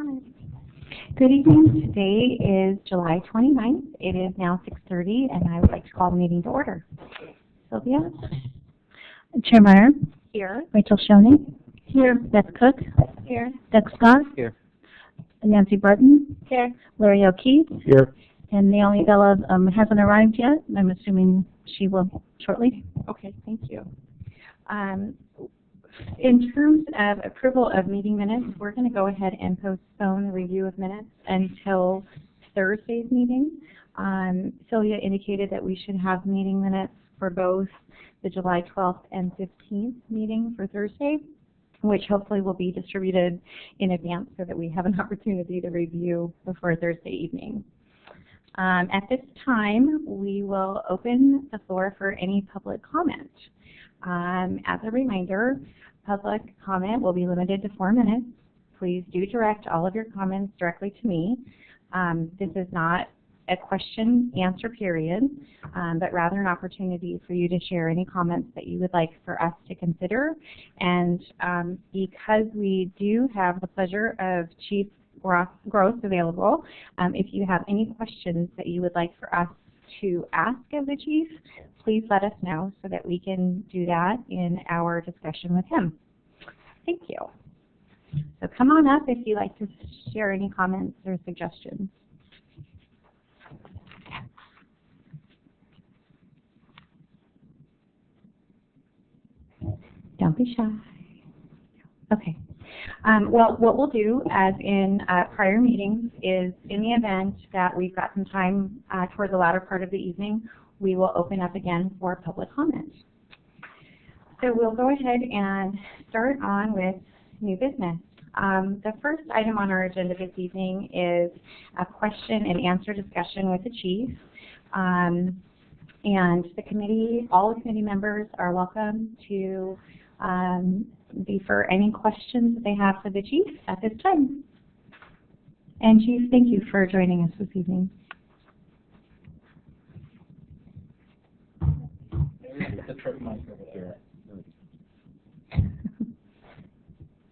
Hi. Good evening. Today is July 29th. It is now 6:30, and I would like to call the meeting to order. Sylvia? Chair Meyer. Here. Rachel Shoney. Here. Beth Cook. Here. Doug Scott. Here. Nancy Barton. Here. Larry O'Keefe. Here. And Naomi Bella hasn't arrived yet. I'm assuming she will shortly. Okay, thank you. In terms of approval of meeting minutes, we're going to go ahead and postpone the review of minutes until Thursday's meeting. Sylvia indicated that we should have meeting minutes for both the July 12th and 15th meeting for Thursday, which hopefully will be distributed in advance so that we have an opportunity to review before Thursday evening. At this time, we will open the floor for any public comment. As a reminder, public comment will be limited to 4 minutes. Please do direct all of your comments directly to me. This is not a question-answer period, but rather an opportunity for you to share any comments that you would like for us to consider. And because we do have the pleasure of Chief Gross available, if you have any questions that you would like for us to ask of the Chief, please let us know so that we can do that in our discussion with him. Thank you. So come on up if you'd like to share any comments or suggestions. Don't be shy. Okay. Well, what we'll do, as in prior meetings, is in the event that we've got some time toward the latter part of the evening, we will open up again for public comment. So we'll go ahead and start on with new business. The first item on our agenda this evening is a question and answer discussion with the Chief. And the committee, all the committee members are welcome to defer any questions that they have for the Chief at this time. And Chief, thank you for joining us this evening.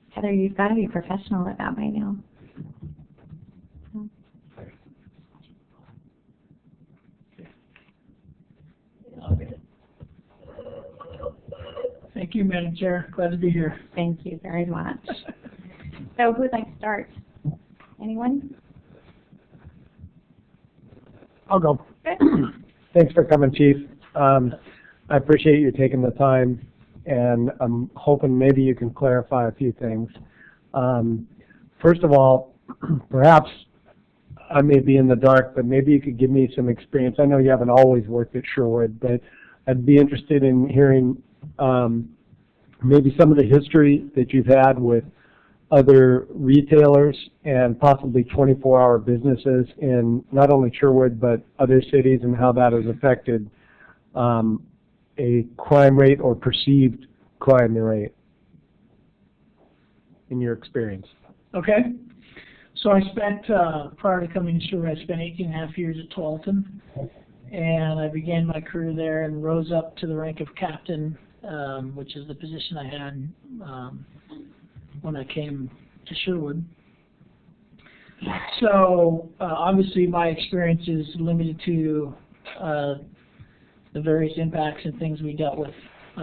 Heather, you've got to be professional at that by now. Thank you, Madam Chair. Glad to be here. Thank you very much. So who would like to start? Anyone? I'll go. Good. Thanks for coming, Chief. I appreciate you taking the time, and I'm hoping maybe you can clarify a few things. First of all, perhaps I may be in the dark, but maybe you could give me some experience. I know you haven't always worked at Sherwood, but I'd be interested in hearing maybe some of the history that you've had with other retailers and possibly 24-hour businesses in not only Sherwood but other cities, and how that has affected a crime rate or perceived crime rate in your experience. Okay. So I spent, prior to coming to Sherwood, I spent 18.5 years at Tualatin, and I began my career there and rose up to the rank of captain, which is the position I had when I came to Sherwood. So obviously my experience is limited to the various impacts and things we dealt with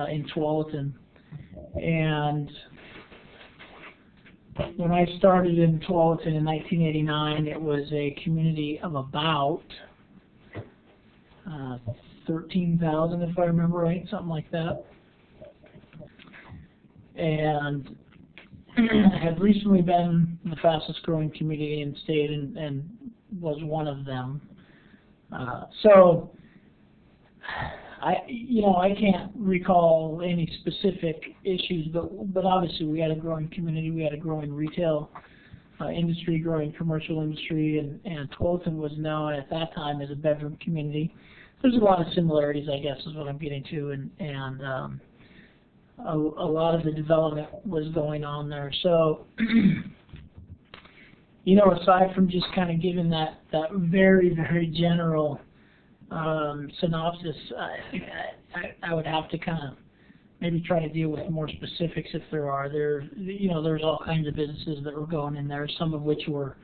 in Tualatin. And when I started in Tualatin in 1989, it was a community of about 13,000, if I remember right, something like that. And had recently been the fastest growing community in the state, and was one of them. So I can't recall any specific issues, but obviously we had a growing community, we had a growing retail industry, growing commercial industry, and Tualatin was known at that time as a bedroom community. There's a lot of similarities, I guess, is what I'm getting to, and a lot of the development was going on there. So, aside from just kind of giving that very, very general synopsis, I would have to kind of maybe try to deal with more specifics if there are. There's all kinds of businesses that were going in there, some of which were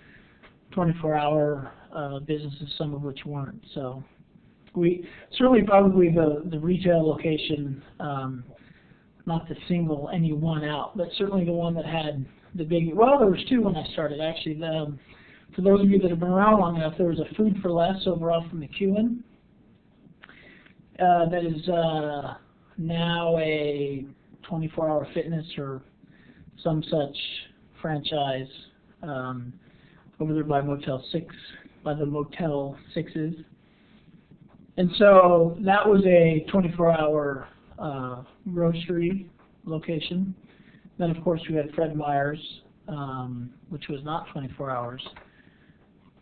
24-hour businesses, some of which weren't. So we certainly probably the retail location, not to single any one out, but certainly the one that had the big, well, there was two when I started actually. For those of you that have been around long enough, there was a Food for Less over off from McEwen. That is now a 24-hour fitness or some such franchise over there by Motel 6, by the Motel 6s. And so that was a 24-hour grocery location. Then, of course, we had Fred Meyer's, which was not 24 hours.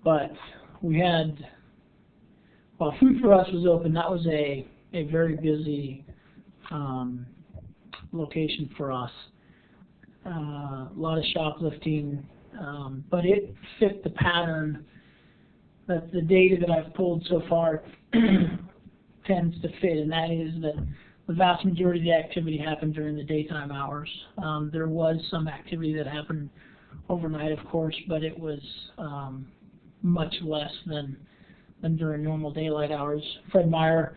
But we had, while Food for Us was open, that was a very busy location for us. A lot of shoplifting, but it fit the pattern that the data that I've pulled so far tends to fit, and that is that the vast majority of the activity happened during the daytime hours. There was some activity that happened overnight, of course, but it was much less than during normal daylight hours. Fred Meyer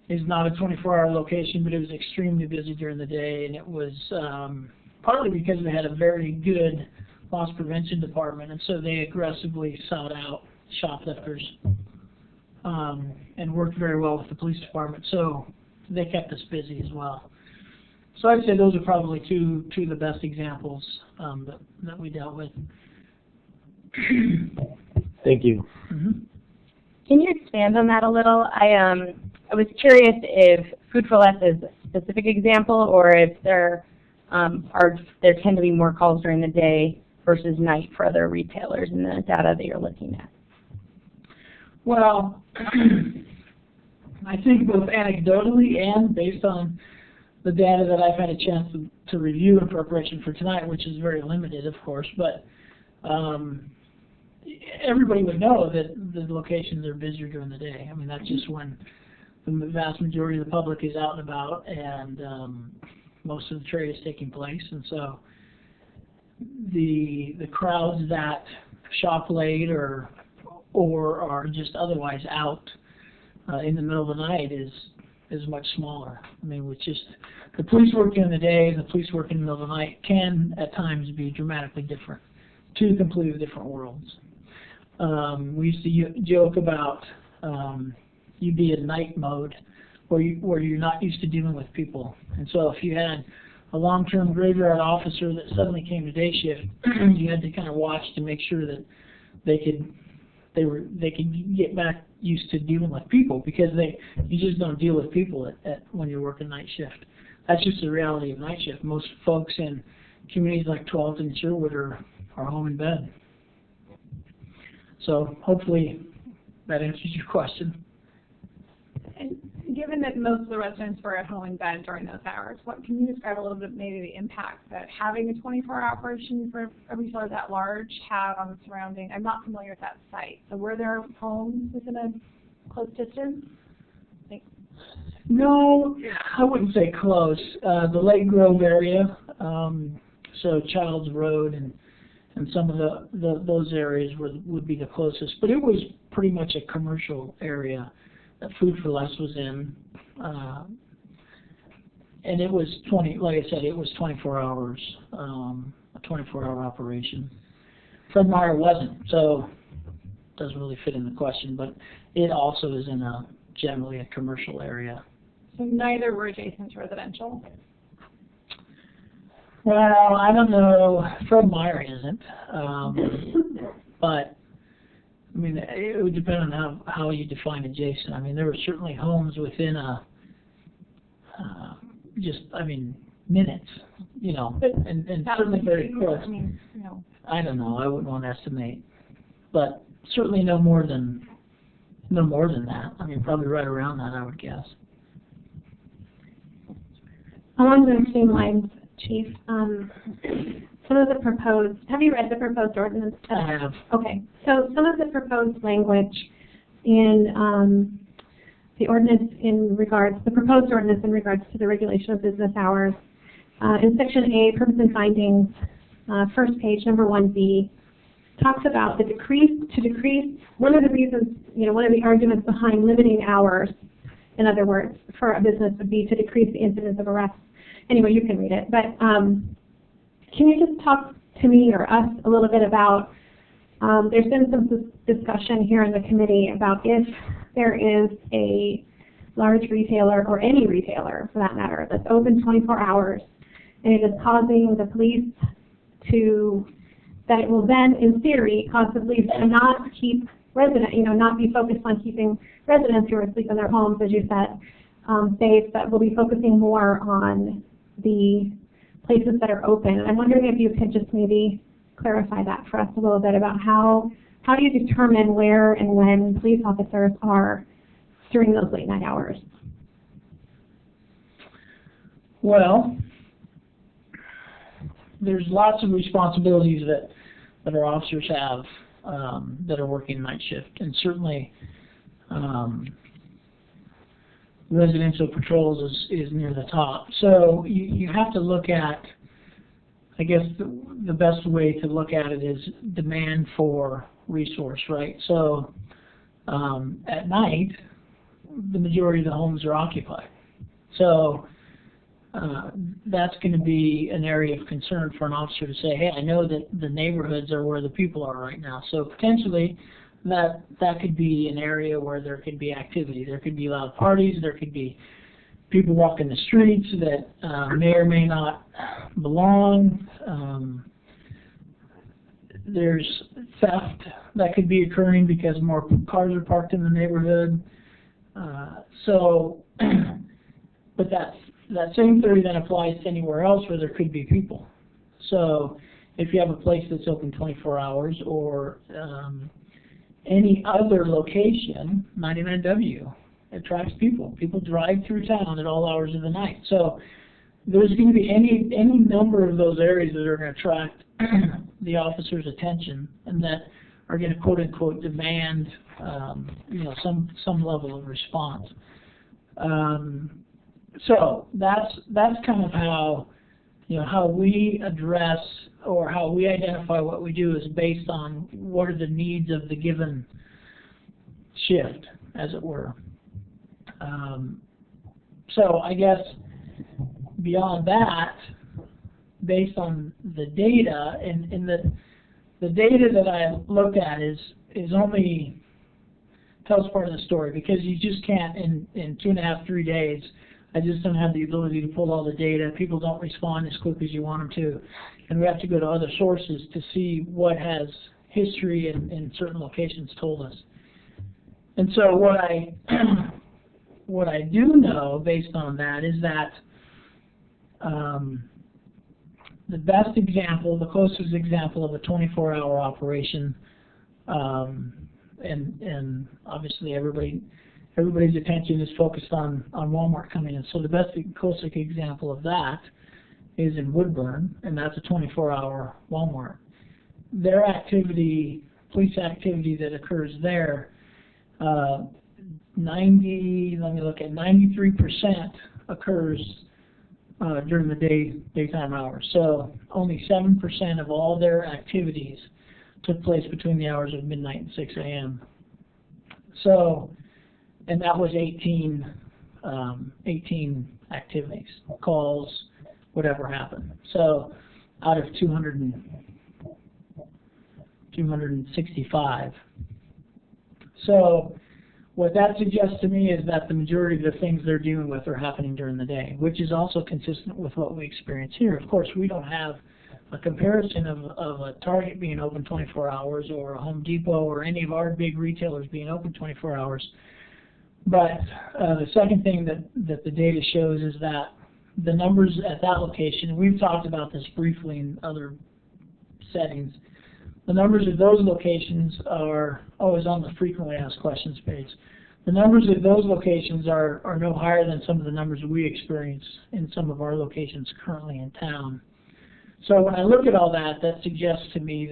is not a 24-hour location, but it was extremely busy during the day, and it was partly because they had a very good loss prevention department, and so they aggressively sought out shoplifters and worked very well with the police department, so they kept us busy as well. So I'd say those are probably two of the best examples that we dealt with. Thank you. Mm-hmm. Can you expand on that a little? I was curious if Food for Less is a specific example, or if there tend to be more calls during the day versus night for other retailers in the data that you're looking at. Well, I think both anecdotally and based on the data that I've had a chance to review in preparation for tonight, which is very limited, of course, but everybody would know that the locations are busier during the day. I mean, that's just when the vast majority of the public is out and about, and most of the trade is taking place, and so the crowds that shop late or are just otherwise out in the middle of the night is much smaller. I mean, with just the police working in the day and the police working in the middle of the night can at times be dramatically different, two completely different worlds. We used to joke about you be in night mode where you're not used to dealing with people, and so if you had a long-term graveyard officer that suddenly came to day shift, you had to kind of watch to make sure that they could get back used to dealing with people, because you just don't deal with people when you're working night shift. That's just the reality of night shift. Most folks in communities like 12th and Sherwood are home in bed. So hopefully that answers your question. And given that most of the residents were at home in bed during those hours, can you describe a little bit maybe the impact that having a 24-hour operation for a retailer that large had on the surrounding? I'm not familiar with that site. So were there homes within a close distance? No, I wouldn't say close. The Lake Grove area, so Childs Road and some of those areas would be the closest. But it was pretty much a commercial area that Food for Less was in, and it was like I said, it was 24 hours, a 24-hour operation. Fred Meyer wasn't, so it doesn't really fit in the question, but it also is in generally a commercial area. So neither were adjacent to residential? Well, I don't know. Fred Meyer isn't, but I mean, it would depend on how you define adjacent. I mean, there were certainly homes within minutes, and certainly very close. I mean, no. I don't know. I wouldn't want to estimate, but certainly no more than that. I mean, probably right around that, I would guess. Along those same lines, Chief, some of the proposed, have you read the proposed ordinance? I have. Okay, so some of the proposed language in the ordinance in regards, the proposed ordinance in regards to the regulation of business hours. In Section A, purpose and findings, first page, number 1B, talks about the decrease, one of the reasons, one of the arguments behind limiting hours, in other words, for a business would be to decrease the incidence of arrests. Anyway, you can read it, but can you just talk to me or us a little bit about, there's been some discussion here in the committee about if there is a large retailer, or any retailer for that matter, that's open 24 hours, and it is causing the police that it will then, in theory, cause the police to not keep not be focused on keeping residents who are asleep in their homes, as you said, safe, but will be focusing more on the places that are open. I'm wondering if you could just maybe clarify that for us a little bit about how do you determine where and when police officers are during those late night hours? Well, there's lots of responsibilities that our officers have that are working night shift, and certainly residential patrols is near the top. So you have to look at, I guess the best way to look at it is demand for resource, right? So at night, the majority of the homes are occupied. So that's going to be an area of concern for an officer to say, hey, I know that the neighborhoods are where the people are right now. So potentially that could be an area where there could be activity. There could be loud parties. There could be people walking the streets that may or may not belong. There's theft that could be occurring because more cars are parked in the neighborhood. But that same theory then applies to anywhere else where there could be people. So if you have a place that's open 24 hours or any other location, 99W attracts people. People drive through town at all hours of the night. So there's going to be any number of those areas that are going to attract the officer's attention and that are going to quote unquote demand some level of response. So that's kind of how we address or how we identify what we do is based on what are the needs of the given shift, as it were. So I guess beyond that, based on the data, and the data that I looked at is only tells part of the story, because you just can't in 2.5, 3 days. I just don't have the ability to pull all the data. People don't respond as quick as you want them to. And we have to go to other sources to see what has history in certain locations told us. And so what I do know based on that is that the best example, the closest example of a 24-hour operation, and obviously everybody's attention is focused on Walmart coming in. So the best closest example of that is in Woodburn, and that's a 24-hour Walmart. Their activity, police activity that occurs there, 93% occurs during the daytime hours. So only 7% of all their activities took place between the hours of midnight and 6 a.m. So, and that was 18 activities, calls, whatever happened. So out of 265. So what that suggests to me is that the majority of the things they're dealing with are happening during the day, which is also consistent with what we experience here. Of course, we don't have a comparison of a Target being open 24 hours or a Home Depot or any of our big retailers being open 24 hours. But the second thing that the data shows is that the numbers at that location, we've talked about this briefly in other settings, the numbers of those locations are always on the frequently asked questions page. The numbers of those locations are no higher than some of the numbers we experience in some of our locations currently in town. So when I look at all that, that suggests to me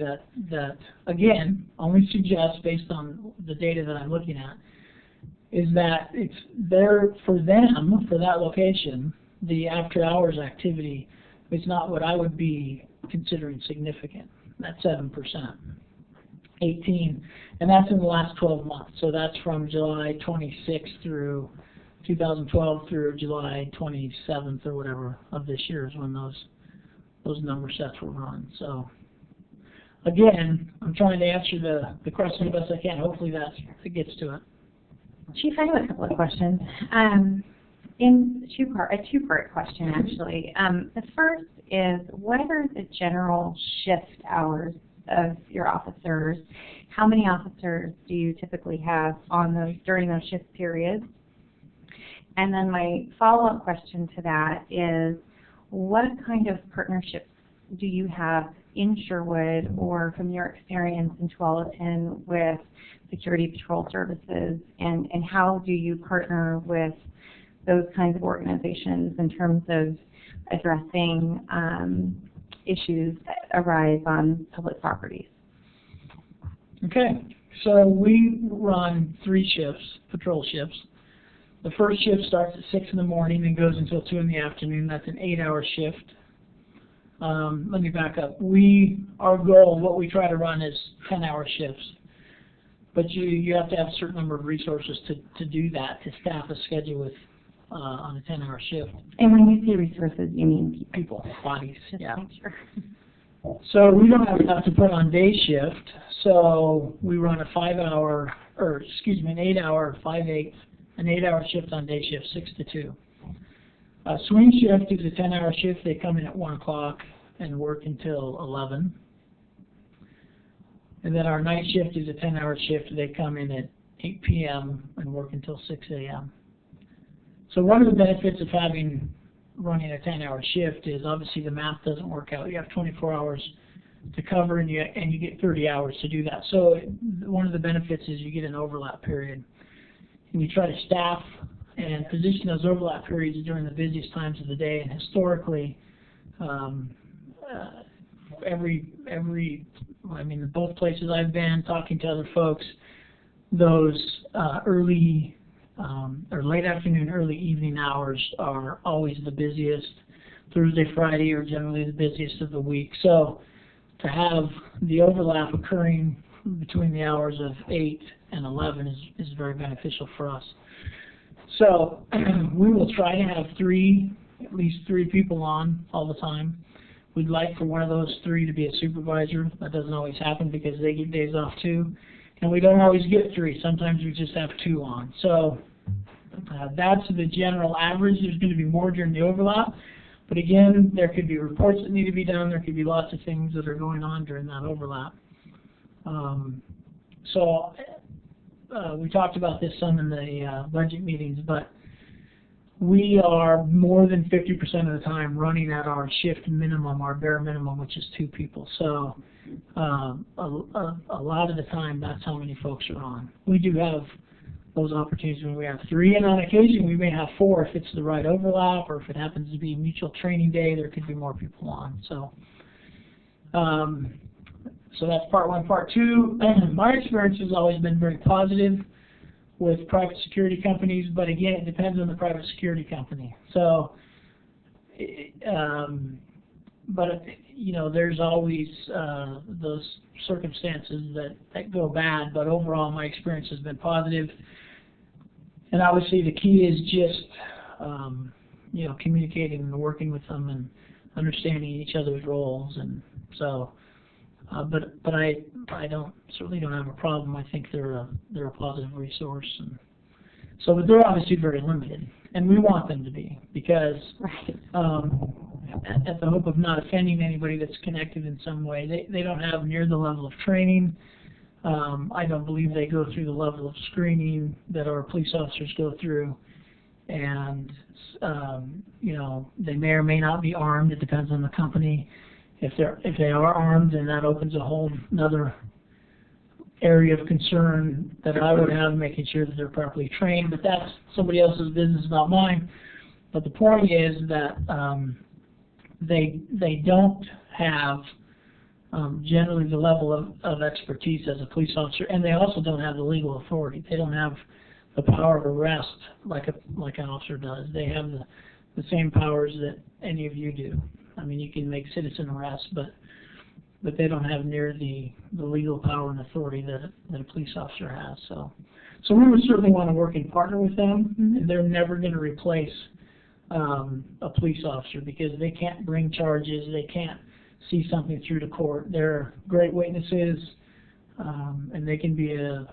that again, only suggests based on the data that I'm looking at, is that it's there for them, for that location, the after-hours activity is not what I would be considering significant. That's 7%. 18, and that's in the last 12 months. So that's from July 26th through 2012 through July 27th or whatever of this year is when those number sets were run. So again, I'm trying to answer the question the best I can. Hopefully that gets to it. Chief, I have a couple of questions. In a two-part question, actually. The first is, what are the general shift hours of your officers? How many officers do you typically have on those during those shift periods? And then my follow-up question to that is, what kind of partnerships do you have in Sherwood or from your experience in Tualatin with security patrol services, and how do you partner with those kinds of organizations in terms of addressing issues that arise on public properties? Okay, so we run 3 shifts, patrol shifts. The first shift starts at 6 in the morning and goes until 2 in the afternoon. That's an 8-hour shift. Let me back up. Our goal, what we try to run is 10-hour shifts. But you have to have a certain number of resources to do that, to staff a schedule with on a 10-hour shift. And when you say resources, you mean People, bodies, Just yeah. make sure. So we don't have enough to put on day shift, so we run an 8-hour, 5/8, an 8-hour shift on day shift, 6 to 2. Swing shift is a 10-hour shift. They come in at 1 o'clock and work until 11. And then our night shift is a 10-hour shift. They come in at 8 p.m. and work until 6 a.m. So one of the benefits of running a 10-hour shift is obviously the math doesn't work out. You have 24 hours to cover, and you get 30 hours to do that. So one of the benefits is you get an overlap period. And you try to staff and position those overlap periods during the busiest times of the day. And historically, both places I've been talking to other folks, those early or late afternoon, early evening hours are always the busiest. Thursday, Friday are generally the busiest of the week. So to have the overlap occurring between the hours of 8 and 11 is very beneficial for us. So we will try to have at least three people on all the time. We'd like for one of those 3 to be a supervisor. That doesn't always happen because they get days off too. And we don't always get 3. Sometimes we just have 2 on. So that's the general average. There's going to be more during the overlap. But again, there could be reports that need to be done. There could be lots of things that are going on during that overlap. We talked about this some in the budget meetings, but we are more than 50% of the time running at our shift minimum, our bare minimum, which is 2 people. So a lot of the time, that's how many folks are on. We do have those opportunities when we have 3, and on occasion we may have 4 if it's the right overlap, or if it happens to be mutual training day, there could be more people on. So that's part 1. Part 2, my experience has always been very positive with private security companies, but again, it depends on the private security company. So, there's always those circumstances that go bad, but overall my experience has been positive. And obviously the key is just, communicating and working with them and understanding each other's roles. And so, but I certainly don't have a problem. I think they're a positive resource. And so, but they're obviously very limited, and we want them to be, because at the hope of not offending anybody that's connected in some way, they don't have near the level of training. I don't believe they go through the level of screening that our police officers go through, and they may or may not be armed. It depends on the company. If they are armed, then that opens a whole another area of concern that I would have, making sure that they're properly trained. But that's somebody else's business, not mine. But the point is that they don't have generally the level of expertise as a police officer, and they also don't have the legal authority. They don't have the power of arrest like an officer does. They have the same powers that any of you do. I mean, you can make citizen arrests, but they don't have near the legal power and authority that a police officer has. So we would certainly want to work and partner with them. And they're never going to replace a police officer because they can't bring charges, they can't see something through to court. They're great witnesses, and they can be a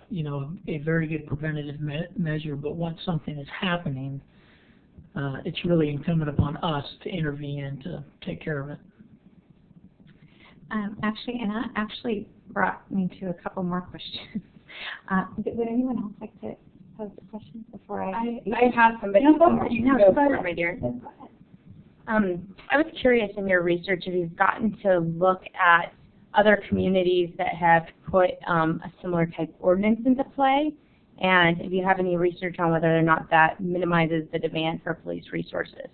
very good preventative measure. But once something is happening, it's really incumbent upon us to intervene and to take care of it. Actually, and that actually brought me to a couple more questions. Would anyone else like to pose a question before I have somebody. No, go ahead. You No, go go for it, ahead. my dear. Go ahead. I was curious in your research if you've gotten to look at other communities that have put a similar type ordinance into play, and if you have any research on whether or not that minimizes the demand for police resources.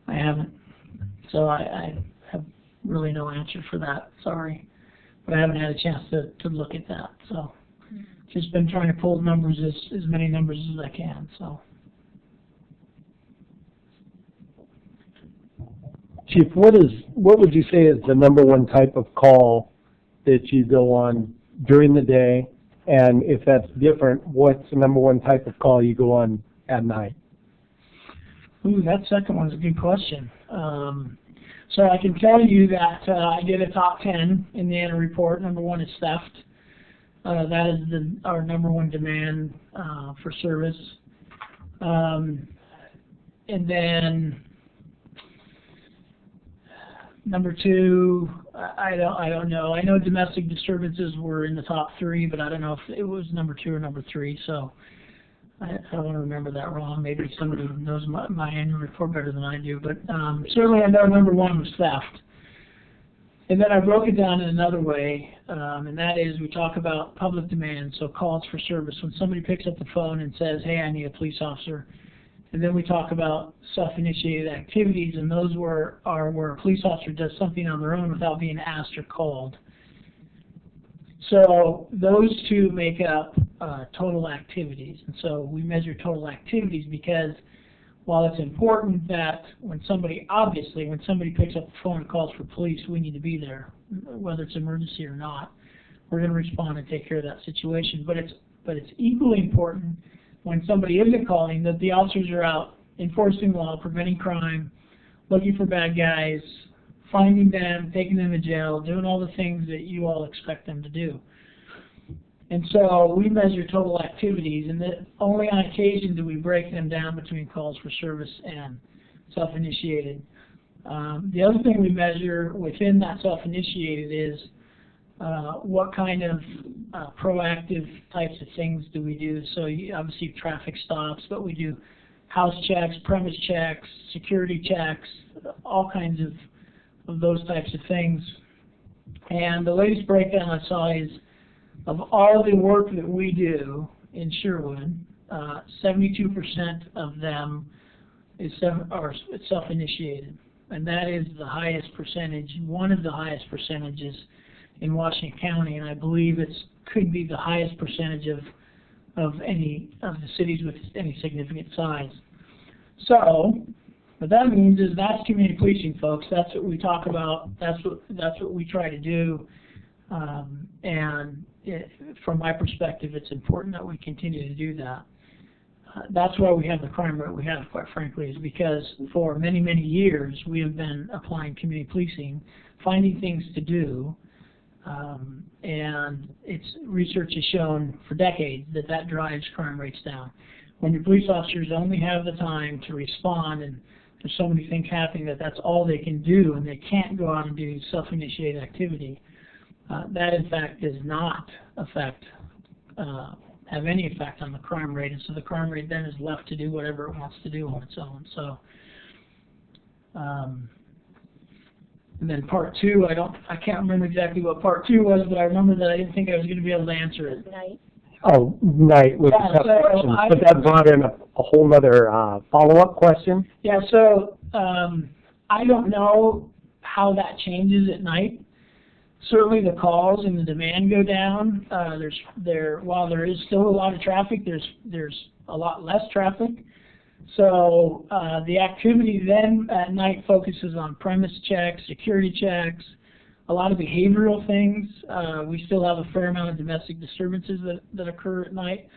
I haven't. So I have really no answer for that. Sorry. But I haven't had a chance to look at that. So just been trying to pull numbers, as many numbers as I can. So. Chief, what would you say is the number one type of call that you go on during the day? And if that's different, what's the number one type of call you go on at night? Ooh, that second one's a good question. So I can tell you that I did a top 10 in the annual report. Number one is theft. That is our number one demand for service. And then number two, I don't know. I know domestic disturbances were in the top 3, but I don't know if it was number 2 or number 3. So I don't want to remember that wrong. Maybe somebody knows my annual report better than I do. But certainly I know number 1 was theft. And then I broke it down in another way, and that is we talk about public demand, so calls for service. When somebody picks up the phone and says, hey, I need a police officer. And then we talk about self-initiated activities, and those are where a police officer does something on their own without being asked or called. So those two make up total activities. And so we measure total activities because while it's important that when somebody picks up the phone and calls for police, we need to be there, whether it's emergency or not. We're going to respond and take care of that situation. But it's equally important when somebody isn't calling that the officers are out enforcing law, preventing crime, looking for bad guys, finding them, taking them to jail, doing all the things that you all expect them to do. And so we measure total activities, and that only on occasion do we break them down between calls for service and self-initiated. The other thing we measure within that self-initiated is what kind of proactive types of things do we do. So obviously traffic stops, but we do house checks, premise checks, security checks, all kinds of those types of things. And the latest breakdown I saw is of all the work that we do in Sherwood, 72% of them are self-initiated. And that is the highest percentage, one of the highest percentages in Washington County, and I believe it could be the highest percentage of any of the cities with any significant size. So what that means is that's community policing, folks. That's what we talk about. That's what we try to do. From my perspective, it's important that we continue to do that. That's why we have the crime rate we have, quite frankly, is because for many, many years we have been applying community policing, finding things to do, and research has shown for decades that drives crime rates down. When your police officers only have the time to respond and there's so many things happening that's all they can do and they can't go out and do self-initiated activity, that in fact does not have any effect on the crime rate, and so the crime rate then is left to do whatever it wants to do on its own. So, and then part 2, I can't remember exactly what part 2 was, but I remember that I didn't think I was going to be able to answer it. Oh, night was a tough question, but that brought in a whole other follow-up question. Yeah, so I don't know how that changes at night. certainly the calls and the demand go down. While there is still a lot of traffic, there's a lot less traffic. So the activity then at night focuses on premise checks, security checks, a lot of behavioral things. We still have a fair amount of domestic disturbances that occur at night.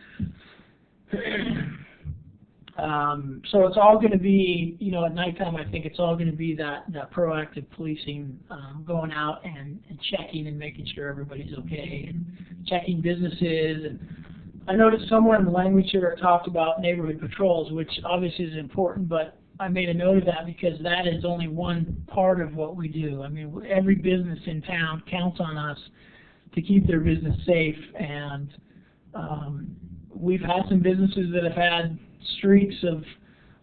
So it's all going to be, at nighttime, I think it's all going to be that proactive policing, going out and checking and making sure everybody's okay, and checking businesses. And I noticed somewhere in the language here it talked about neighborhood patrols, which obviously is important, but I made a note of that because that is only one part of what we do. I mean, every business in town counts on us to keep their business safe, and we've had some businesses that have had streaks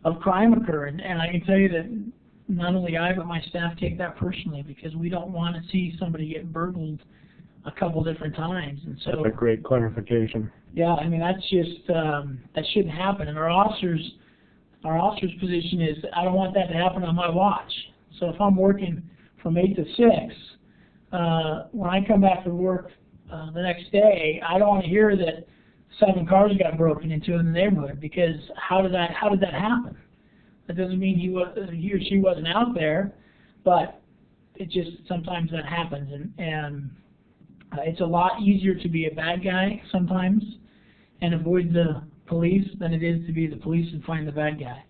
of crime occur, and I can tell you that not only I but my staff take that personally because we don't want to see somebody get burgled a couple different times. And so that's a great clarification. Yeah, I mean that's just that shouldn't happen. And our officers' position is I don't want that to happen on my watch. So if I'm working from 8 to 6, when I come back to work the next day, I don't want to hear that 7 cars got broken into in the neighborhood, because how did that happen? That doesn't mean he or she wasn't out there, but it just sometimes that happens, and it's a lot easier to be a bad guy sometimes and avoid the police than it is to be the police and find the bad guy.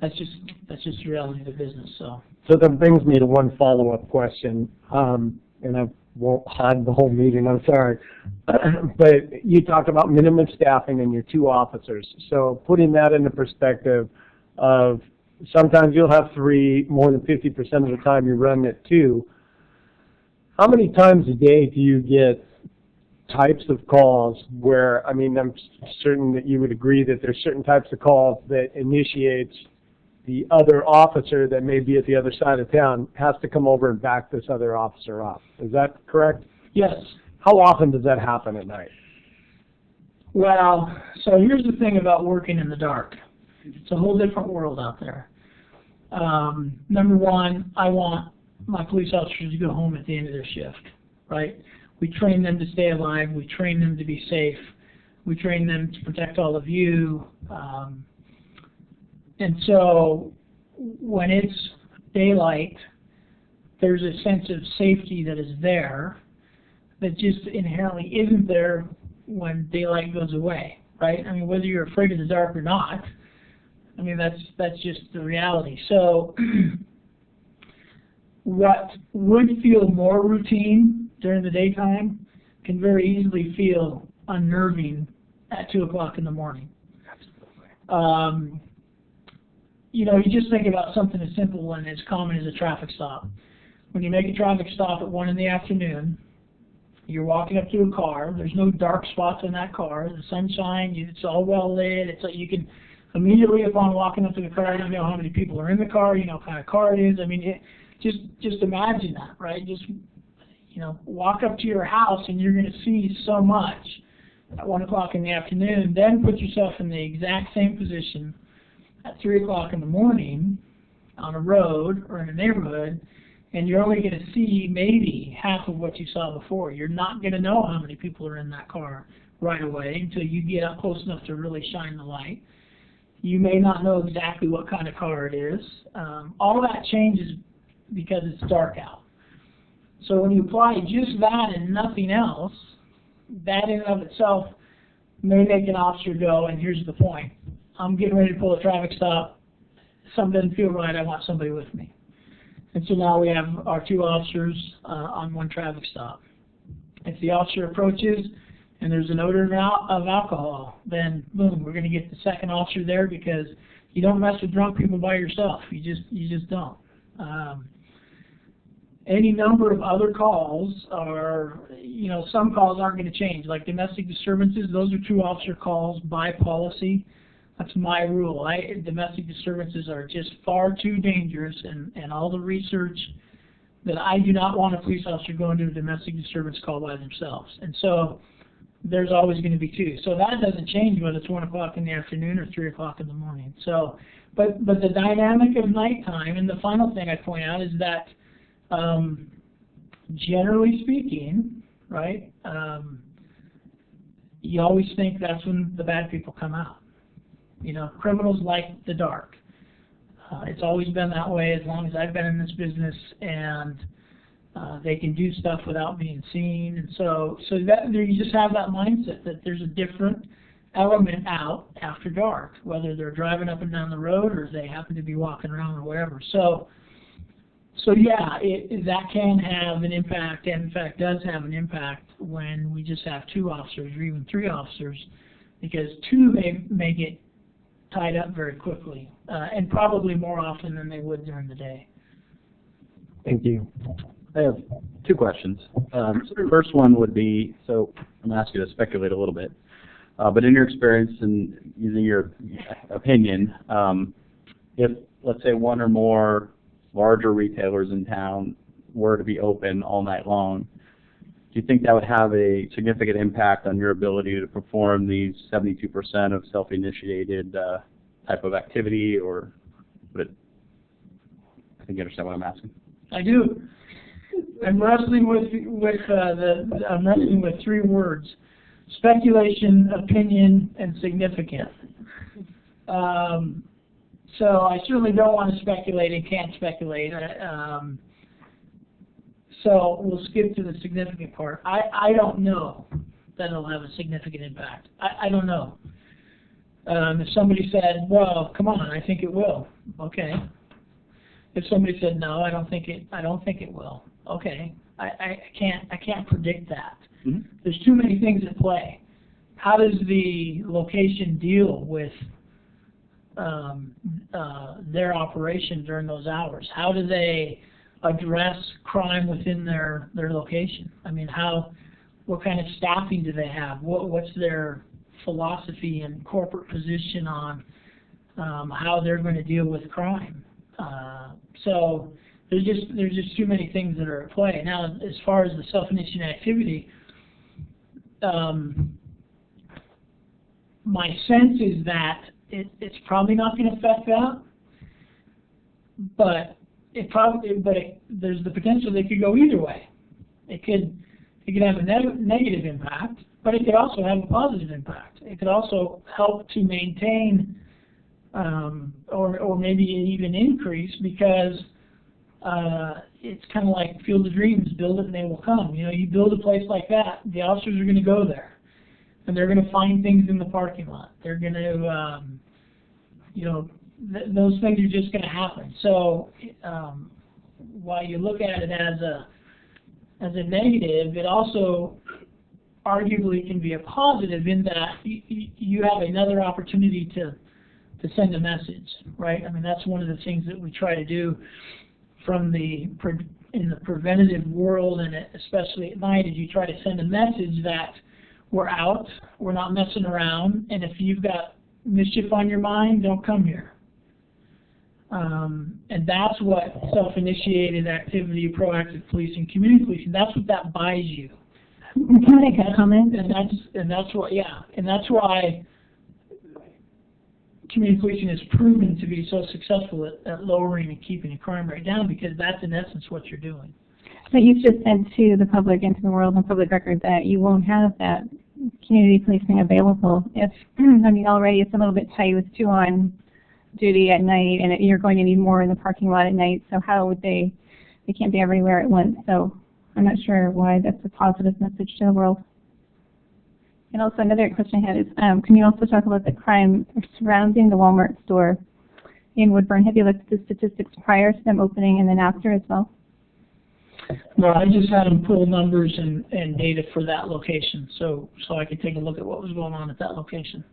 That's just the reality of the business. So that brings me to one follow-up question, and I won't hog the whole meeting, I'm sorry. But you talked about minimum staffing and your 2 officers. So putting that into perspective of sometimes you'll have 3, more than 50% of the time you run at 2. How many times a day do you get types of calls where, I mean, I'm certain that you would agree that there's certain types of calls that initiates the other officer that may be at the other side of town has to come over and back this other officer up. Is that correct? yes. How often does that happen at night? Well, so here's the thing about working in the dark. It's a whole different world out there. Number one, I want my police officers to go home at the end of their shift, right? We train them to stay alive. We train them to be safe. We train them to protect all of you. And so when it's daylight, there's a sense of safety that is there that just inherently isn't there when daylight goes away, right? I mean, whether you're afraid of the dark or not, I mean, that's just the reality. So what would feel more routine during the daytime can very easily feel unnerving at 2 o'clock in the morning. You just think about something as simple and as common as a traffic stop. When you make a traffic stop at 1 in the afternoon, you're walking up to a car. There's no dark spots in that car. The sunshine, it's all well lit. It's like you can immediately upon walking up to the car, you know how many people are in the car. You know what kind of car it is. I mean, just imagine that, right? Just walk up to your house and you're going to see so much at 1 o'clock in the afternoon. Then put yourself in the exact same position at 3 o'clock in the morning on a road or in a neighborhood, and you're only going to see maybe half of what you saw before. You're not going to know how many people are in that car right away until you get up close enough to really shine the light. You may not know exactly what kind of car it is. All that changes because it's dark out. So when you apply just that and nothing else, that in and of itself may make an officer go, and here's the point, I'm getting ready to pull a traffic stop, something doesn't feel right, I want somebody with me. And so now we have our 2 officers on 1 traffic stop. If the officer approaches and there's an odor of alcohol, then boom, we're going to get the second officer there, because you don't mess with drunk people by yourself. You just don't. Any number of other calls are, some calls aren't going to change. Like domestic disturbances, those are 2 officer calls by policy. That's my rule. Domestic disturbances are just far too dangerous, and all the research that I do not want a police officer going to a domestic disturbance call by themselves. And so there's always going to be 2. So that doesn't change whether it's 1 o'clock in the afternoon or 3 o'clock in the morning. So, but the dynamic of nighttime, and the final thing I point out is that generally speaking, right, you always think that's when the bad people come out. You know, criminals like the dark. It's always been that way as long as I've been in this business, and they can do stuff without being seen. And so that you just have that mindset that there's a different element out after dark, whether they're driving up and down the road or they happen to be walking around or whatever. So yeah, that can have an impact, and in fact does have an impact when we just have 2 officers or even 3 officers, because 2 may get tied up very quickly, and probably more often than they would during the day. Thank you. I have 2 questions. So the first one would be, so I'm going to ask you to speculate a little bit, but in your experience and using your opinion, if, let's say, 1 or more larger retailers in town were to be open all night long, do you think that would have a significant impact on your ability to perform these 72% of self-initiated type of activity, or would it, I think you understand what I'm asking? I do. I'm wrestling with 3 words: speculation, opinion, and significant. So I certainly don't want to speculate and can't speculate. So we'll skip to the significant part. I don't know that it'll have a significant impact. I don't know. If somebody said, well, come on, I think it will. Okay. If somebody said, no, I don't think it will. Okay. I can't predict that. Mm-hmm. There's too many things at play. How does the location deal with their operation during those hours? How do they address crime within their location? I mean, what kind of staffing do they have? What's their philosophy and corporate position on how they're going to deal with crime? So there's just too many things that are at play. Now, as far as the self-initiated activity, my sense is that it's probably not going to affect that, but there's the potential that it could go either way. It could have a negative impact, but it could also have a positive impact. It could also help to maintain or maybe even increase, because it's kind of like Field of Dreams, build it and they will come. You know, you build a place like that, the officers are going to go there, and they're going to find things in the parking lot. They're going to, those things are just going to happen. So while you look at it as a negative, it also arguably can be a positive in that you have another opportunity to send a message, right? I mean, that's one of the things that we try to do in the preventative world, and especially at night, is you try to send a message that we're out, we're not messing around, and if you've got mischief on your mind, don't come here. And that's what self-initiated activity, proactive policing, community policing, that's what that buys you. Can I make a comment? And that's why community policing has proven to be so successful at lowering and keeping the crime rate down, because that's in essence what you're doing. But you've just said to the public and to the world and public record that you won't have that community policing available if, I mean, already it's a little bit tight with 2 on duty at night, and you're going to need more in the parking lot at night, so how would they can't be everywhere at once, so I'm not sure why that's a positive message to the world. And also another question I had is, can you also talk about the crime surrounding the Walmart store in Woodburn? Have you looked at the statistics prior to them opening and then after as well? No, I just had them pull numbers and data for that location, so I could take a look at what was going on at that location.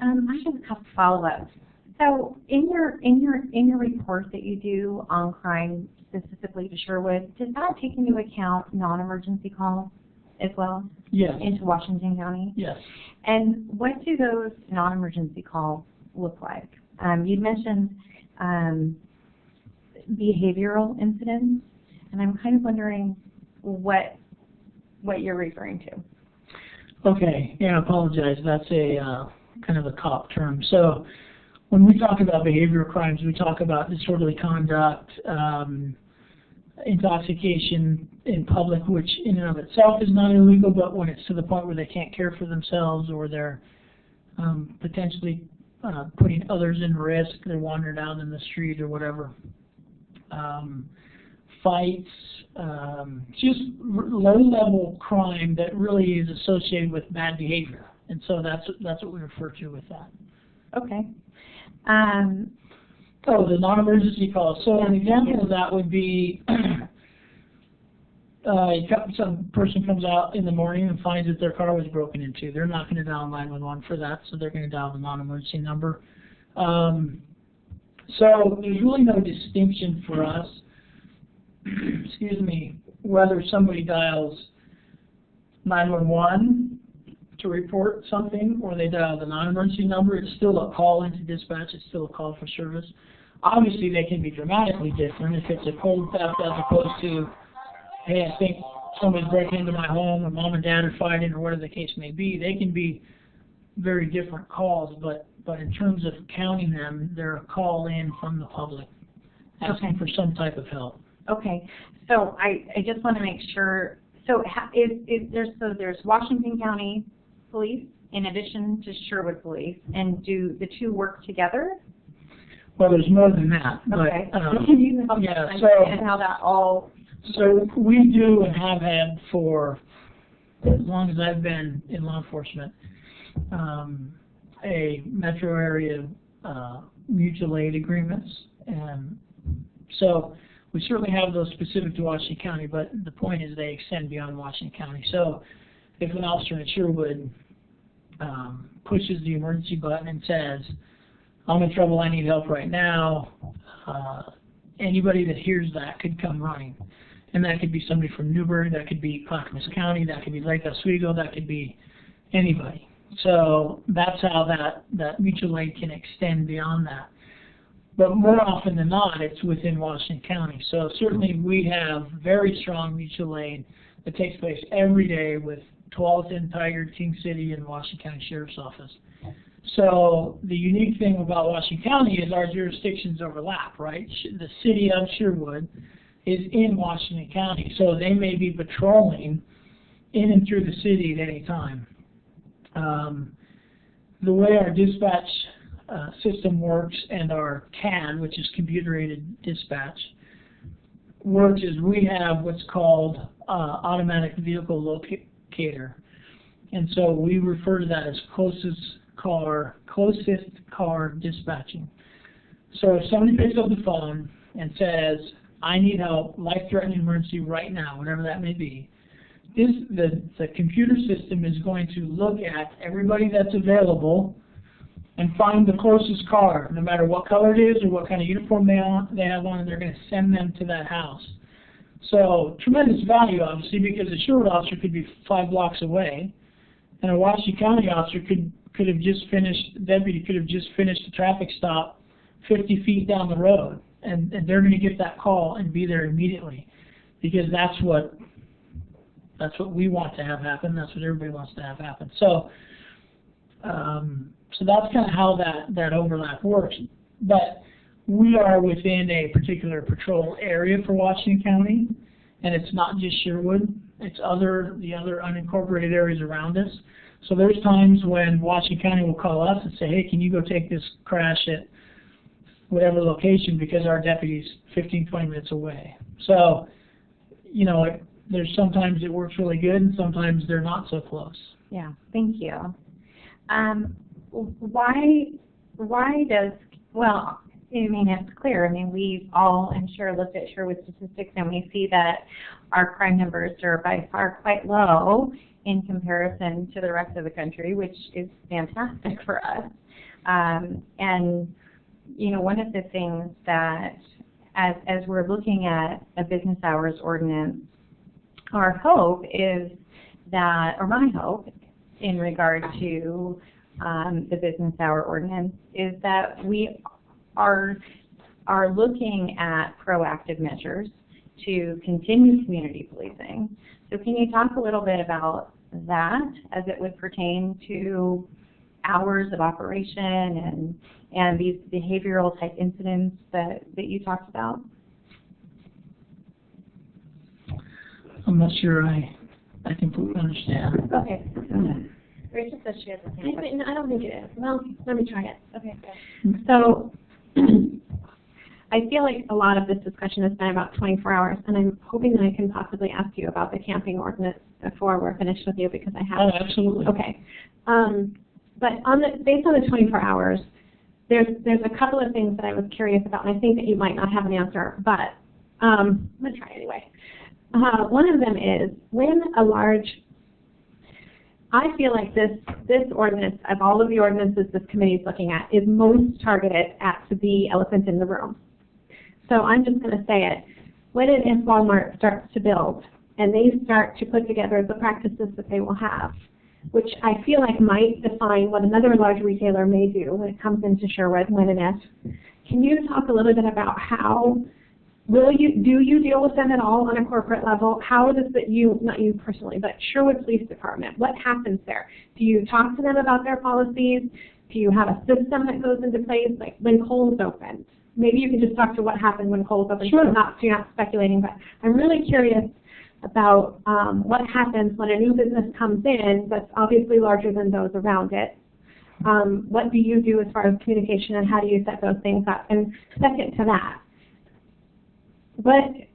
I have a couple follow-ups. So in your report that you do on crime specifically to Sherwood, does that take into account non-emergency calls as well? Yes. Into Washington County? Yes. And what do those non-emergency calls look like? You mentioned behavioral incidents, and I'm kind of wondering what you're referring to. Okay. Yeah, I apologize. That's a kind of a cop term. So when we talk about behavioral crimes, we talk about disorderly conduct, intoxication in public, which in and of itself is not illegal, but when it's to the point where they can't care for themselves or they're potentially putting others in risk, they're wandering out in the street or whatever. Fights, just low-level crime that really is associated with bad behavior, and so that's what we refer to with that. Okay. Oh, the non-emergency calls. So an example of that would be some person comes out in the morning and finds that their car was broken into. They're not going to dial 911 for that, so they're going to dial the non-emergency number. So there's really no distinction for us, excuse me, whether somebody dials 911 to report something or they dial the non-emergency number. It's still a call into dispatch. It's still a call for service. Obviously, they can be dramatically different if it's a cold theft as opposed to, hey, I think somebody's breaking into my home or mom and dad are fighting or whatever the case may be. They can be very different calls, but in terms of counting them, they're a call in from the public asking for some type of help. Okay. So I just want to make sure. So there's Washington County Police in addition to Sherwood Police, and do the two work together? Well, there's more than that. Okay. But, Can you help me understand how that all? So we do and have had for as long as I've been in law enforcement, a metro area mutual aid agreements, and so we certainly have those specific to Washington County, but the point is they extend beyond Washington County. So if an officer in Sherwood pushes the emergency button and says, I'm in trouble, I need help right now, anybody that hears that could come running. And that could be somebody from Newburgh, that could be Clackamas County, that could be Lake Oswego, that could be anybody. So that's how that mutual aid can extend beyond that. But more often than not, it's within Washington County. So certainly we have very strong mutual aid that takes place every day with Tualatin, Tigard, King City, and Washington County Sheriff's Office. So the unique thing about Washington County is our jurisdictions overlap, right? The city of Sherwood is in Washington County, so they may be patrolling in and through the city at any time. The way our dispatch system works and our CAD, which is computer-aided dispatch, works is we have what's called automatic vehicle locator. And so we refer to that as closest car dispatching. So if somebody picks up the phone and says, I need help, life-threatening emergency right now, whatever that may be, the computer system is going to look at everybody that's available and find the closest car, no matter what color it is or what kind of uniform they have on, and they're going to send them to that house. So tremendous value, obviously, because a Sherwood officer could be 5 blocks away, and a Washington County officer could have just finished a traffic stop 50 feet down the road, and they're going to get that call and be there immediately, because that's what we want to have happen. That's what everybody wants to have happen. So, so that's kind of how that overlap works. But we are within a particular patrol area for Washington County, and it's not just Sherwood. It's the other unincorporated areas around us. So there's times when Washington County will call us and say, hey, can you go take this crash at whatever location, because our deputy's 15, 20 minutes away. So, you know, there's sometimes it works really good, and sometimes they're not so close. Yeah, thank you. Why does, well, I mean, it's clear. I mean, we all, I'm sure, looked at Sherwood statistics, and we see that our crime numbers are by far quite low in comparison to the rest of the country, which is fantastic for us. And, you know, one of the things that, as we're looking at a business hours ordinance, our hope is that, or my hope in regard to the business hour ordinance, is that we are looking at proactive measures to continue community policing. So can you talk a little bit about that as it would pertain to hours of operation and these behavioral type incidents that you talked about? I'm not sure I completely understand. Okay. Rachel says she has a hand. I don't think it is. Well, let me try it. Okay, good. So, I feel like a lot of this discussion has been about 24 hours, and I'm hoping that I can possibly ask you about the camping ordinance before we're finished with you, because I have. Oh, absolutely. Okay. But based on the 24 hours, there's a couple of things that I was curious about, and I think that you might not have an answer, but I'm going to try anyway. One of them is, when a large, I feel like this ordinance, of all of the ordinances this committee is looking at, is most targeted at the elephant in the room. So I'm just going to say it. When and if Walmart starts to build, and they start to put together the practices that they will have, which I feel like might define what another large retailer may do when it comes into Sherwood, when and if. Can you talk a little bit about how, do you deal with them at all on a corporate level? How does it, not you personally, but Sherwood Police Department, what happens there? Do you talk to them about their policies? Do you have a system that goes into place, like when Kohl's opened? Maybe you can just talk to what happened when Kohl's opened. Sure. So you're not speculating, but I'm really curious about what happens when a new business comes in that's obviously larger than those around it. What do you do as far as communication, and how do you set those things up? And second to that,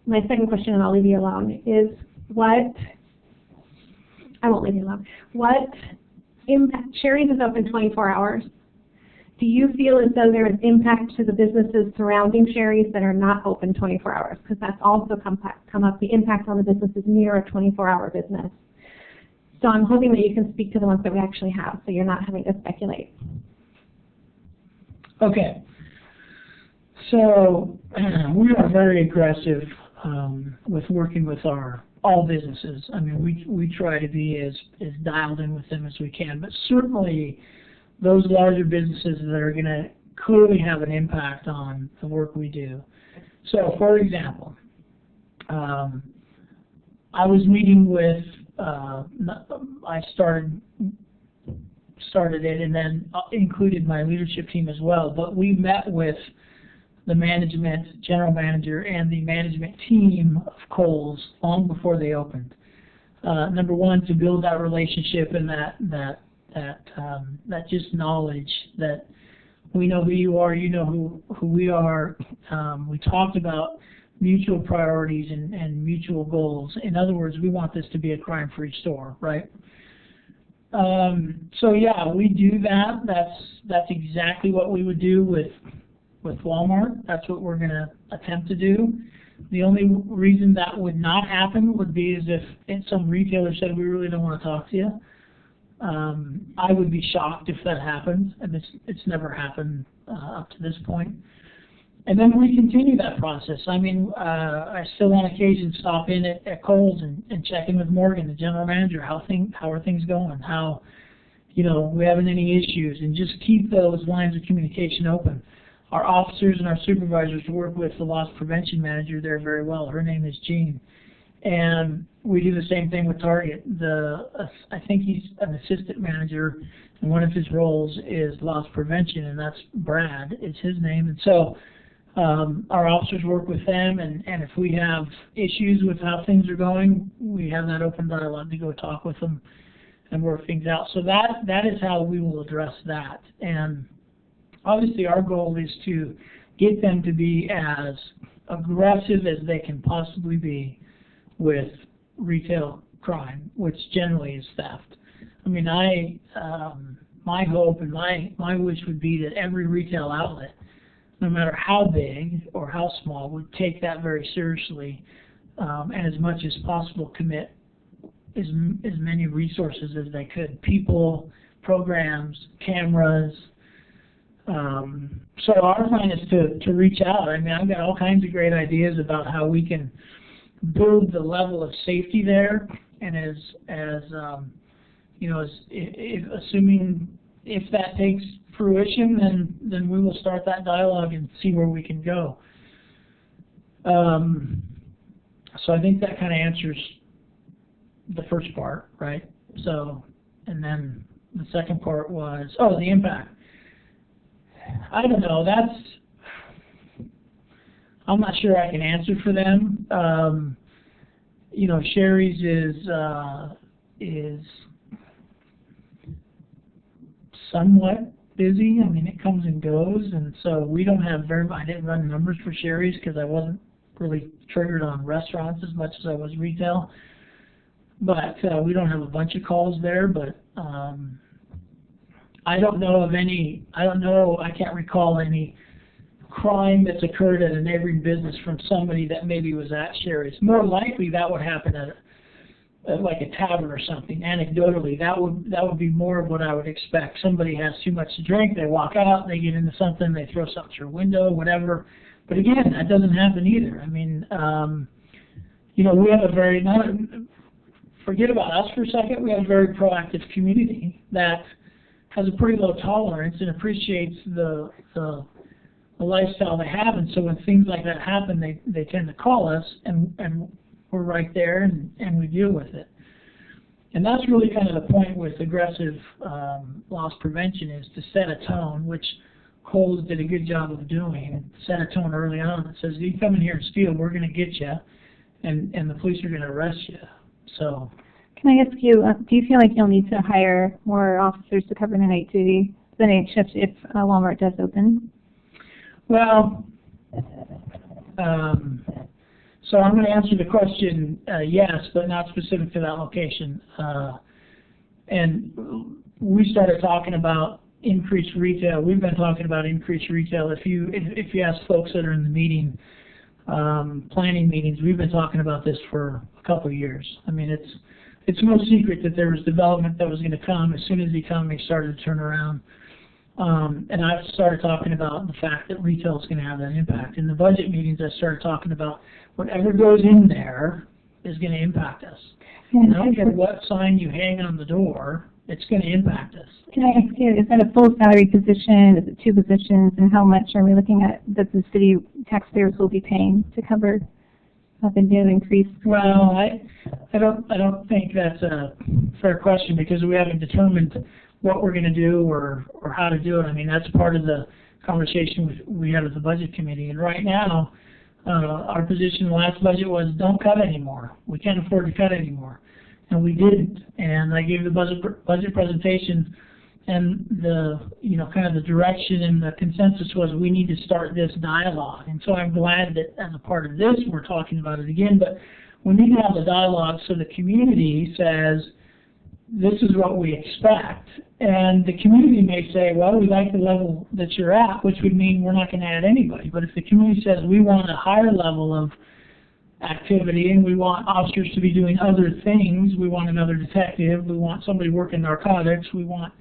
my second question, and I'll leave you alone, is I won't leave you alone. Sherry's is open 24 hours. Do you feel as though there is impact to the businesses surrounding Sherry's that are not open 24 hours? Because that's also come up, the impact on the businesses near a 24-hour business. So I'm hoping that you can speak to the ones that we actually have, so you're not having to speculate. Okay. So we are very aggressive with working with all businesses. I mean, we try to be as dialed in with them as we can, but certainly those larger businesses that are going to clearly have an impact on the work we do. So, for example, I was meeting with, I started it and then included my leadership team as well, but we met with the management, general manager, and the management team of Kohl's long before they opened. Number one, to build that relationship and that just knowledge that we know who you are, you know who we are. We talked about mutual priorities and mutual goals. In other words, we want this to be a crime-free store, right? So yeah, we do that. That's exactly what we would do with Walmart. That's what we're going to attempt to do. The only reason that would not happen would be as if some retailer said, we really don't want to talk to you. I would be shocked if that happens, and it's never happened up to this point. And then we continue that process. I mean, I still on occasion stop in at Kohl's and check in with Morgan, the general manager, how are things going, how, we having any issues, and just keep those lines of communication open. Our officers and our supervisors work with the loss prevention manager there very well. Her name is Jean. And we do the same thing with Target. I think he's an assistant manager, and one of his roles is loss prevention, and that's Brad, is his name. And so our officers work with them, and if we have issues with how things are going, we have that open dialogue to go talk with them and work things out. So that is how we will address that. And obviously our goal is to get them to be as aggressive as they can possibly be with retail crime, which generally is theft. I mean, my hope and my wish would be that every retail outlet, no matter how big or how small, would take that very seriously, and as much as possible commit as many resources as they could, people, programs, cameras. So our plan is to reach out. I mean, I've got all kinds of great ideas about how we can build the level of safety there, and assuming if that takes fruition, then we will start that dialogue and see where we can go. So I think that kind of answers the first part, right? So, and then the second part was, the impact. I don't know, I'm not sure I can answer for them. you know, Sherry's is somewhat busy. I mean, it comes and goes, and so we don't have I didn't run numbers for Sherry's because I wasn't really triggered on restaurants as much as I was retail. But we don't have a bunch of calls there, but I don't know of any, I can't recall any crime that's occurred at a neighboring business from somebody that maybe was at Sherry's. More likely that would happen at like a tavern or something. Anecdotally, that would be more of what I would expect. Somebody has too much to drink, they walk out, they get into something, they throw something through a window, whatever. But again, that doesn't happen either. I mean, you know, we have a very, forget about us for a second, we have a very proactive community that has a pretty low tolerance and appreciates the lifestyle they have, and so when things like that happen, they tend to call us, and we're right there, and we deal with it. And that's really kind of the point with aggressive loss prevention, is to set a tone, which Coles did a good job of doing. Set a tone early on that says, if you come in here and steal, we're going to get you, and the police are going to arrest you. So, can I ask you, do you feel like you'll need to hire more officers to cover the night duty, the night shift, if Walmart does open? Well, so I'm going to answer the question yes, but not specific to that location. And we started talking about increased retail. We've been talking about increased retail. If you ask folks that are in the meeting, planning meetings, we've been talking about this for a couple of years. I mean, it's no secret that there was development that was going to come as soon as the economy started to turn around. And I've started talking about the fact that retail is going to have that impact. In the budget meetings, I started talking about whatever goes in there is going to impact us. And I don't care what sign you hang on the door, it's going to impact us. Can I ask you, is that a full salary position? Is it 2 positions? And how much are we looking at that the city taxpayers will be paying to cover the new increase? Well, I don't think that's a fair question, because we haven't determined what we're going to do or how to do it. I mean, that's part of the conversation we had with the budget committee. And right now, our position in the last budget was don't cut anymore. We can't afford to cut anymore. And we didn't. And I gave the budget presentation, and kind of the direction and the consensus was we need to start this dialogue. And so I'm glad that as a part of this we're talking about it again, but we need to have the dialogue so the community says, this is what we expect. And the community may say, well, we like the level that you're at, which would mean we're not going to add anybody. But if the community says we want a higher level of activity and we want officers to be doing other things, we want another detective, we want somebody working narcotics, we want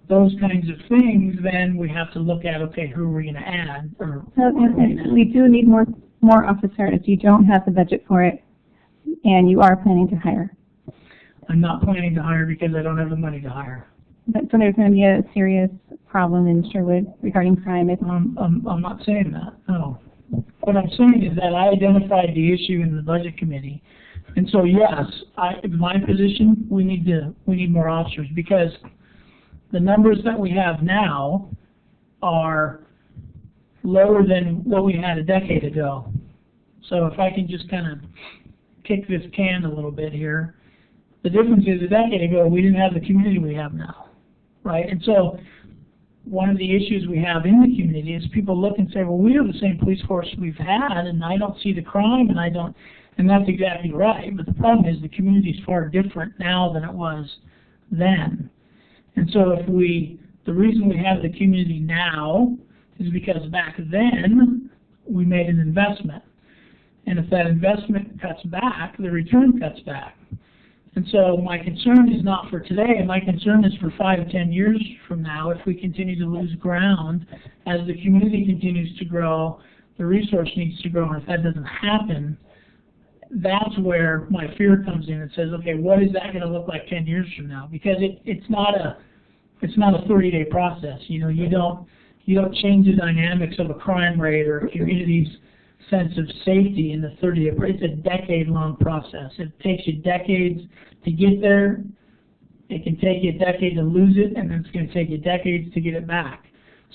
those kinds of things, then we have to look at, okay, who are we going to add? We do need more officers. You don't have the budget for it, and you are planning to hire. I'm not planning to hire because I don't have the money to hire. But, so there's going to be a serious problem in Sherwood regarding crime. I'm not saying that, no. What I'm saying is that I identified the issue in the budget committee, and so yes, in my position, we need more officers, because the numbers that we have now are lower than what we had a decade ago. So if I can just kind of kick this can a little bit here, the difference is a decade ago we didn't have the community we have now, right? And so one of the issues we have in the community is people look and say, well, we have the same police force we've had, and I don't see the crime, and that's exactly right. But the problem is the community is far different now than it was then. And so the reason we have the community now is because back then we made an investment. And if that investment cuts back, the return cuts back. And so my concern is not for today, my concern is for 5 to 10 years from now. If we continue to lose ground as the community continues to grow, the resource needs to grow, and if that doesn't happen, that's where my fear comes in and says, okay, what is that going to look like 10 years from now? Because it's not a 30-day process. You don't change the dynamics of a crime rate or a community's sense of safety in the 30-day. It's a decade-long process. It takes you decades to get there. It can take you a decade to lose it, and then it's going to take you decades to get it back.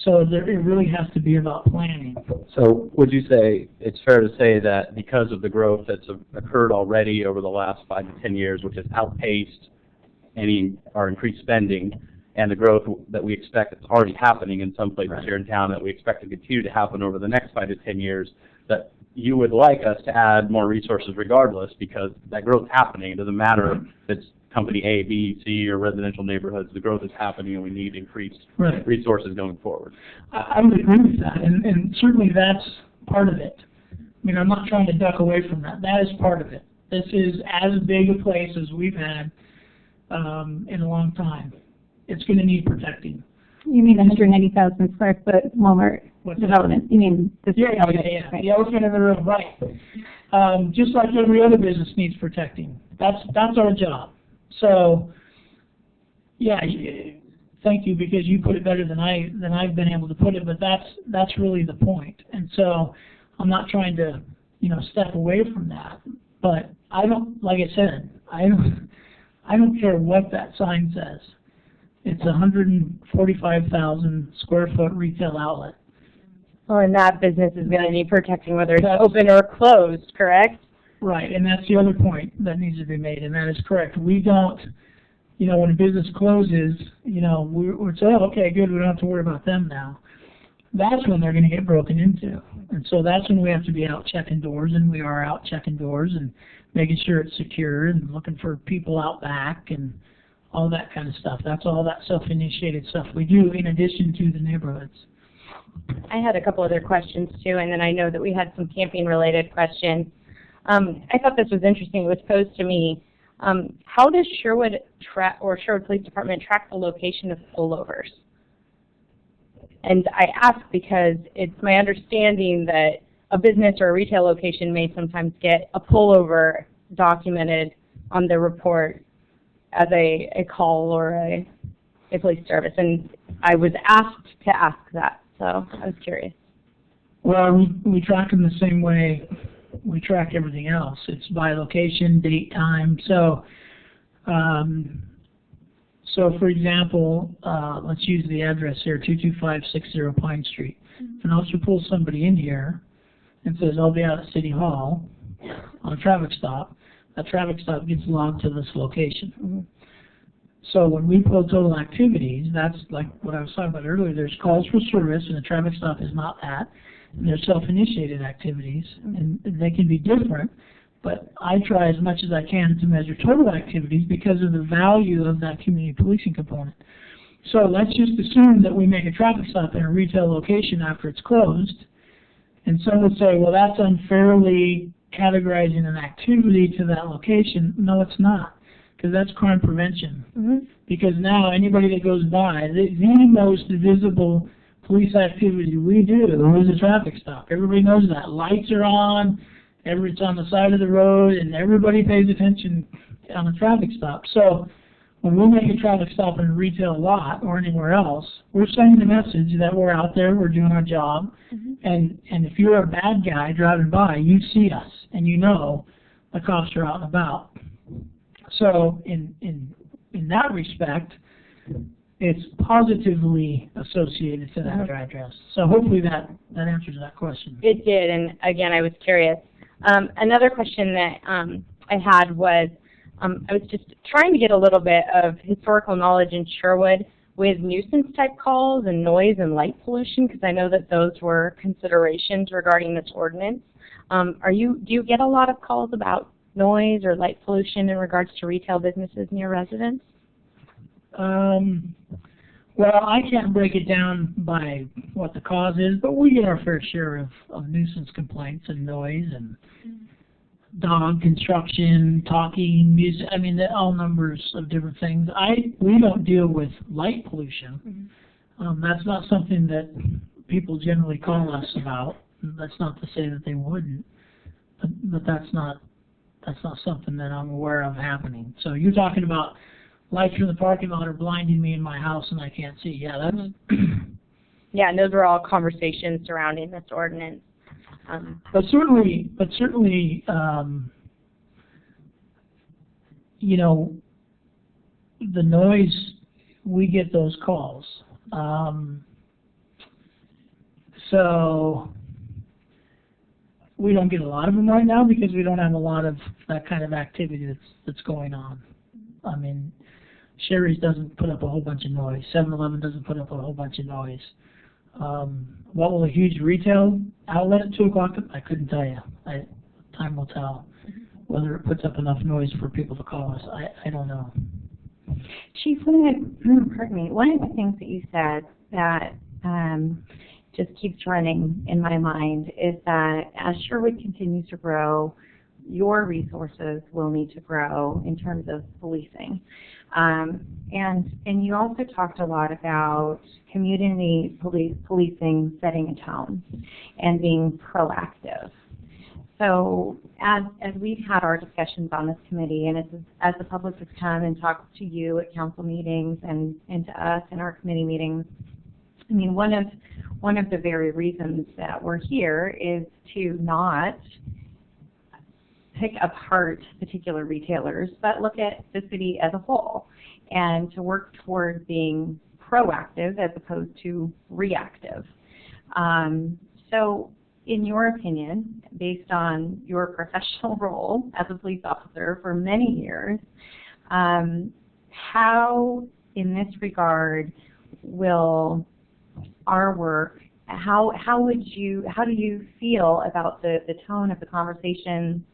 So it really has to be about planning. So would you say it's fair to say that because of the growth that's occurred already over the last 5 to 10 years, which has outpaced our increased spending, and the growth that we expect that's already happening in some places here in town that we expect to continue to happen over the next 5 to 10 years, that you would like us to add more resources regardless because that growth is happening. It doesn't matter if it's company A, B, C, or residential neighborhoods. The growth is happening and we need increased resources going forward. I would agree with that, and certainly that's part of it. I mean, I'm not trying to duck away from that. That is part of it. This is as big a place as we've had in a long time. It's going to need protecting. You mean 190,000 square foot Walmart development? You mean this? Yeah. The elephant in the room, right? Just like every other business needs protecting. That's our job. So, yeah, thank you because you put it better than I've been able to put it. But that's really the point. And so, I'm not trying to step away from that. But I don't, like I said, I don't care what that sign says. It's a 145,000 square foot retail outlet. Well, and that business is going to need protecting whether it's open or closed, correct? Right, and that's the other point that needs to be made, and that is correct. We don't, when a business closes, we're saying, oh, okay, good, we don't have to worry about them now. That's when they're going to get broken into. And so that's when we have to be out checking doors, and we are out checking doors and making sure it's secure and looking for people out back and all that kind of stuff. That's all that self-initiated stuff we do in addition to the neighborhoods. I had a couple other questions too, and then I know that we had some camping-related questions. I thought this was interesting. It was posed to me. How does Sherwood Sherwood Police Department track the location of pullovers? And I ask because it's my understanding that a business or a retail location may sometimes get a pullover documented on the report as a call or a police service, and I was asked to ask that, so I was curious. Well, we track them the same way we track everything else. It's by location, date, time. So, for example, let's use the address here, 22560 Pine Street. If an officer pulls somebody in here and says, I'll be out at City Hall on a traffic stop, that traffic stop gets logged to this location. Mm-hmm. So when we pull total activities, that's like what I was talking about earlier. There's calls for service, and the traffic stop is not that. And there's self-initiated activities, and they can be different. But I try as much as I can to measure total activities because of the value of that community policing component. So let's just assume that we make a traffic stop in a retail location after it's closed, and some would say, well, that's unfairly categorizing an activity to that location. No, it's not, because that's crime prevention. Mm-hmm. Because now anybody that goes by, the most visible police activity we do is a traffic stop. Everybody knows that. Lights are on, it's on the side of the road, and everybody pays attention on a traffic stop. So when we make a traffic stop in a retail lot or anywhere else, we're sending the message that we're out there, we're doing our job, mm-hmm. and if you're a bad guy driving by, you see us, and you know the cops are out and about. So in that respect, it's positively associated to that address. So hopefully that answers that question. It did, and again, I was curious. Another question that I had was, I was just trying to get a little bit of historical knowledge in Sherwood with nuisance-type calls and noise and light pollution, because I know that those were considerations regarding this ordinance. Do you get a lot of calls about noise or light pollution in regards to retail businesses near residents? Well, I can't break it down by what the cause is, but we get our fair share of nuisance complaints and noise and dog construction, talking, music. I mean, all numbers of different things. We don't deal with light pollution. Mm-hmm. That's not something that people generally call us about. That's not to say that they wouldn't, but that's not something that I'm aware of happening. So you're talking about lights from the parking lot are blinding me in my house and I can't see. Yeah, that's... Yeah, and those were all conversations surrounding this ordinance. But certainly, you know, the noise, we get those calls. So we don't get a lot of them right now because we don't have a lot of that kind of activity that's going on. I mean, Sherry's doesn't put up a whole bunch of noise. 7-Eleven doesn't put up a whole bunch of noise. What will a huge retail outlet at 2 o'clock? I couldn't tell you. Time will tell whether it puts up enough noise for people to call us. I don't know. Chief, one of the things that you said that just keeps running in my mind is that as Sherwood continues to grow, your resources will need to grow in terms of policing. And you also talked a lot about community policing setting a tone and being proactive. So as we've had our discussions on this committee, and as the public has come and talked to you at council meetings and to us in our committee meetings, I mean, one of the very reasons that we're here is to not pick apart particular retailers, but look at the city as a whole and to work toward being proactive as opposed to reactive. So in your opinion, based on your professional role as a police officer for many years, how in this regard will our work, how do you feel about the tone of the conversation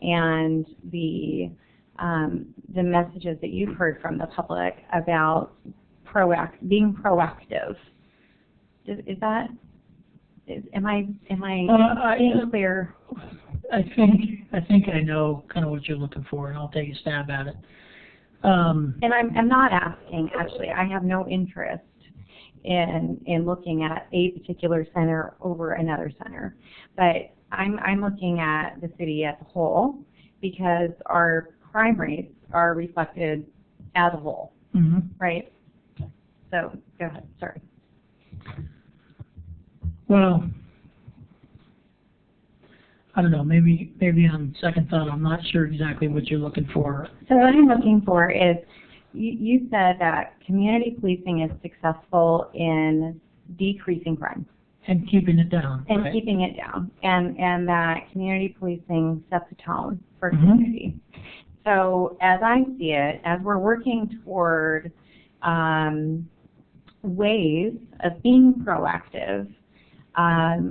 and the messages that you've heard from the public about being proactive? Am I being clear? I think I know kind of what you're looking for, and I'll take a stab at it. And I'm not asking, actually, I have no interest in looking at a particular center over another center, but I'm looking at the city as a whole because our crime rates are reflected as a whole, right? So go ahead, sorry. Well, I don't know, maybe on second thought, I'm not sure exactly what you're looking for. So what I'm looking for is, you said that community policing is successful in decreasing crime. And keeping it down. And right? keeping it down. And that community policing sets a tone for community. So as I see it, as we're working toward ways of being proactive,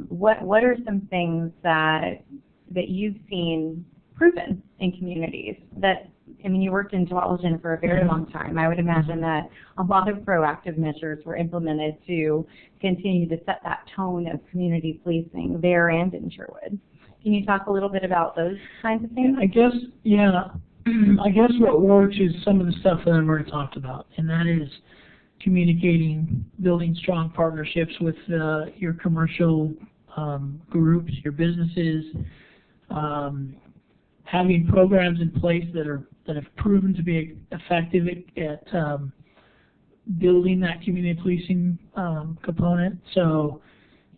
what are some things that you've seen proven in communities that, I mean, you worked in Tualatin for a very long time. I would imagine that a lot of proactive measures were implemented to continue to set that tone of community policing there and in Sherwood. Can you talk a little bit about those kinds of things? I guess, yeah. I guess what works is some of the stuff that I've already talked about, and that is communicating, building strong partnerships with your commercial groups, your businesses, having programs in place that have proven to be effective at building that community policing component. So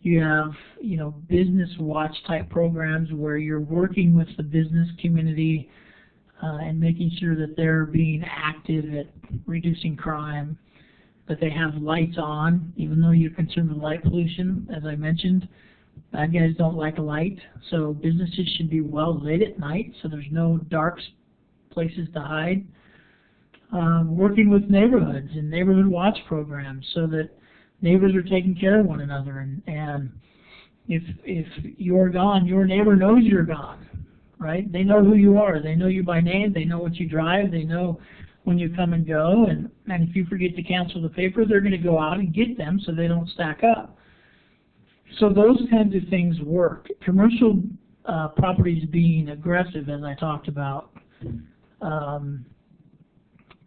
you have, business watch type programs where you're working with the business community and making sure that they're being active at reducing crime, that they have lights on, even though you're concerned with light pollution, as I mentioned. Bad guys don't like a light, so businesses should be well lit at night so there's no dark places to hide. Working with neighborhoods and neighborhood watch programs so that neighbors are taking care of one another, and if you're gone, your neighbor knows you're gone, right? They know who you are. They know you by name. They know what you drive. They know when you come and go, and if you forget to cancel the paper, they're going to go out and get them so they don't stack up. So those kinds of things work. Commercial properties being aggressive, as I talked about,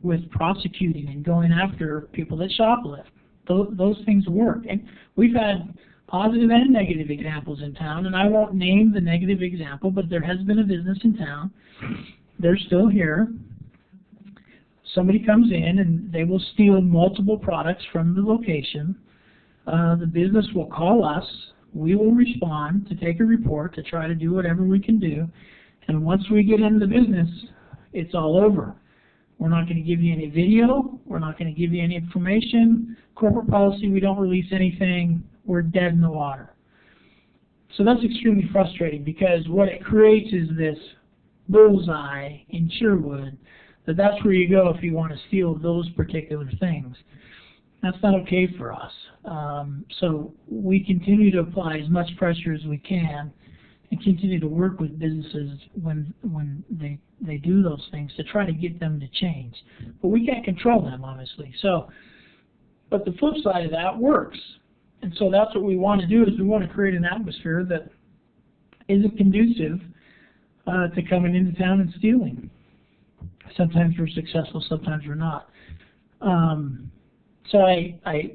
with prosecuting and going after people that shoplift. Those things work. And we've had positive and negative examples in town, and I won't name the negative example, but there has been a business in town. They're still here. Somebody comes in and they will steal multiple products from the location. The business will call us. We will respond to take a report to try to do whatever we can do. And once we get into the business, it's all over. We're not going to give you any video. We're not going to give you any information. Corporate policy, we don't release anything. We're dead in the water. So that's extremely frustrating because what it creates is this bullseye in Sherwood that's where you go if you want to steal those particular things. That's not okay for us. So we continue to apply as much pressure as we can and continue to work with businesses when they do those things to try to get them to change. But we can't control them, obviously. So, but the flip side of that works. And so that's what we want to do is we want to create an atmosphere that isn't conducive to coming into town and stealing. Sometimes we're successful, sometimes we're not. So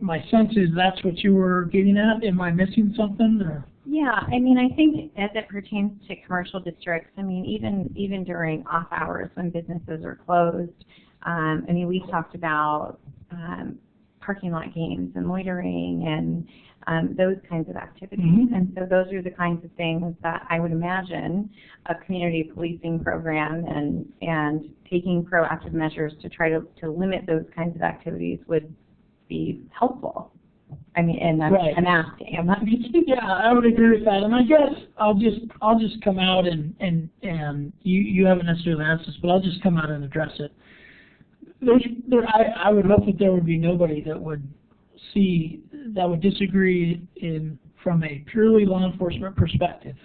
my sense is that's what you were getting at. Am I missing something? Or? Yeah, I mean, I think as it pertains to commercial districts, I mean, even during off hours when businesses are closed, I mean, we talked about parking lot games and loitering and those kinds of activities. Mm-hmm. And so those are the kinds of things that I would imagine a community policing program and taking proactive measures to try to limit those kinds of activities would be helpful. I mean, and I'm asking. I'm not making. Yeah, I would agree with that. And I guess I'll just come out and you haven't necessarily asked this, but I'll just come out and address it. I would hope that there would be nobody that would disagree from a purely law enforcement perspective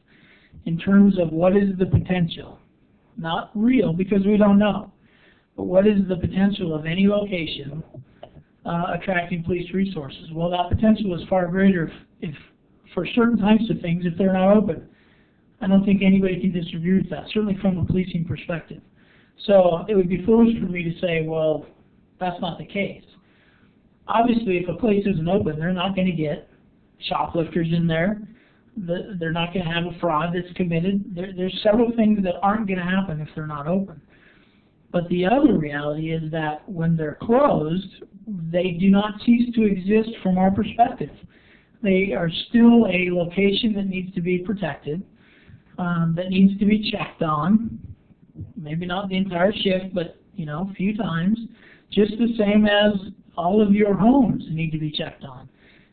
in terms of what is the potential, not real because we don't know, but what is the potential of any location attracting police resources. Well, that potential is far greater if for certain types of things if they're not open. I don't think anybody can disagree with that, certainly from a policing perspective. So it would be foolish for me to say, well, that's not the case. Obviously, if a place isn't open, they're not going to get shoplifters in there. They're not going to have a fraud that's committed. There's several things that aren't going to happen if they're not open. But the other reality is that when they're closed, they do not cease to exist from our perspective. They are still a location that needs to be protected, that needs to be checked on. Maybe not the entire shift, but a few times. Just the same as all of your homes need to be checked on,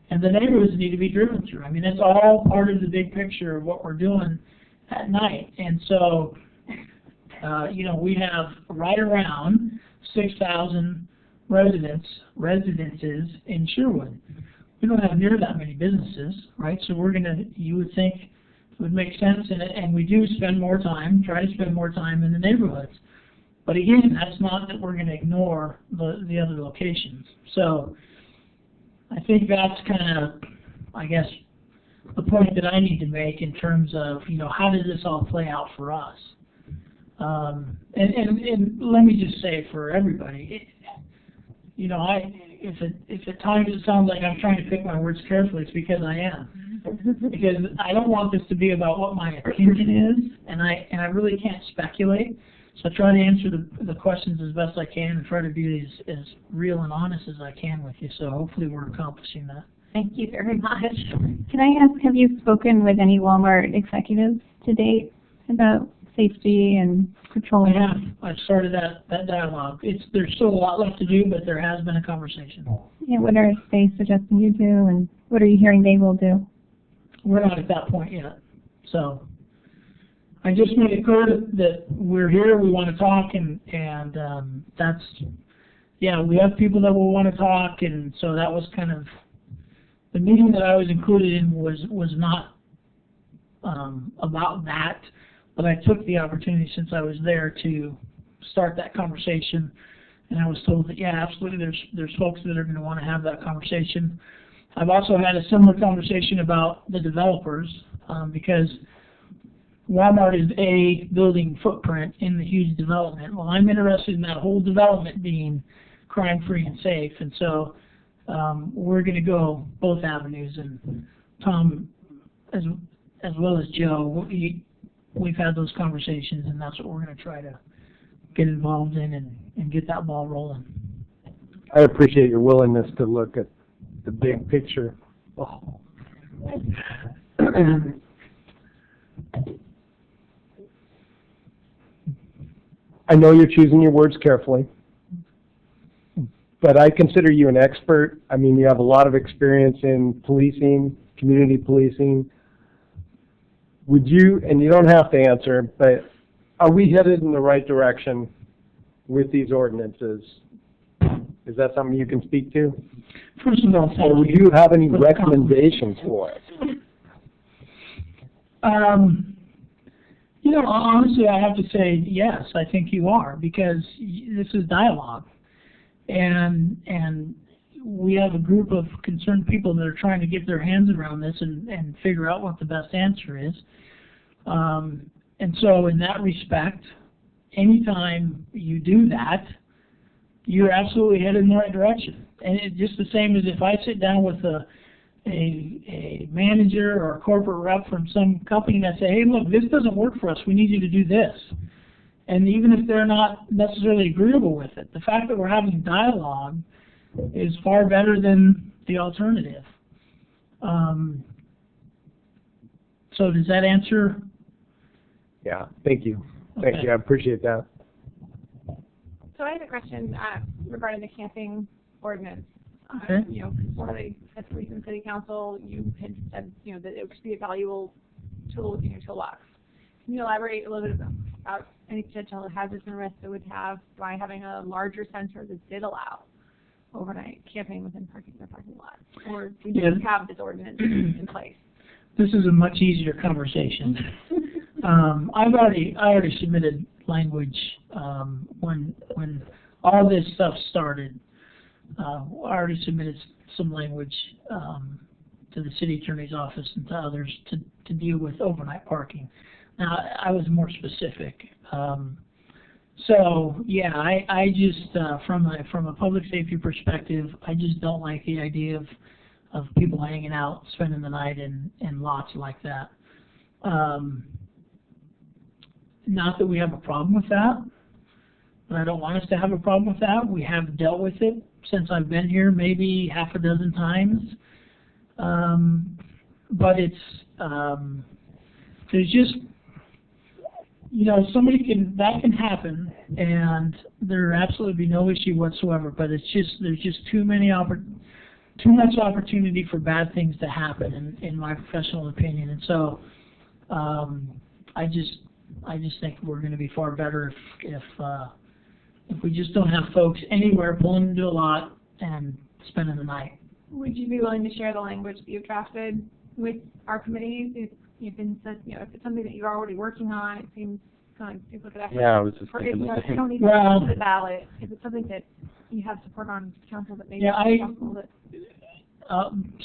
and the neighborhoods need to be driven through. I mean, it's all part of the big picture of what we're doing at night. And so, we have right around 6,000 residences in Sherwood. We don't have near that many businesses, right? So you would think it would make sense, and we do try to spend more time in the neighborhoods. But again, that's not that we're going to ignore the other locations. So I think that's kind of, I guess, the point that I need to make in terms of, how does this all play out for us? And let me just say for everybody, if at times it sounds like I'm trying to pick my words carefully, it's because I am. Because I don't want this to be about what my opinion is, and I really can't speculate. So I try to answer the questions as best I can and try to be as real and honest as I can with you. So hopefully we're accomplishing that. Thank you very much. Can I ask, have you spoken with any Walmart executives to date about safety and patrol? I have. I've started that dialogue. There's still a lot left to do, but there has been a conversation. Yeah, what are they suggesting you do, and what are you hearing they will do? We're not at that point yet. So I just made it clear that we're here, we want to talk, and that's, we have people that will want to talk, and so that was kind of, the meeting that I was included in was not about that, but I took the opportunity since I was there to start that conversation, and I was told that, absolutely, there's folks that are going to want to have that conversation. I've also had a similar conversation about the developers, because Walmart is a building footprint in the huge development. Well, I'm interested in that whole development being crime-free and safe, and so we're going to go both avenues. And Tom, as well as Joe, we've had those conversations, and that's what we're going to try to get involved in and get that ball rolling. I appreciate your willingness to look at the big picture. Oh. I know you're choosing your words carefully, but I consider you an expert. I mean, you have a lot of experience in policing, community policing. would you, and you don't have to answer, but are we headed in the right direction with these ordinances? Is that something you can speak to? First of all, Or would you have any recommendations for it? You know, honestly, I have to say yes. I think you are, because this is dialogue, and we have a group of concerned people that are trying to get their hands around this and figure out what the best answer is. And so, in that respect, anytime you do that, you're absolutely headed in the right direction. And it's just the same as if I sit down with a manager or a corporate rep from some company and I say, hey, look, this doesn't work for us. We need you to do this. And even if they're not necessarily agreeable with it, the fact that we're having dialogue is far better than the alternative. So does that answer? Yeah, thank you. Thank Okay. you, I appreciate that. So I have a question regarding the camping ordinance. Okay. You know, one of the recent city council, you had said, you know, that it would be a valuable tool in your toolbox. Can you elaborate a little bit about any potential hazards and risks it would have by having a larger center that did allow overnight camping within parking lots? Or do you have this ordinance in place? This is a much easier conversation. I already submitted language when all this stuff started. I already submitted some language to the city attorney's office and to others to deal with overnight parking. Now, I was more specific. So yeah, I just from a public safety perspective, I just don't like the idea of people hanging out, spending the night in lots like that. Not that we have a problem with that, but I don't want us to have a problem with that. We have dealt with it since I've been here, maybe half a dozen times. But it's there's just, you know, that can happen, and there absolutely be no issue whatsoever. But it's just there's just too much opportunity for bad things to happen, in my professional opinion. And so, I just think we're going to be far better if we just don't have folks anywhere pulling into a lot and spending the night. Would you be willing to share the language that you've drafted with our committees? If you've been, you know, if it's something that you're already working on, it seems kind of duplicate effort. Yeah, I was just Or if thinking you the same. don't need to go to the ballot, if it's something that you have support on council that maybe it's possible that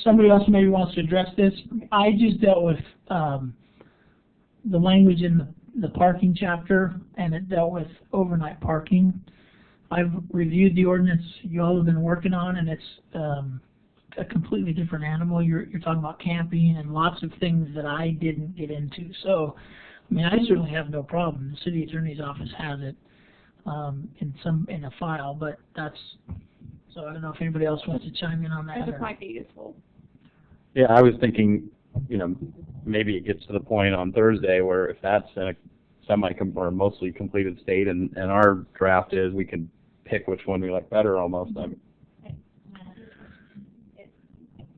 Somebody else maybe wants to address this. I just dealt with the language in the parking chapter, and it dealt with overnight parking. I've reviewed the ordinance you all have been working on, and it's a completely different animal. You're talking about camping and lots of things that I didn't get into. So, I mean, I certainly have no problem. The city attorney's office has it in a file, but that's. So I don't know if anybody else wants to chime in on that. this might be useful. Yeah, I was thinking, you know, maybe it gets to the point on Thursday where if that's in a or mostly completed state, and our draft is, we can pick which one we like better almost.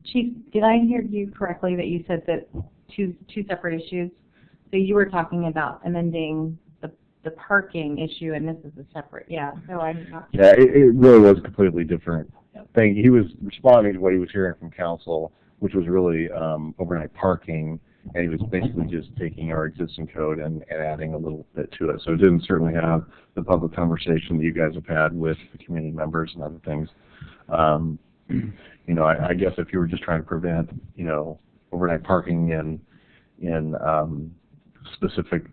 Chief, did I hear you correctly that you said that two separate issues? So you were talking about amending the parking issue, and this is a separate, so I'm not. Yeah, it really was a completely different thing. He was responding to what he was hearing from council, which was really overnight parking, and he was basically just taking our existing code and adding a little bit to it. So it didn't certainly have the public conversation that you guys have had with the community members and other things. You know, I guess if you were just trying to prevent, you know, overnight parking in specific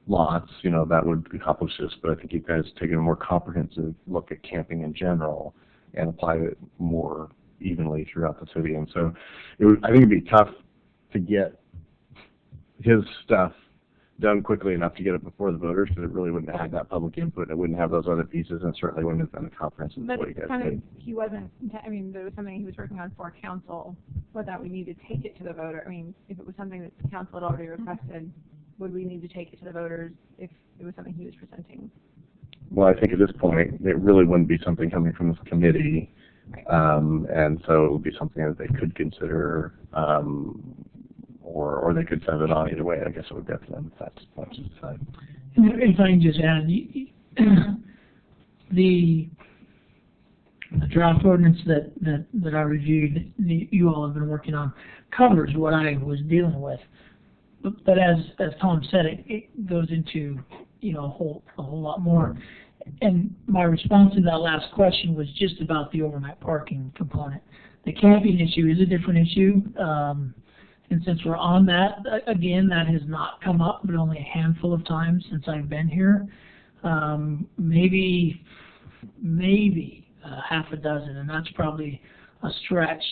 lots, you know, that would accomplish this. But I think you guys taken a more comprehensive look at camping in general and applied it more evenly throughout the city. And so I think it'd be tough to get his stuff done quickly enough to get it before the voters, because it really wouldn't have that public input, and it wouldn't have those other pieces, and certainly wouldn't have been a comprehensive But what you guys kind did. of, he wasn't, I mean, there was something he was working on for council, whether we need to take it to the voter. I mean, if it was something that the council had already requested, would we need to take it to the voters if it was something he was presenting? Well, I think at this point, it really wouldn't be something coming from this committee, and so it would be something that they could consider, or they could send it on either way. I guess it would be up to them if that's decided. If I can just add, the draft ordinance that I reviewed, you all have been working on, covers what I was dealing with. But as Tom said, it goes into, you know, a whole lot more. And my response to that last question was just about the overnight parking component. The camping issue is a different issue. And since we're on that, again, that has not come up, but only a handful of times since I've been here. Maybe half a dozen, and that's probably a stretch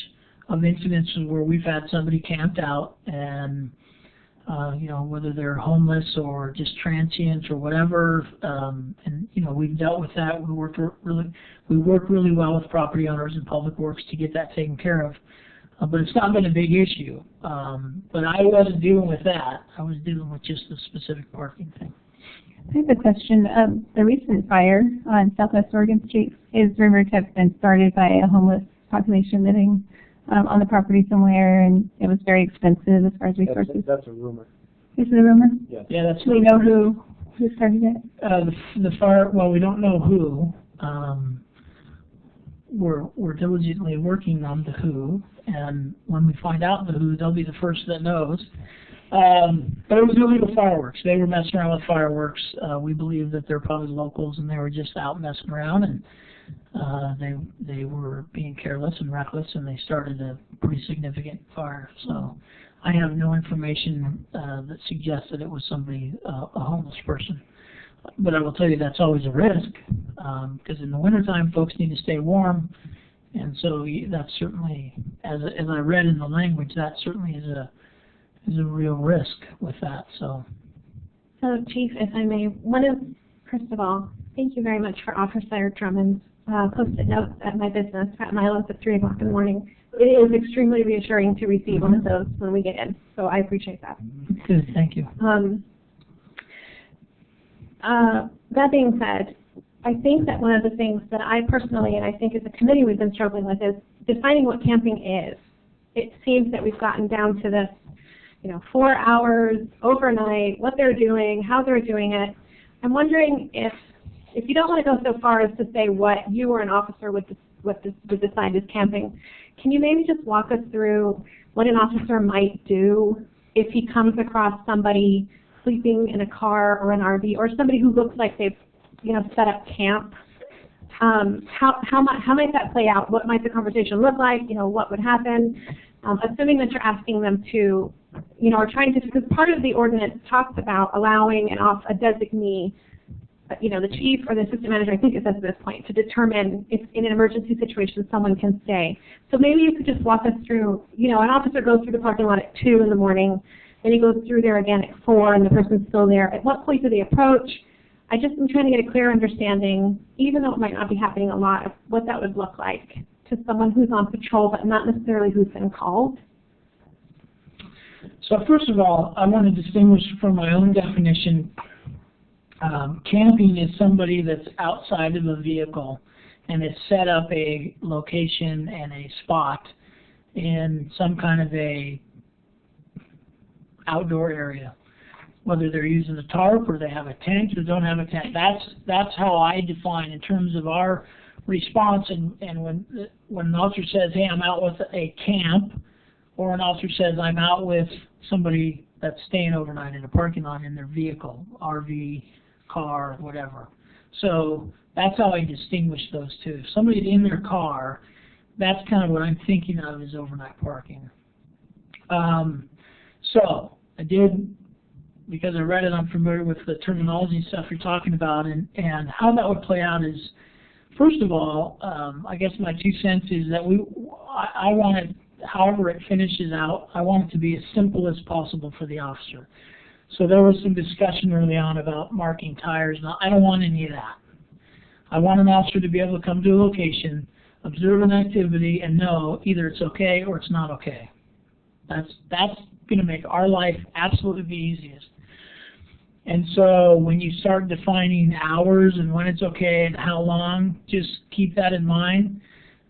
of incidences where we've had somebody camped out and, you know, whether they're homeless or just transients or whatever, and, you know, we've dealt with that. We work really well with property owners and public works to get that taken care of. But it's not been a big issue. But I wasn't dealing with that. I was dealing with just the specific parking thing. I have a question. The recent fire on Southwest Oregon Street is rumored to have been started by a homeless population living on the property somewhere, and it was very expensive as far as resources. That's a rumor. Is it a rumor? Yeah, that's. Do we know who started it? The fire. Well, we don't know who. We're diligently working on the who, and when we find out the who, they'll be the first that knows. But it was illegal fireworks. They were messing around with fireworks. We believe that they're probably locals, and they were just out messing around, and they were being careless and reckless, and they started a pretty significant fire. So I have no information that suggests that it was somebody, a homeless person. But I will tell you that's always a risk, because in the wintertime, folks need to stay warm, and so that's certainly, as I read in the language, that certainly is a real risk with that. So, Chief, if I may, first of all, thank you very much for Officer Drummond's post-it notes at my business at Milo's at 3 o'clock in the morning. It is extremely reassuring to receive one of those when we get in, so I appreciate that. Good, thank you. That being said, I think that one of the things that I personally, and I think as a committee we've been struggling with, is defining what camping is. It seems that we've gotten down to this, 4 hours, overnight, what they're doing, how they're doing it. I'm wondering if you don't want to go so far as to say what you or an officer would decide is camping, can you maybe just walk us through what an officer might do if he comes across somebody sleeping in a car or an RV, or somebody who looks like they've, set up camp? How might that play out? What might the conversation look like? What would happen? Assuming that you're asking them to, or trying to, because part of the ordinance talks about allowing a designee, the chief or the assistant manager, I think it says at this point, to determine if in an emergency situation someone can stay. So maybe you could just walk us through, an officer goes through the parking lot at 2 in the morning, then he goes through there again at 4 and the person's still there. At what point do they approach? I just am trying to get a clear understanding, even though it might not be happening a lot, of what that would look like to someone who's on patrol, but not necessarily who's been called. So first of all, I want to distinguish from my own definition. Camping is somebody that's outside of a vehicle and has set up a location and a spot in some kind of a outdoor area, whether they're using a tarp or they have a tent or don't have a tent. That's how I define in terms of our response. And when an officer says, "Hey, I'm out with a camp," or an officer says, "I'm out with somebody that's staying overnight in a parking lot in their vehicle, RV, car, whatever." So that's how I distinguish those two. If somebody's in their car, that's kind of what I'm thinking of as overnight parking. So I did, because I read it, I'm familiar with the terminology and stuff you're talking about, and how that would play out is, first of all, I guess my 2 cents is that I want it, however it finishes out, I want it to be as simple as possible for the officer. So there was some discussion early on about marking tires. Now, I don't want any of that. I want an officer to be able to come to a location, observe an activity, and know either it's okay or it's not okay. That's going to make our life absolutely the easiest. And so when you start defining hours and when it's okay and how long, just keep that in mind,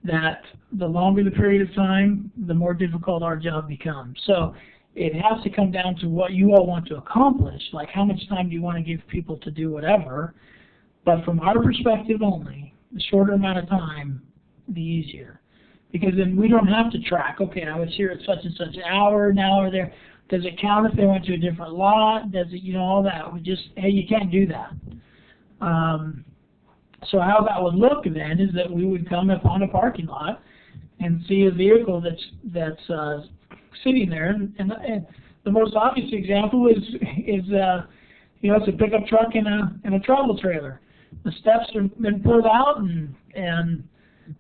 that the longer the period of time, the more difficult our job becomes. So it has to come down to what you all want to accomplish, like how much time do you want to give people to do whatever. But from our perspective only, the shorter amount of time, the easier. Because then we don't have to track, okay, I was here at such and such hour, now or there. Does it count if they went to a different lot? Does it, all that? We just, hey, you can't do that. So how that would look then is that we would come upon a parking lot and see a vehicle that's sitting there, and the most obvious example is it's a pickup truck and a travel trailer. The steps have been pulled out, and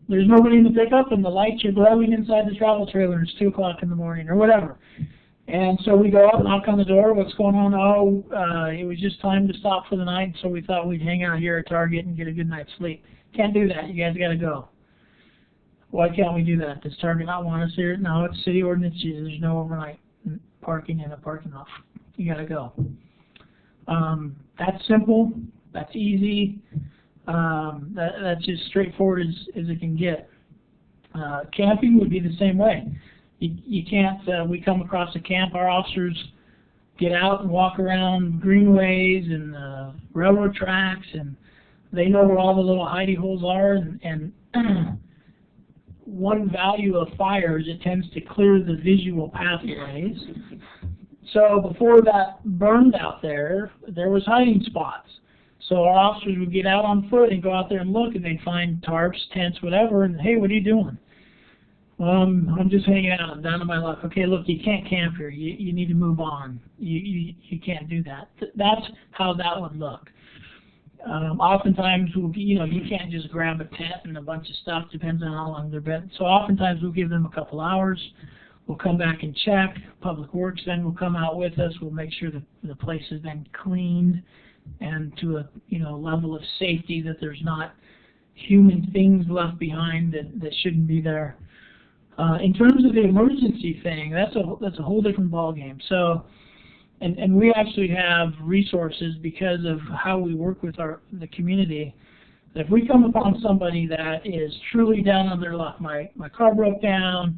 there's nobody in the pickup, and the lights are glowing inside the travel trailer, and it's 2 o'clock in the morning or whatever. And so we go up, knock on the door, what's going on? Oh, it was just time to stop for the night, so we thought we'd hang out here at Target and get a good night's sleep. Can't do that. You guys got to go. Why can't we do that? Does Target not want us here? No, it's city ordinance. There's no overnight parking in a parking lot. You got to go. That's simple. That's easy. That's just straightforward as it can get. Camping would be the same way. You can't, we come across a camp, our officers get out and walk around greenways and railroad tracks, and they know where all the little hidey holes are, and one value of fire is it tends to clear the visual pathways. So before that burned out there was hiding spots. So our officers would get out on foot and go out there and look, and they'd find tarps, tents, whatever, and hey, what are you doing? I'm just hanging out. I'm down to my luck. Okay, look, you can't camp here. You need to move on. You can't do that. That's how that would look. Oftentimes, you can't just grab a tent and a bunch of stuff. Depends on how long they're been. So oftentimes we'll give them a couple hours. We'll come back and check. Public Works then will come out with us. We'll make sure that the place is then cleaned and to a level of safety that there's not human things left behind that shouldn't be there. In terms of the emergency thing, that's a whole different ballgame. So, and we actually have resources because of how we work with the community. If we come upon somebody that is truly down on their luck, my car broke down,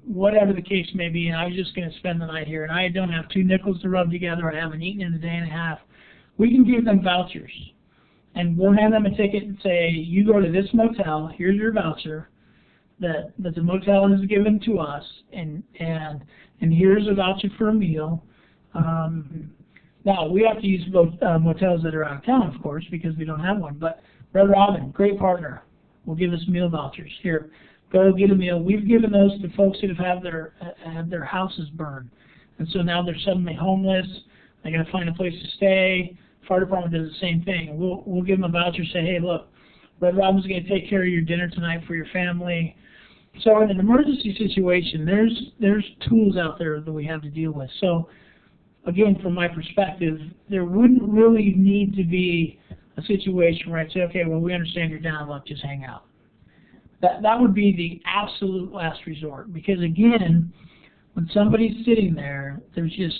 whatever the case may be, and I was just going to spend the night here, and I don't have 2 nickels to rub together, I haven't eaten in a day and a half, we can give them vouchers. And we'll hand them a ticket and say, you go to this motel, here's your voucher that the motel has given to us, and here's a voucher for a meal. Now, we have to use motels that are out of town, of course, because we don't have one, but Red Robin, great partner, will give us meal vouchers. Here, go get a meal. We've given those to folks that have had their houses burned, and so now they're suddenly homeless. They got to find a place to stay. Fire department does the same thing. We'll give them a voucher, say, hey, look, Red Robin's going to take care of your dinner tonight for your family. So in an emergency situation, there's tools out there that we have to deal with. So again, from my perspective, there wouldn't really need to be a situation where I'd say, okay, well, we understand you're down, look, just hang out. That would be the absolute last resort, because again, when somebody's sitting there, there's just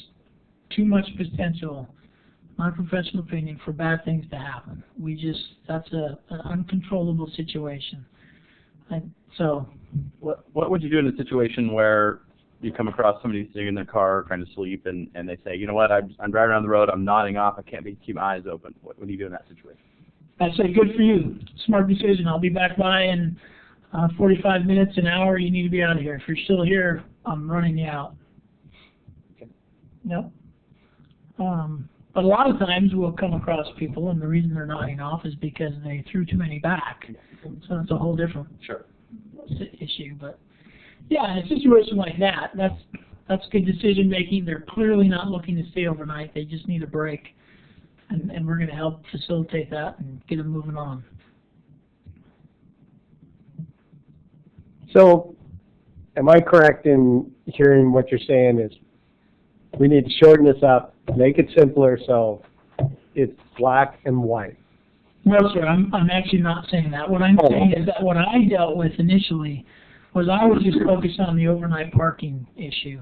too much potential, my professional opinion, for bad things to happen. That's an uncontrollable situation. So, what would you do in a situation where you come across somebody sitting in their car trying to sleep, and they say, you know what, I'm driving around the road, I'm nodding off, I can't keep my eyes open. What do you do in that situation? I'd say, good for you. Smart decision. I'll be back by in 45 minutes, an hour. You need to be out of here. If you're still here, I'm running you out. Okay. Yep. But a lot of times we'll come across people, and the reason they're nodding off is because they threw too many back. So it's a whole different issue. But yeah, in a situation like that, that's good decision making. They're clearly not looking to stay overnight. They just need a break, and we're going to help facilitate that and get them moving on. So, am I correct in hearing what you're saying is we need to shorten this up, make it simpler so it's black and white? No, sir, I'm actually not saying that. What I'm saying is that what I dealt with initially was I was just focused on the overnight parking issue.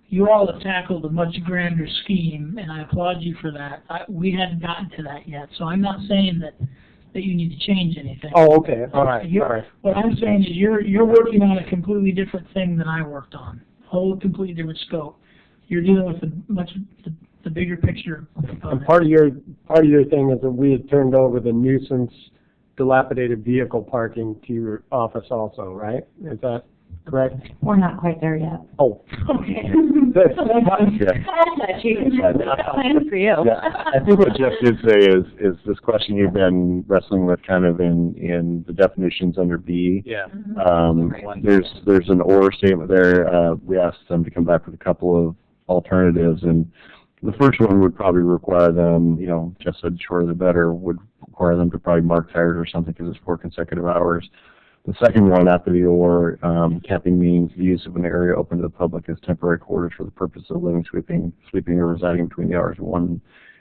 You all have tackled a much grander scheme, and I applaud you for that. We hadn't gotten to that yet, so I'm not saying that you need to change anything. Oh, okay. All right. What I'm saying is you're working on a completely different thing than I worked on. whole completely different scope. You're dealing with the bigger picture And component. part of your thing is that we had turned over the nuisance dilapidated vehicle parking to your office also, right? Is that correct? We're not quite there yet. Oh. Okay. That's- Plan for you. Yeah, I think what Jeff did say is this question you've been wrestling with kind of in the definitions under B. Yeah. There's an or statement there. We asked them to come back with a couple of alternatives, and the first one would probably require them, Jeff said shorter the better, would require them to probably mark tires or something because it's 4 consecutive hours. The second one after the or, camping means the use of an area open to the public as temporary quarters for the purpose of living, sleeping, or residing between the hours of 1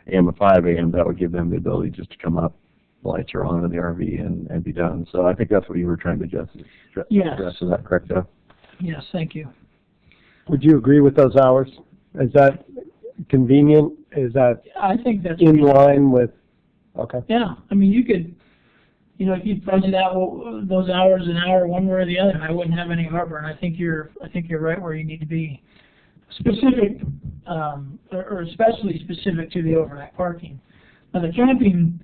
a.m. and 5 a.m. That would give them the ability just to come up, the lights are on in the RV, and be done. So I think that's what you were trying to address. Yes. Is that correct, Jeff? Yes, thank you. Would you agree with those hours? Is that convenient? Is that I think that's in line with, okay. Yeah, I mean, you could, if you budget out those hours an hour one way or the other, I wouldn't have any heartburn. I think you're right where you need to be. Specific, or especially specific to the overnight parking. Now the camping,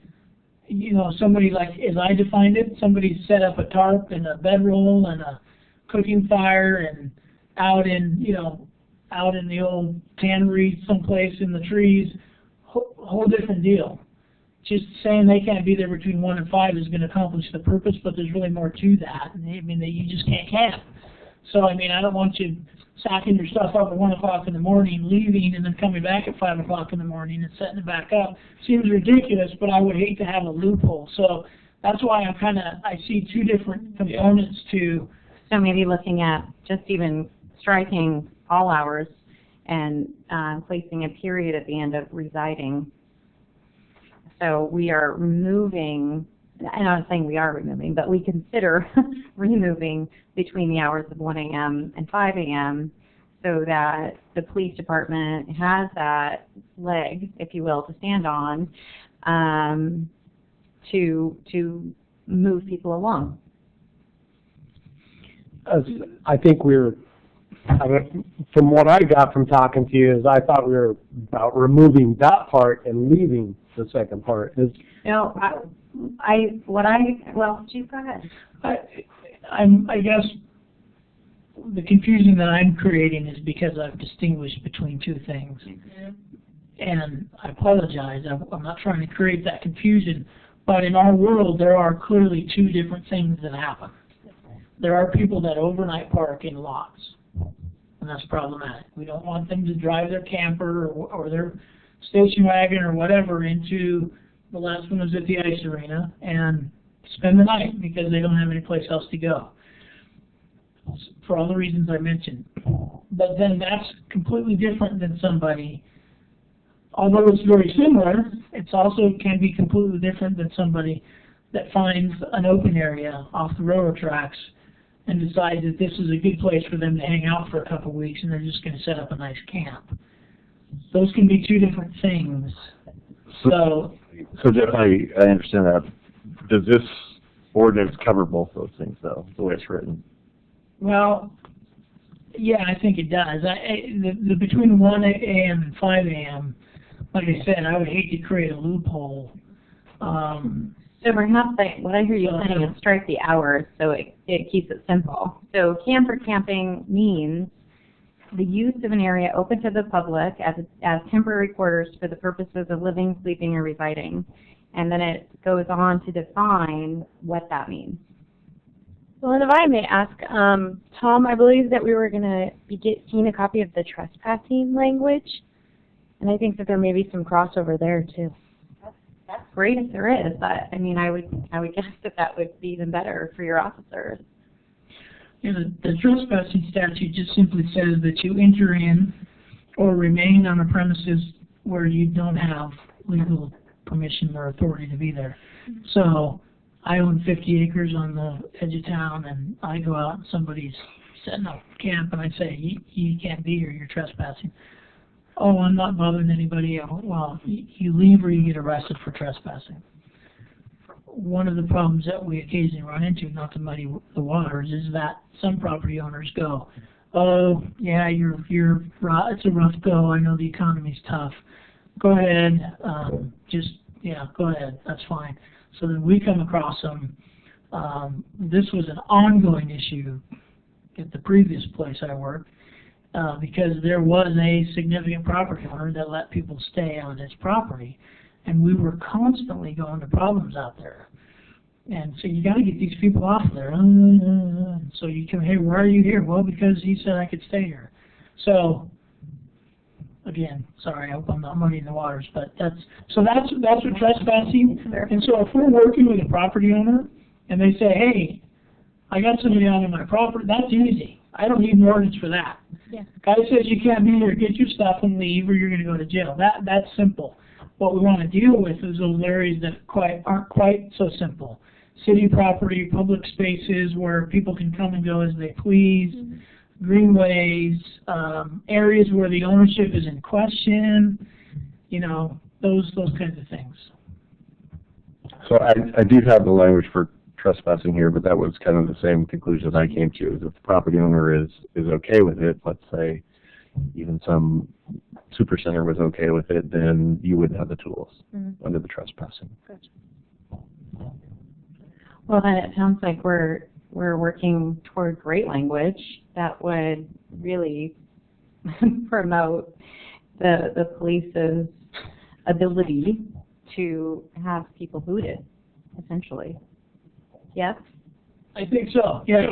somebody like, as I defined it, somebody set up a tarp and a bedroll and a cooking fire and out in the old tannery someplace in the trees, whole different deal. Just saying they can't be there between 1 and 5 is going to accomplish the purpose, but there's really more to that. I mean, that you just can't camp. So, I mean, I don't want you sacking your stuff up at 1 o'clock in the morning, leaving, and then coming back at 5 o'clock in the morning and setting it back up. Seems ridiculous, but I would hate to have a loophole. So that's why I see two different components to. So maybe looking at just even striking all hours and placing a period at the end of residing. So we are removing, I'm not saying we are removing, but we consider removing between the hours of 1 a.m. and 5 a.m. so that the police department has that leg, if you will, to stand on to move people along. I think from what I got from talking to you is I thought we were about removing that part and leaving the second part. Well, Chief, go ahead. I guess the confusion that I'm creating is because I've distinguished between two things. And I apologize, I'm not trying to create that confusion, but in our world there are clearly two different things that happen. There are people that overnight park in lots, and that's problematic. We don't want them to drive their camper or their station wagon or whatever into, the last one was at the ice arena, and spend the night because they don't have any place else to go, for all the reasons I mentioned. But then that's completely different than somebody, although it's very similar, it's also can be completely different than somebody that finds an open area off the railroad tracks and decides that this is a good place for them to hang out for a couple of weeks and they're just going to set up a nice camp. Those can be two different things. So Jeff, I understand that. Does this ordinance cover both those things, though, the way it's written? well, yeah, I think it does. The between 1 a.m. and 5 a.m., like I said, I would hate to create a loophole. So perhaps what I hear you saying is strike the hours so it keeps it simple. So camper camping means the use of an area open to the public as temporary quarters for the purposes of living, sleeping, or residing. And then it goes on to define what that means. Well, and if I may ask, Tom, I believe that we were going to be seeing a copy of the trespassing language, and I think that there may be some crossover there too. That's great if there is. I would guess that would be even better for your officers. You know, the trespassing statute just simply says that you enter in or remain on a premises where you don't have legal permission or authority to be there. So I own 50 acres on the edge of town, and I go out and somebody's setting up camp, and I say, you can't be here, you're trespassing. Oh, I'm not bothering anybody. Well, you leave or you get arrested for trespassing. One of the problems that we occasionally run into, not to muddy the waters, is that some property owners go, oh, yeah, it's a rough go. I know the economy's tough. Go ahead, go ahead. That's fine. So then we come across them. This was an ongoing issue at the previous place I worked because there was a significant property owner that let people stay on his property, and we were constantly going to problems out there. And so you got to get these people off there. So you come, hey, why are you here? Well, because he said I could stay here. So again, sorry, I hope I'm not muddying the waters, but that's what trespassing. And so if we're working with a property owner and they say, hey, I got somebody on my property, that's easy. I don't need an ordinance for that. Yeah. Guy says you can't be here, get your stuff and leave, or you're going to go to jail. That's simple. What we want to deal with is those areas that aren't quite so simple. City property, public spaces where people can come and go as they please, greenways, areas where the ownership is in question, those kinds of things. So I do have the language for trespassing here, but that was kind of the same conclusion I came to. Is if the property owner is okay with it, let's say even some super center was okay with it, then you would have the tools under the trespassing. Gotcha. Well, then it sounds like we're working toward great language that would really promote the police's ability to have people booted, essentially. Yes? I think so, yeah.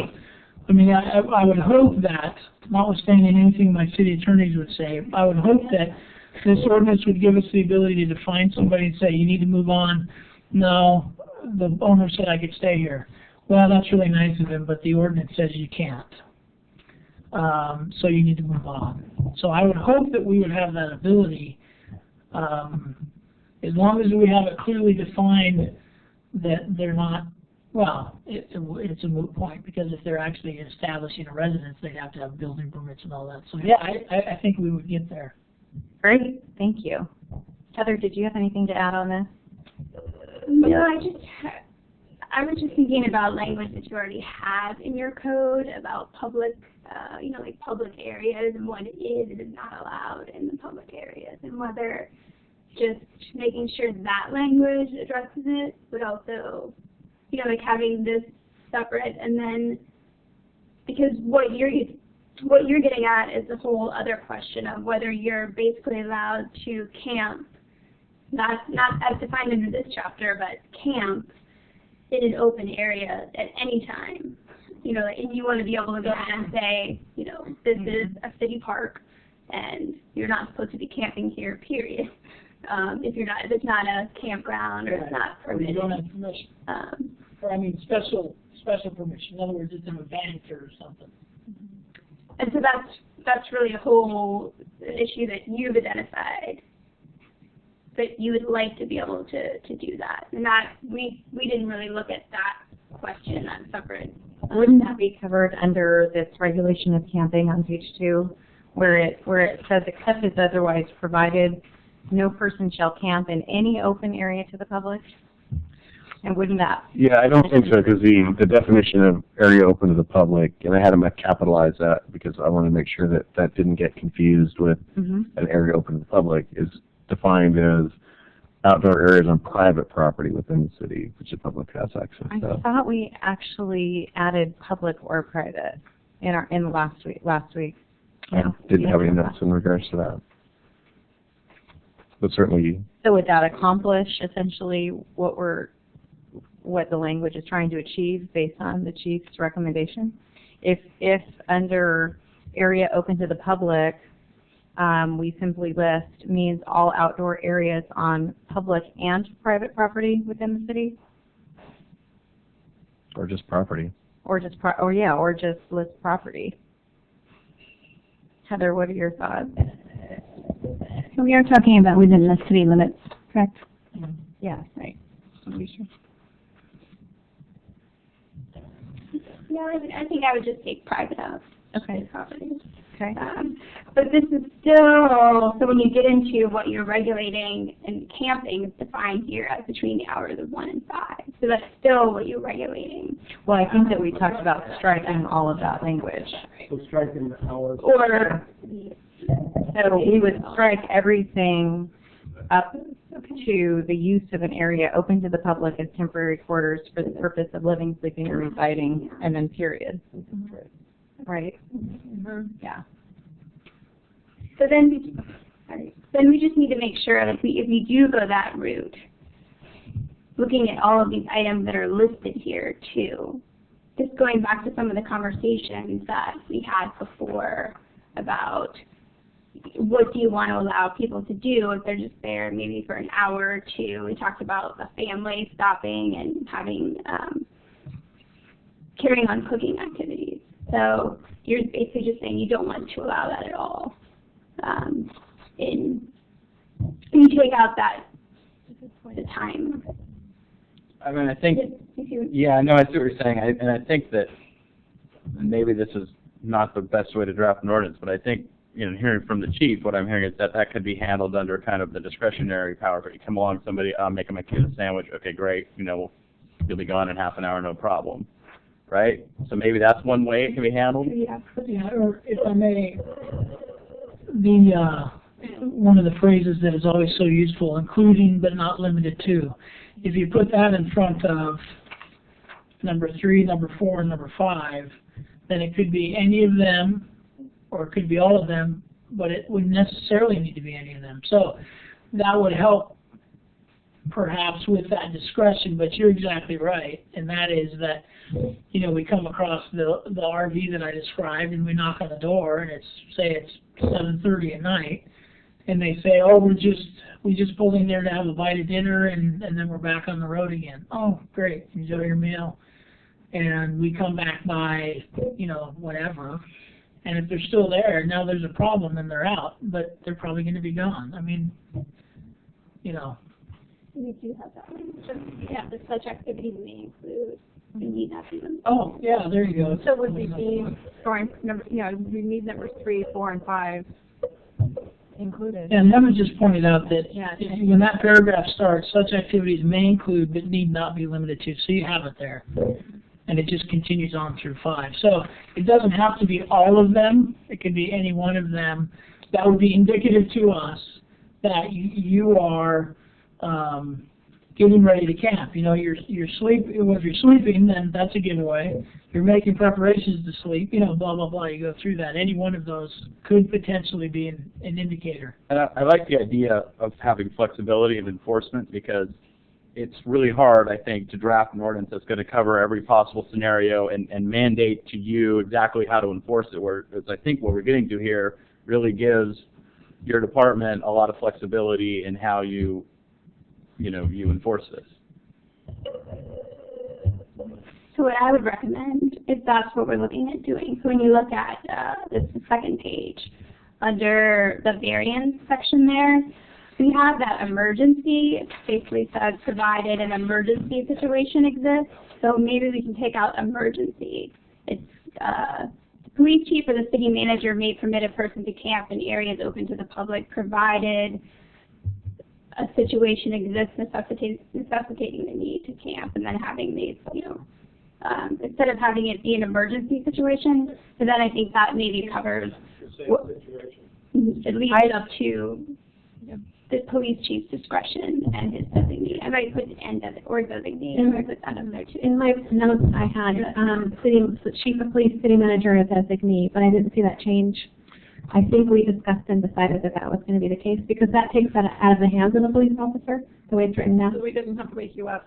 I mean, I would hope that, notwithstanding anything my city attorneys would say, I would hope that this ordinance would give us the ability to find somebody and say, you need to move on. No, the owner said I could stay here. Well, that's really nice of him, but the ordinance says you can't. So you need to move on. So I would hope that we would have that ability, as long as we have it clearly defined that they're not, well, it's a moot point, because if they're actually establishing a residence, they'd have to have building permits and all that. So yeah, I think we would get there. Great, thank you. Heather, did you have anything to add on this? No, I was just thinking about language that you already have in your code about public, like public areas and what is and is not allowed in the public areas, and whether just making sure that language addresses it, but also, like having this separate, and then, because what you're getting at is the whole other question of whether you're basically allowed to camp, not as defined under this chapter, but camp in an open area at any time. And you want to be able to go in and say, this is a city park, and you're not supposed to be camping here, period. If it's not a campground or it's not permitted. You don't have permission. Special permission. In other words, it's an event or something. And so that's really a whole issue that you've identified, that you would like to be able to do that. And that we didn't really look at that question, that separate. Wouldn't that be covered under this regulation of camping on page 2, where it says, except as otherwise provided, no person shall camp in any open area to the public? And wouldn't that? Yeah, I don't think so, because the definition of area open to the public, and I had them capitalize that because I want to make sure that didn't get confused with an area open to the public, is defined as outdoor areas on private property within the city, which the public has access to. I thought we actually added public or private in last week. I didn't have any notes in regards to that. But certainly. So would that accomplish essentially what the language is trying to achieve based on the chief's recommendation? If under area open to the public, we simply list means all outdoor areas on public and private property within the city? Or just property. Or just list property. Heather, what are your thoughts? So we are talking about within the city limits, correct? Yes. Right. Yeah, I think I would just take private out. Okay. Property. Okay. But this is still, so when you get into what you're regulating, and camping is defined here as between the hours of 1 and 5. So that's still what you're regulating. Well, I think that we talked about striking all of that language. So striking the hours. Or, So we would strike everything up to the use of an area open to the public as temporary quarters for the purpose of living, sleeping, or residing, and then period. Right? Yeah. so then we just need to make sure that if we do go that route, looking at all of these items that are listed here too, just going back to some of the conversations that we had before about what do you want to allow people to do if they're just there maybe for an hour or two. We talked about a family stopping and having, carrying on cooking activities. So you're basically just saying you don't want to allow that at all. You take out that the time. I mean, I think, yeah, no, I see what you're saying, and I think that maybe this is not the best way to draft an ordinance, but I think, hearing from the chief, what I'm hearing is that that could be handled under kind of the discretionary power. But you come along, somebody, I'm making my kid a sandwich, okay, great, you'll be gone in half an hour, no problem, right? So maybe that's one way it can be handled. Yeah, or if I may, one of the phrases that is always so useful, including but not limited to, if you put that in front of number 3, number 4, and number 5, then it could be any of them, or it could be all of them, but it wouldn't necessarily need to be any of them. So that would help perhaps with that discretion, but you're exactly right, and that is that, we come across the RV that I described, and we knock on the door, and it's 7:30 at night, and they say, oh, we just pulled in there to have a bite of dinner, and then we're back on the road again. Oh, great, enjoy your meal. And we come back by, whatever. And if they're still there, now there's a problem, then they're out, but they're probably going to be gone. I mean, We do have that one. Yeah, the such activities may include, we need not even. Oh, yeah, there you go. So would we be going, we need numbers 3, 4, and 5 included. And Evan just pointed out that Yeah. when that paragraph starts, such activities may include but need not be limited to. So you have it there. And it just continues on through 5. So it doesn't have to be all of them. It could be any one of them. That would be indicative to us that you are getting ready to camp. You're sleeping. Well, if you're sleeping, then that's a giveaway. You're making preparations to sleep. Blah blah blah. You go through that. Any one of those could potentially be an indicator. And I like the idea of having flexibility of enforcement, because it's really hard, I think, to draft an ordinance that's going to cover every possible scenario and mandate to you exactly how to enforce it, whereas I think what we're getting to here really gives your department a lot of flexibility in how you enforce this. So what I would recommend, if that's what we're looking at doing, so when you look at the second page, under the variance section there, we have that emergency. It basically says provided an emergency situation exists. So maybe we can take out emergency. It's the police chief or the city manager may permit a person to camp in areas open to the public provided a situation exists necessitating the need to camp, and then having these, instead of having it be an emergency situation, so then I think that maybe covers at least up to the police chief's discretion and his designee. I might put the end of it, or designee, I might put that up there too. In my notes I had, chief of police, city manager as designee, but I didn't see that change. I think we discussed and decided that was going to be the case, because that takes that out of the hands of the police officer, the way it's written now. So we didn't have to wake you up.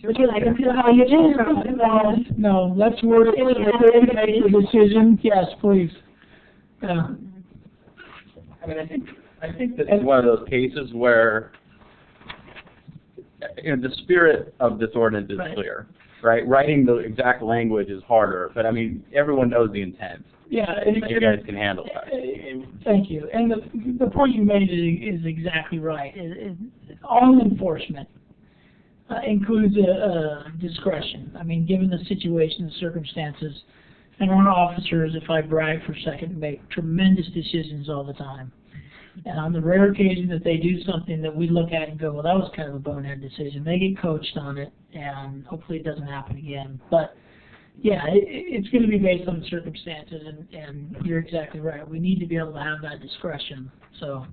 Would you like to know how you did? No, let's word it. Make the decision. Yes, please. Yeah. I mean, I think this is one of those cases where the spirit of this ordinance is clear, right? Writing the exact language is harder, but I mean, everyone knows the intent. Yeah, you guys can handle that. Thank you. And the point you made is exactly right. All enforcement includes a discretion. I mean, given the situation, the circumstances, And our officers, if I brag for a second, make tremendous decisions all the time. And on the rare occasion that they do something that we look at and go, well, that was kind of a bonehead decision, they get coached on it, and hopefully it doesn't happen again. But yeah, it's going to be based on the circumstances, and you're exactly right. We need to be able to have that discretion. So.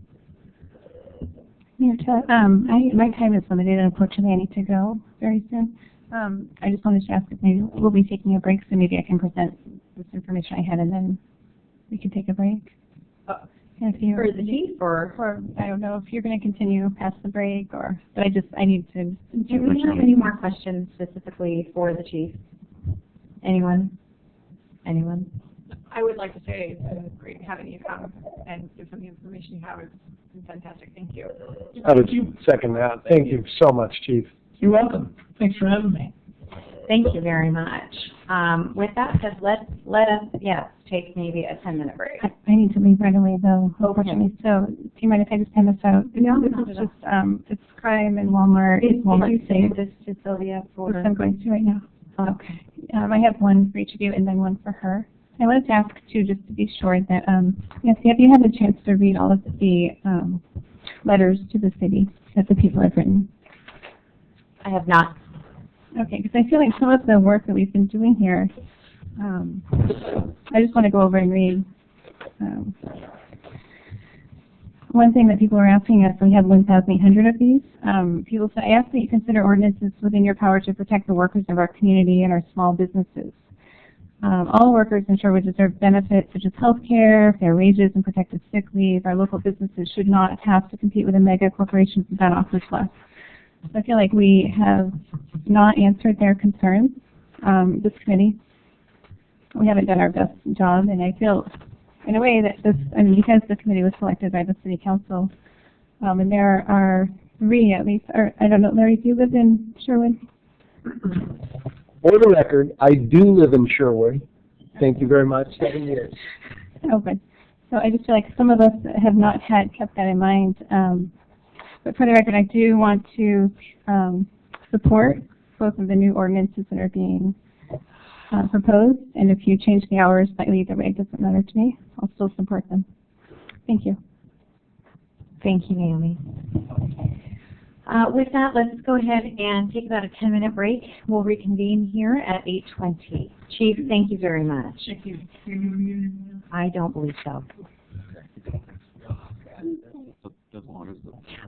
Mayor Tuck, my time is limited, and unfortunately I need to go very soon. I just wanted to ask if maybe we'll be taking a break, so maybe I can present this information I had, and then we can take a break. If you, For the chief, or I don't know if you're going to continue past the break, or but I need to. Do we have any more questions specifically for the chief? Anyone? Anyone? I would like to say it's great having you come and give some of the information you have. It's been fantastic. Thank you. I would second that. Thank you so much, Chief. You're welcome. Thanks for having me. Thank you very much. With that said, let us take maybe a 10-minute break. I need to leave right away, though, unfortunately. So, do you mind if I just hand this out? No, this is just it's crime in Walmart. Did Walmart you say this to Sylvia for? Which I'm going to right now. Okay. I have one for each of you, and then one for her. I wanted to ask too, just to be sure that yes, have you had a chance to read all of the letters to the city that the people have written? I have not. Okay, because I feel like some of the work that we've been doing here, I just want to go over and read. One thing that people were asking us, we have 1,800 of these. People said, I ask that you consider ordinances within your power to protect the workers of our community and our small businesses. All workers in Sherwood deserve benefits such as health care, fair wages, and protected sick leave. Our local businesses should not have to compete with the mega corporations that offers less. So I feel like we have not answered their concerns, this committee. We haven't done our best job, and I feel, in a way, that because the committee was selected by the city council, and there are 3 at least, or I don't know, Larry, do you live in Sherwood? For the record, I do live in Sherwood. Thank you very much. 7 years. Oh, good. So I just feel like some of us have not kept that in mind. But for the record, I do want to support both of the new ordinances that are being proposed. And if you change the hours slightly, either way, it doesn't matter to me. I'll still support them. Thank you. Thank you, Naomi. With that, let's go ahead and take about a 10-minute break. We'll reconvene here at 8:20. Chief, thank you very much. Thank you. I don't believe so.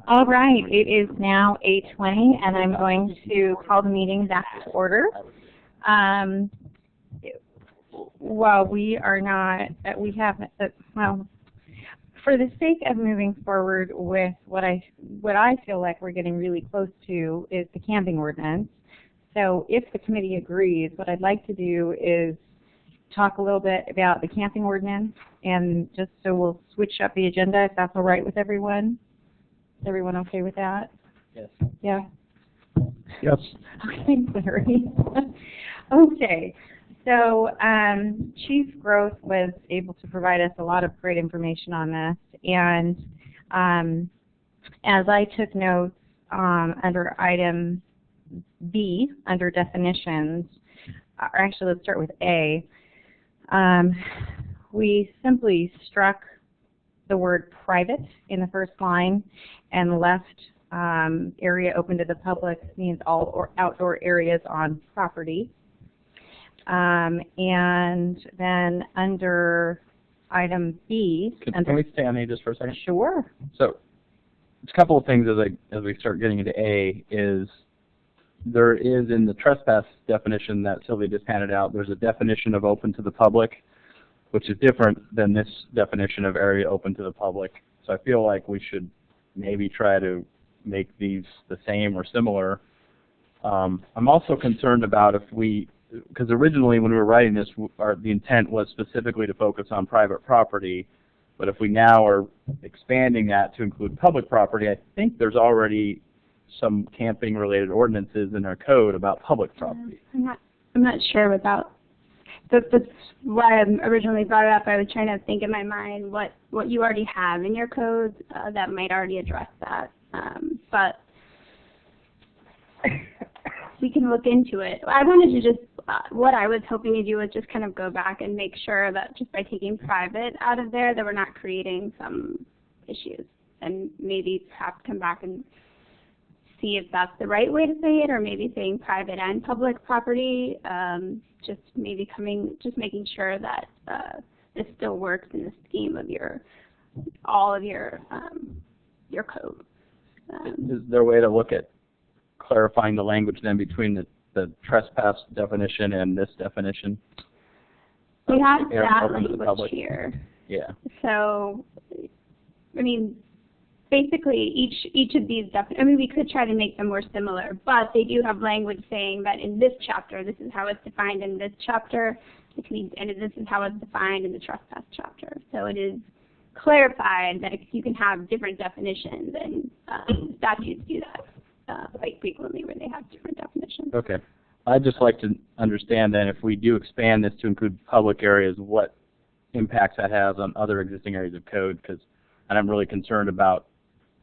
All right, it is now 8:20, and I'm going to call the meeting back to order. Well, we are not, we have, well, for the sake of moving forward with what I feel like we're getting really close to is the camping ordinance. So if the committee agrees, what I'd like to do is talk a little bit about the camping ordinance, and just so we'll switch up the agenda if that's all right with everyone. Is everyone okay with that? Yes. Yeah? Yes. Okay, Larry. Okay. So Chief Groth was able to provide us a lot of great information on this, and as I took notes under item B, under definitions, or actually let's start with A, we simply struck the word private in the first line and left area open to the public means all or outdoor areas on property. And then under item B, Can we stay on A just for a second? Sure. So, a couple of things as we start getting into A is there is in the trespass definition that Sylvia just handed out, there's a definition of open to the public, which is different than this definition of area open to the public. So I feel like we should maybe try to make these the same or similar. I'm also concerned about if we, because originally when we were writing this, the intent was specifically to focus on private property, but if we now are expanding that to include public property, I think there's already some camping-related ordinances in our code about public property. I'm not sure about. That's why I originally brought it up. I was trying to think in my mind what you already have in your code that might already address that. But we can look into it. I wanted to just what I was hoping to do was just kind of go back and make sure that just by taking private out of there, that we're not creating some issues. And maybe perhaps come back and see if that's the right way to say it, or maybe saying private and public property. Just making sure that this still works in the scheme of all of your code. Is there a way to look at clarifying the language then between the trespass definition and this definition? We have Air that open to the language public. here. Yeah. So, I mean, basically each of these we could try to make them more similar, but they do have language saying that in this chapter, this is how it's defined in this chapter, and this is how it's defined in the trespass chapter. So it is clarified that you can have different definitions, and statutes do that quite frequently where they have different definitions. Okay. I'd just like to understand then, if we do expand this to include public areas, what impacts that has on other existing areas of code, and I'm really concerned about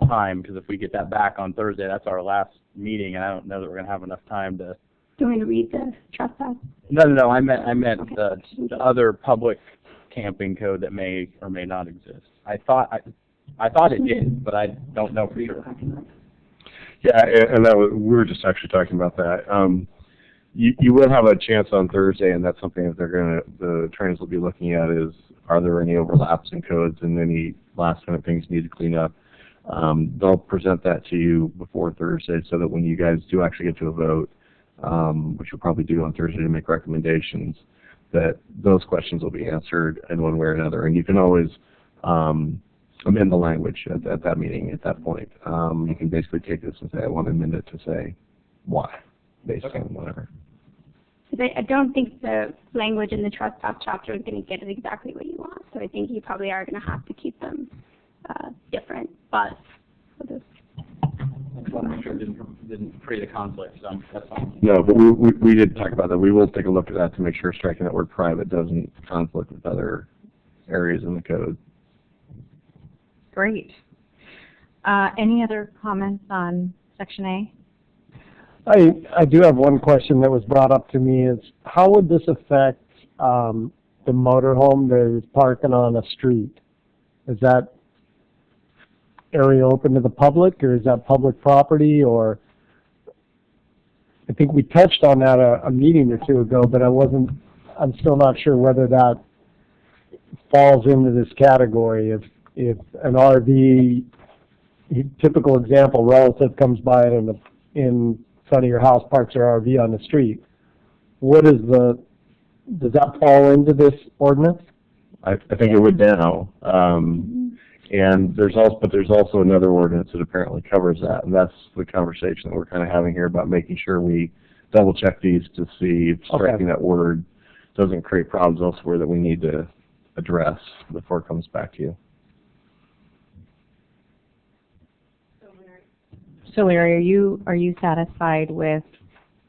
time, because if we get that back on Thursday, that's our last meeting, and I don't know that we're going to have enough time to... Do you want me to read the trespass? No, I meant the other public camping code that may or may not exist. I thought it did, but I don't know for sure. Yeah, and we were just actually talking about that. You will have a chance on Thursday, and that's something that the trainers will be looking at is, are there any overlaps in codes and any last-minute things you need to clean up? They'll present that to you before Thursday so that when you guys do actually get to a vote, which you'll probably do on Thursday to make recommendations, that those questions will be answered in one way or another. And you can always amend the language at that meeting, at that point. You can basically take this and say, I want to amend it to say why, based on whatever. I don't think the language in the trespass chapter is going to get it exactly what you want, so I think you probably are going to have to keep them different, but we'll just... I want to make sure it didn't create a conflict, so that's fine. No, but we did talk about that. We will take a look at that to make sure striking that word private doesn't conflict with other areas in the code. Great. Any other comments on Section A? I do have one question that was brought up to me is, how would this affect the motorhome that is parking on a street? Is that area open to the public, or is that public property? Or I think we touched on that a meeting or two ago, but I'm still not sure whether that falls into this category. If an RV, typical example, relative comes by and in front of your house parks their RV on the street, does that fall into this ordinance? I think it would now. And there's also another ordinance that apparently covers that, and that's the conversation that we're kind of having here about making sure we double check these to see if striking that word doesn't create problems elsewhere that we need to address before it comes back to you. So Larry, are you satisfied with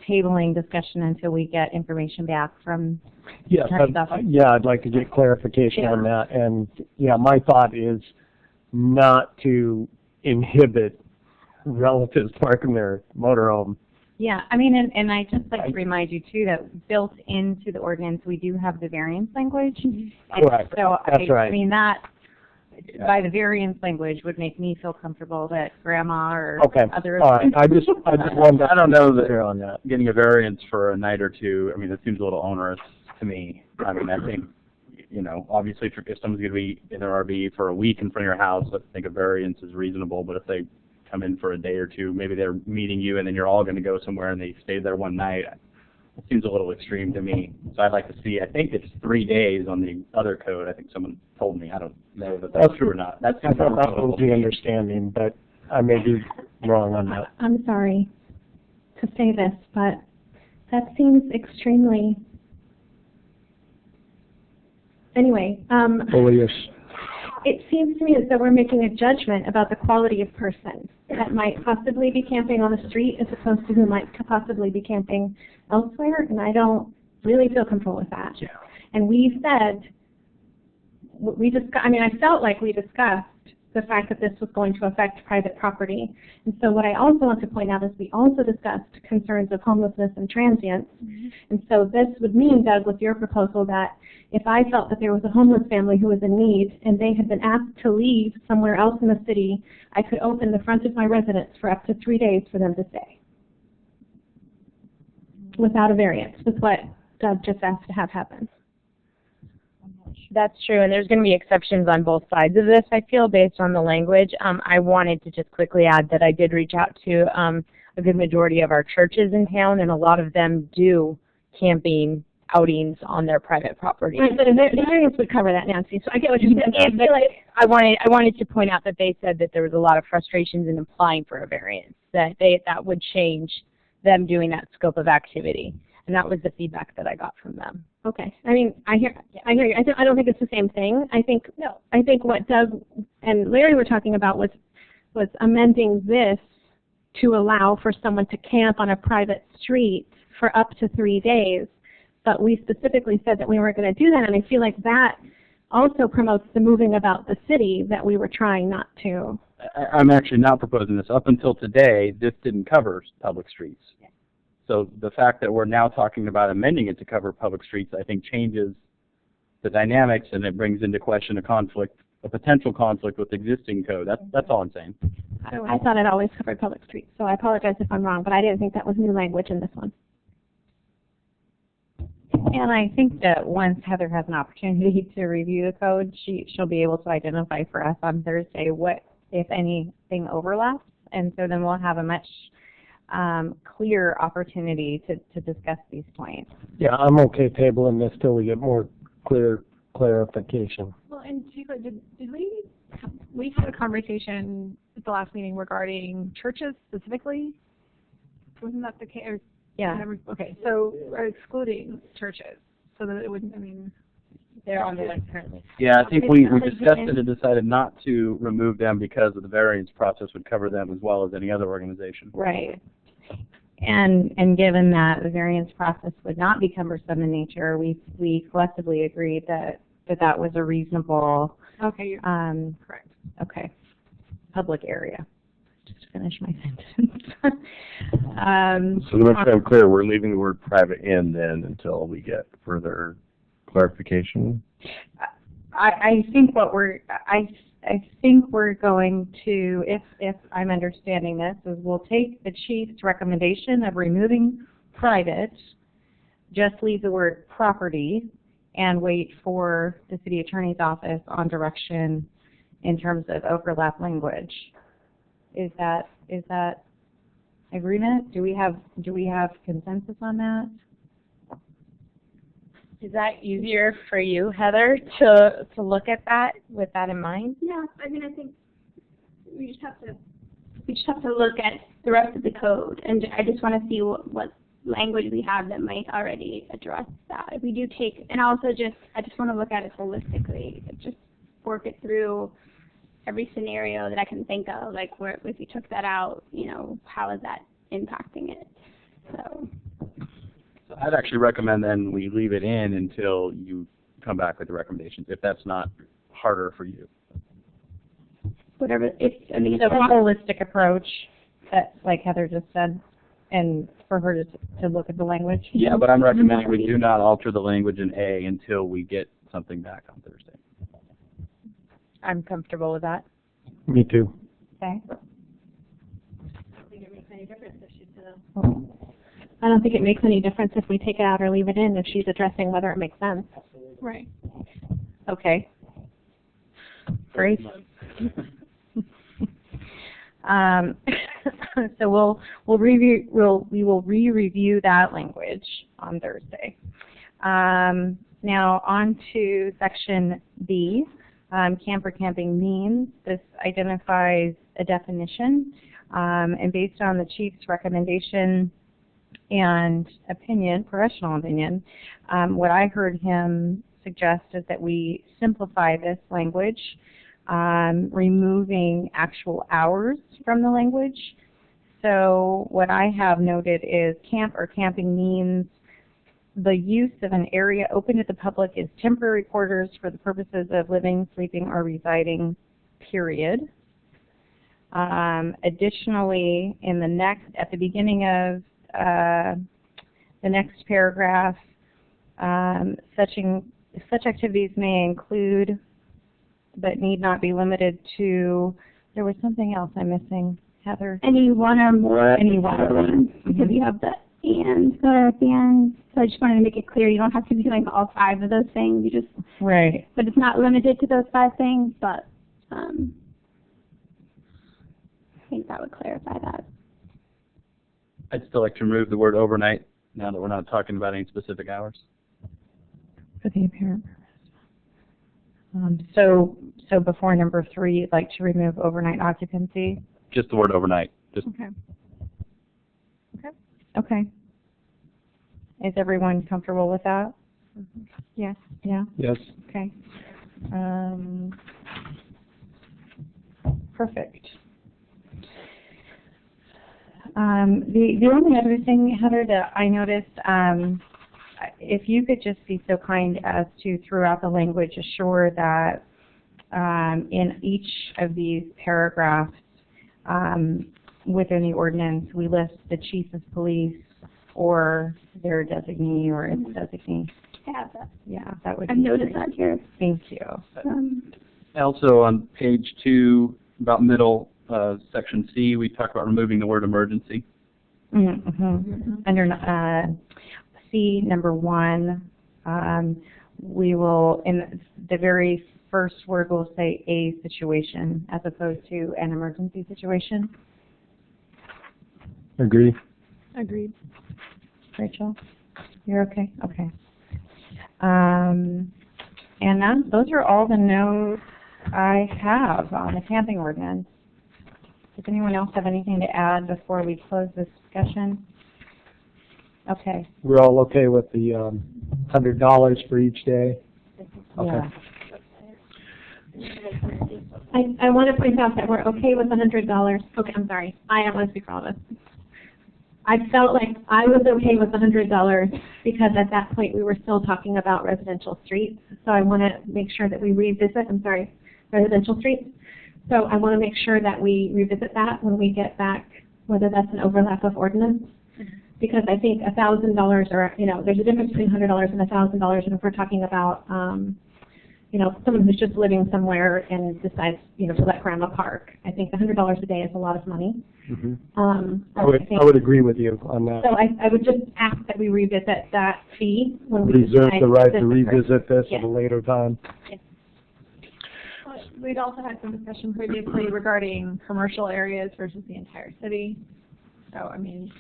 tabling discussion until we get information back from Yes, I'd like to get clarification on that. And yeah, my thought is not to inhibit relatives parking their motorhome. Yeah, I mean, and I just like to remind you too that built into the ordinance we do have the variance language. Correct. So That's right. I mean that by the variance language would make me feel comfortable that grandma or other. All right. I just wanted to, I don't know that clear on that. getting a variance for a night or two, I mean, it seems a little onerous to me. I mean, I think, obviously if someone's going to be in their RV for a week in front of your house, I think a variance is reasonable. But if they come in for a day or two, maybe they're meeting you and then you're all going to go somewhere and they stay there one night, it seems a little extreme to me. So I'd like to see, I think it's 3 days on the other code. I think someone told me. I don't know if that's true or not. That was the understanding, but I may be wrong on that. I'm sorry to say this, but that seems extremely... Anyway, it seems to me as though we're making a judgment about the quality of person that might possibly be camping on the street as opposed to who might possibly be camping elsewhere, and I don't really feel comfortable with that. And we said, I felt like we discussed the fact that this was going to affect private property. And so what I also want to point out is we also discussed concerns of homelessness and transients. And so this would mean, Doug, with your proposal, that if I felt that there was a homeless family who was in need and they had been asked to leave somewhere else in the city, I could open the front of my residence for up to 3 days for them to stay without a variance, with what Doug just asked to have happen. That's true, and there's going to be exceptions on both sides of this, I feel, based on the language. I wanted to just quickly add that I did reach out to a good majority of our churches in town, and a lot of them do camping outings on their private property. Right, but the variance would cover that, Nancy, so I get what you're saying. I feel like I wanted to point out that they said that there was a lot of frustrations in applying for a variance, that would change them doing that scope of activity. And that was the feedback that I got from them. Okay. I mean, I hear you. I don't think it's the same thing. I think what Doug and Larry were talking about was amending this to allow for someone to camp on a private street for up to 3 days. But we specifically said that we weren't going to do that, and I feel like that also promotes the moving about the city that we were trying not to. I'm actually not proposing this. Up until today, this didn't cover public streets. So the fact that we're now talking about amending it to cover public streets, I think, changes the dynamics, and it brings into question a potential conflict with existing code. That's all I'm saying. I thought it always covered public streets, so I apologize if I'm wrong, but I didn't think that was new language in this one. And I think that once Heather has an opportunity to review the code, she'll be able to identify for us on Thursday what, if anything, overlaps, and so then we'll have a much clear opportunity to discuss these points. Yeah, I'm okay tabling this till we get more clarification. Well, and Sheila, did we had a conversation at the last meeting regarding churches specifically? Wasn't that the case? Yeah. Okay, so we're excluding churches so that it wouldn't, I mean, They're on the list currently. Yeah, I think we discussed it and decided not to remove them because of the variance process would cover them as well as any other organization. Right. And given that the variance process would not be cumbersome in nature, we collectively agreed that was a reasonable correct. Okay. Public area. Just finish my sentence. So to make sure I'm clear, we're leaving the word private in then until we get further clarification? I think we're going to, if I'm understanding this, is we'll take the chief's recommendation of removing private, just leave the word property, and wait for the city attorney's office on direction in terms of overlap language. Is that agreement? Do we have consensus on that? Is that easier for you, Heather, to look at that with that in mind? Yeah, I mean, I think we just have to look at the rest of the code, and I just want to see what language we have that might already address that. If we do take, and also I just want to look at it holistically, just work it through every scenario that I can think of, like where if we took that out, how is that impacting it? So I'd actually recommend then we leave it in until you come back with the recommendations, if that's not harder for you. whatever, So a holistic approach, that, like Heather just said, and for her to look at the language. Yeah, but I'm recommending we do not alter the language in A until we get something back on Thursday. I'm comfortable with that. Me too. Okay. I don't think it makes any difference if we take it out or leave it in if she's addressing whether it makes sense. Right. Okay. Great. So we will re-review that language on Thursday. Now on to section B, camper camping means. This identifies a definition, and based on the chief's recommendation and opinion, professional opinion, what I heard him suggest is that we simplify this language, removing actual hours from the language. So what I have noted is camp or camping means the use of an area open to the public as temporary quarters for the purposes of living, sleeping, or residing period. Additionally, in the next, at the beginning of the next paragraph, such activities may include, but need not be limited to, there was something else I'm missing, Heather. Any one or more. Any one or more. Because you have the and there at the end. So I just wanted to make it clear you don't have to be doing all 5 of those things. You just, Right. but it's not limited to those 5 things, but I think that would clarify that. I'd still like to remove the word overnight now that we're not talking about any specific hours. For the apparent purpose. So before number 3, you'd like to remove overnight occupancy? Just the word overnight. Just Okay. Okay. Is everyone comfortable with that? Yes. Yeah? Yes. Okay. Perfect. The only other thing, Heather, that I noticed, if you could just be so kind as to, throughout the language, assure that in each of these paragraphs within the ordinance, we list the chief of police or their designee or its designee. I have that. Yeah, that would I've be noticed great. that here. Thank you. also on page 2, about middle, section C, we talk about removing the word emergency. Under C, number 1, we will, in the very first word, we'll say a situation as opposed to an emergency situation. Agree. Agreed. Rachel, you're okay? Okay. And those are all the notes I have on the camping ordinance. Does anyone else have anything to add before we close this discussion? Okay. We're all okay with the $100 for each day? Okay. Yeah. I want to point out that we're okay with $100. Okay, I'm sorry. I don't want to speak for all of us. I felt like I was okay with $100 because at that point we were still talking about residential streets. So I want to make sure that we revisit, residential streets. So I want to make sure that we revisit that when we get back, whether that's an overlap of ordinance. Because I think $1,000 or, there's a difference between $100 and $1,000. And if we're talking about, someone who's just living somewhere and decides, to let grandma park, I think $100 a day is a lot of money. Mm-hmm. I I would agree with you on that. So I would just ask that we revisit that fee when we Reserve decide the right to this. revisit this Yeah. at a later time. We'd also had some discussion previously regarding commercial areas versus the entire city. So, we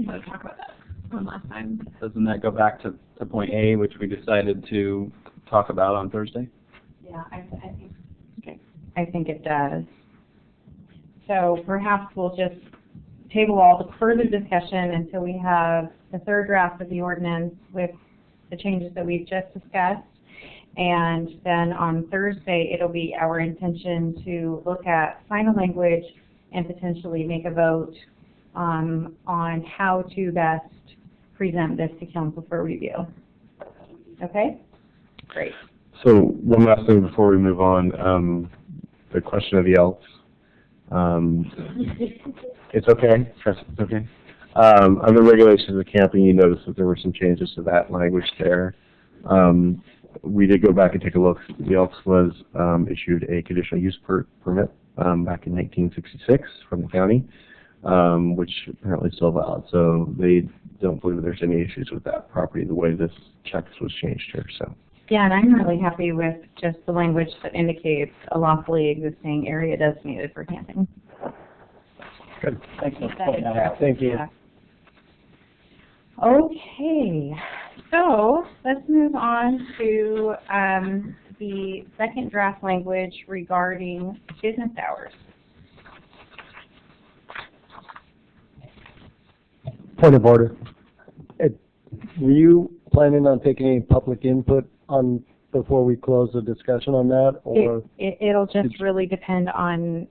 want to talk about that one last time. Doesn't that go back to point A, which we decided to talk about on Thursday? Yeah, I think it does. So perhaps we'll just table all the further discussion until we have the third draft of the ordinance with the changes that we've just discussed. And then on Thursday, it'll be our intention to look at final language and potentially make a vote on how to best present this to council for review. Okay? Great. So one last thing before we move on, the question of the elks. It's okay. Trust it's okay. Under regulations of camping, you notice that there were some changes to that language there. We did go back and take a look. The Elks was issued a conditional use permit back in 1966 from the county, which apparently is still valid. So they don't believe there's any issues with that property the way this checklist was changed here. So. Yeah, and I'm really happy with just the language that indicates a lawfully existing area designated for camping. Good. Thanks for pointing that out. Thank you. Yeah. Okay, so let's move on to the second draft language regarding business hours. Point of order. Were you planning on taking any public input on before we close the discussion on that, or? It'll just really depend on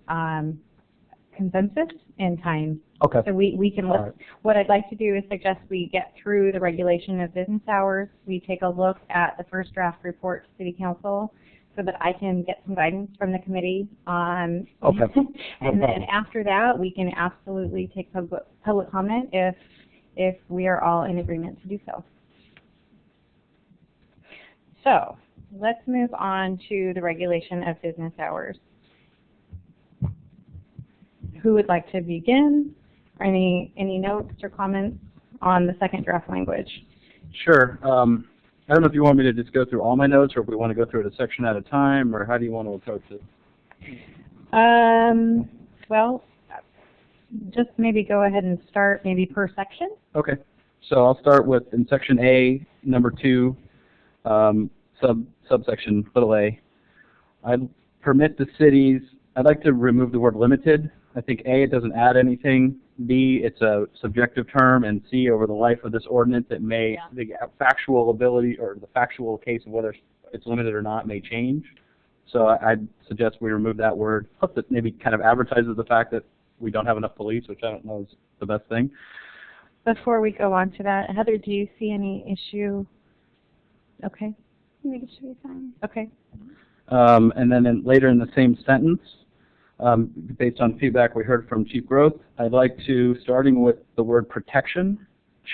consensus and time. Okay. So we can look. All right. What I'd like to do is suggest we get through the regulation of business hours. We take a look at the first draft report to City Council, so that I can get some guidance from the committee on. Okay. And then after that, we can absolutely take public comment if we are all in agreement to do so. So let's move on to the regulation of business hours. Who would like to begin? Any notes or comments on the second draft language? Sure. I don't know if you want me to just go through all my notes, or if we want to go through it a section at a time, or how do you want to approach it? Well, just maybe go ahead and start maybe per section. Okay. So I'll start with in section A, number 2, subsection little a. I'd permit the cities. I'd like to remove the word limited. I think A, it doesn't add anything. B, it's a subjective term, and C, over the life of this ordinance, it may, the factual ability or the factual case of whether it's limited or not may change. So I'd suggest we remove that word. Plus, it maybe kind of advertises the fact that we don't have enough police, which I don't know is the best thing. Before we go on to that, Heather, do you see any issue? Okay. I think it should be fine. Okay. And then later in the same sentence, based on feedback we heard from Chief Growth, I'd like to, starting with the word protection,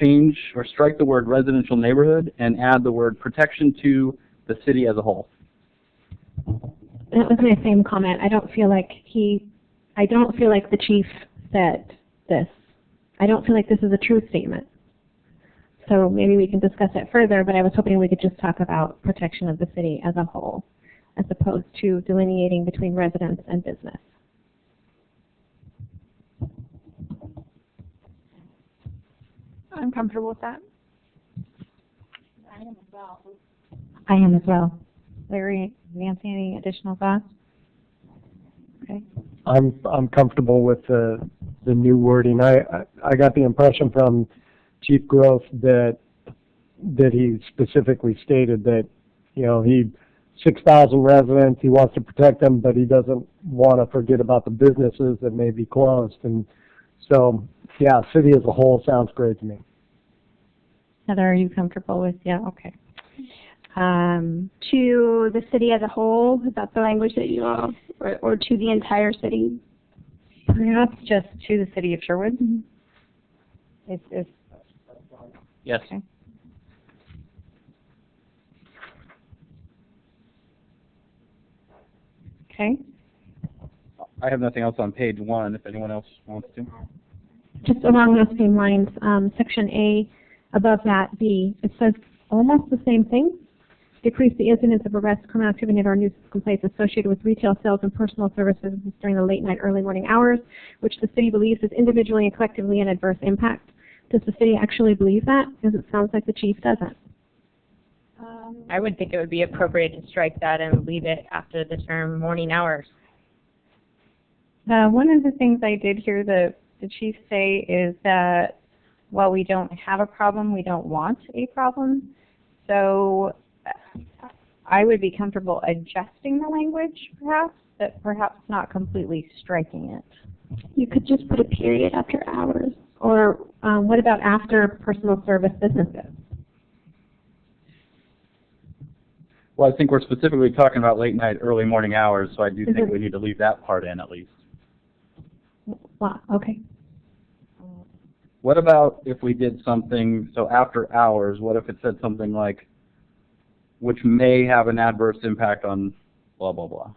change or strike the word residential neighborhood and add the word protection to the city as a whole. That was my same comment. I don't feel like the chief said this. I don't feel like this is a true statement. So maybe we can discuss it further, but I was hoping we could just talk about protection of the city as a whole, as opposed to delineating between residents and business. I'm comfortable with that. I am as well. Larry, Nancy, any additional thoughts? Okay. I'm comfortable with the new wording. I got the impression from Chief Growth that he specifically stated that, you know, 6,000 residents, he wants to protect them, but he doesn't want to forget about the businesses that may be closed. And so, yeah, city as a whole sounds great to me. Heather, are you comfortable with? Yeah, okay. To the city as a whole, is that the language that you all, or to the entire city? Perhaps just to the city of Sherwood. If Yes. Okay. Okay. I have nothing else on page 1 if anyone else wants to. Just along those same lines, section A, above that, B, it says almost the same thing. Decrease the incidence of arrest, criminal activity, or nuisance complaints associated with retail sales and personal services during the late night, early morning hours, which the city believes is individually and collectively an adverse impact. Does the city actually believe that? Because it sounds like the chief doesn't. I would think it would be appropriate to strike that and leave it after the term morning hours. One of the things I did hear the chief say is that while we don't have a problem, we don't want a problem. So I would be comfortable adjusting the language, perhaps, but perhaps not completely striking it. You could just put a period after hours. Or what about after personal service businesses? Well, I think we're specifically talking about late night, early morning hours, so I do think we need to leave that part in at least. Wow, okay. What about if we did something, so after hours, what if it said something like, which may have an adverse impact on blah, blah, blah?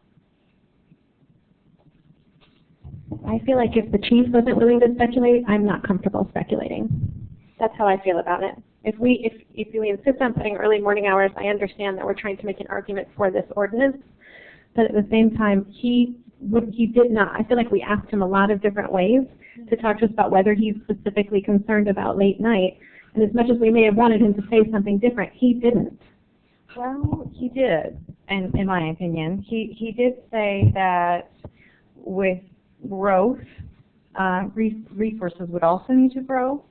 I feel like if the chief wasn't willing to speculate, I'm not comfortable speculating. That's how I feel about it. If we insist on putting early morning hours, I understand that we're trying to make an argument for this ordinance, but at the same time, he did not. I feel like we asked him a lot of different ways to talk to us about whether he's specifically concerned about late night, and as much as we may have wanted him to say something different, he didn't. Well, he did, and in my opinion. He did say that with growth, resources would also need to grow.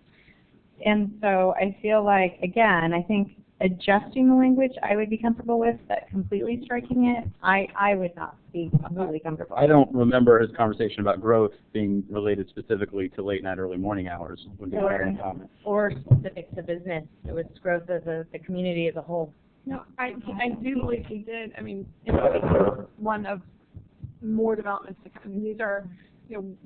And so I feel like, again, I think adjusting the language I would be comfortable with, but completely striking it, I would not be completely comfortable. I don't remember his conversation about growth being related specifically to late night, early morning hours. Would be my comment. Or specific to business. It was growth of the community as a whole. No, I do believe he did. I mean, it's one of more developments to come. These are,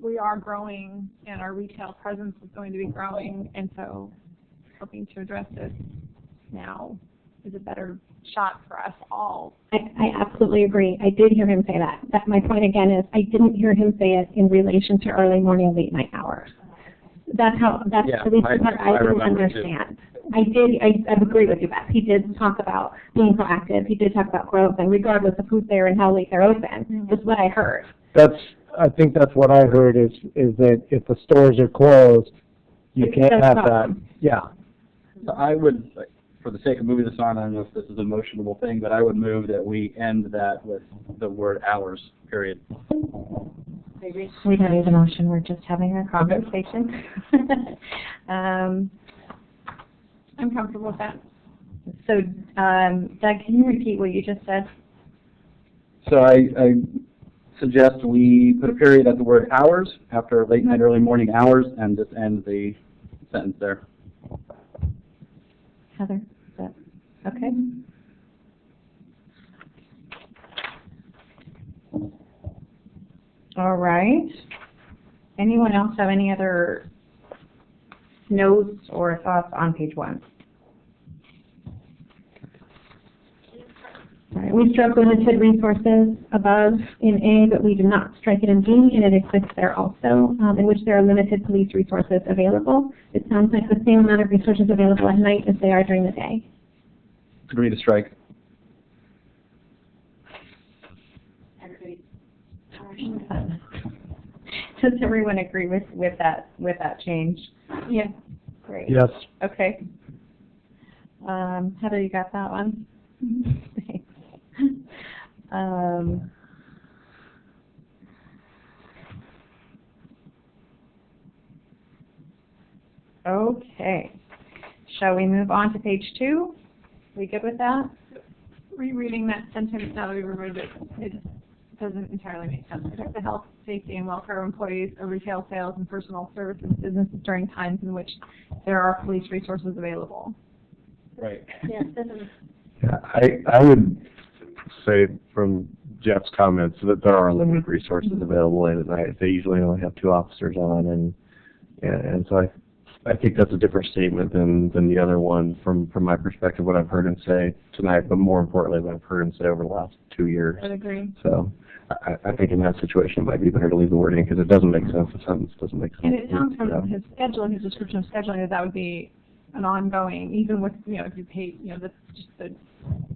we are growing, and our retail presence is going to be growing, and so hoping to address this now is a better shot for us all. I absolutely agree. I did hear him say that. My point again is I didn't hear him say it in relation to early morning, late night hours. That's Yeah, at least the part I didn't remember understand. I agree with you, Beth. He did talk about being proactive. He did talk about growth, and regardless of who's there and how late they're open, is what I heard. I think that's what I heard is that if the stores are closed, you can't have that. Yeah. So I would, for the sake of moving this on, I don't know if this is a motionable thing, but I would move that we end that with the word hours, period. We don't need a motion, we're just having a conversation. I'm comfortable with that. So, Doug, can you repeat what you just said? So I suggest we put a period at the word hours after late night, early morning hours, and just end the sentence there. Heather, is that okay? All right. Anyone else have any other notes or thoughts on page 1? All right, we struck limited resources above in A, but we did not strike it in B, and it exists there also, in which there are limited police resources available. It sounds like the same amount of resources available at night as they are during the day. Agree to strike. Does everyone agree with that change? Yeah. Great. Yes. Okay. Heather, you got that one? Thanks. Okay. Shall we move on to page 2? We good with that? Rereading that sentence now that we removed it, it doesn't entirely make sense. Protect the health, safety, and welfare of employees of retail sales and personal services businesses during times in which there are police resources available. Right. Yeah, it doesn't. Yeah, I would say from Jeff's comments that there are limited resources available late at night. They usually only have 2 officers on, and so I think that's a different statement than the other one from my perspective, what I've heard him say tonight, but more importantly, what I've heard him say over the last 2 years. I agree. So I think in that situation it might be better to leave the word in because it doesn't make sense. The sentence doesn't make sense. And it sounds from his schedule and his description of scheduling that would be an ongoing, even with, if you pay,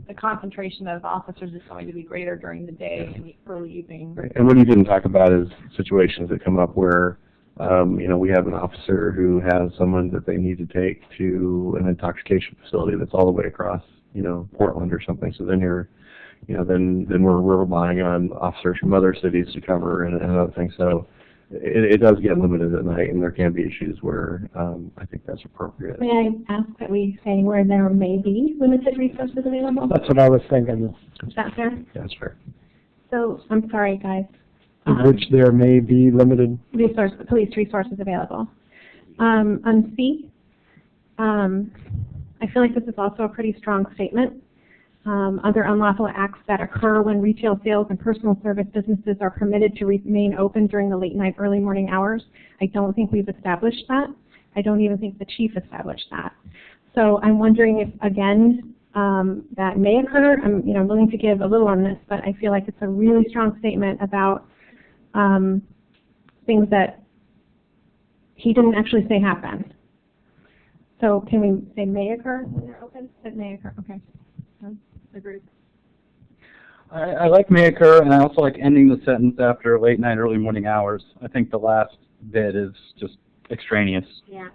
the concentration of officers is going to be greater during the day and the early evening. Right. And what he didn't talk about is situations that come up where, we have an officer who has someone that they need to take to an intoxication facility that's all the way across, Portland or something. So then then we're relying on officers from other cities to cover and other things. So it does get limited at night, and there can be issues where I think that's appropriate. May I ask that we say where there may be limited resources available? That's what I was thinking. Is that fair? Yeah, that's fair. So, I'm sorry, guys. In which there may be limited. Police resources available. On C, I feel like this is also a pretty strong statement. Other unlawful acts that occur when retail sales and personal service businesses are permitted to remain open during the late night, early morning hours. I don't think we've established that. I don't even think the chief established that. So I'm wondering if, again, that may occur. I'm willing to give a little on this, but I feel like it's a really strong statement about things that he didn't actually say happen. So can we say may occur when they're open? It may occur. Okay. Agreed. I like may occur, and I also like ending the sentence after late night, early morning hours. I think the last bit is just extraneous. Yeah.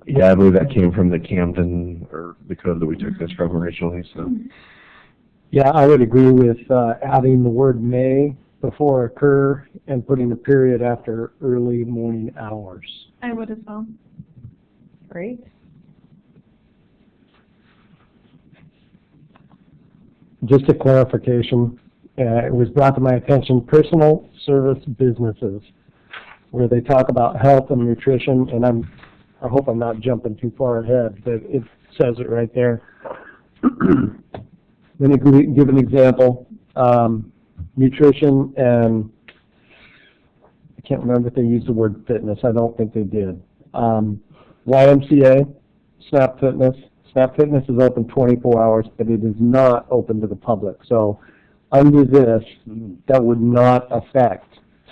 Yeah, I believe that came from the Camden, or the code that we took this from originally, so. Yeah, I would agree with adding the word may before occur and putting a period after early morning hours. I would as well. Great. Just a clarification, it was brought to my attention, personal service businesses, where they talk about health and nutrition, and I hope I'm not jumping too far ahead, but it says it right there. Let me give an example. Nutrition and, I can't remember if they used the word fitness. I don't think they did. YMCA, Snap Fitness. Snap Fitness is open 24 hours, but it is not open to the public. So under this, that would not affect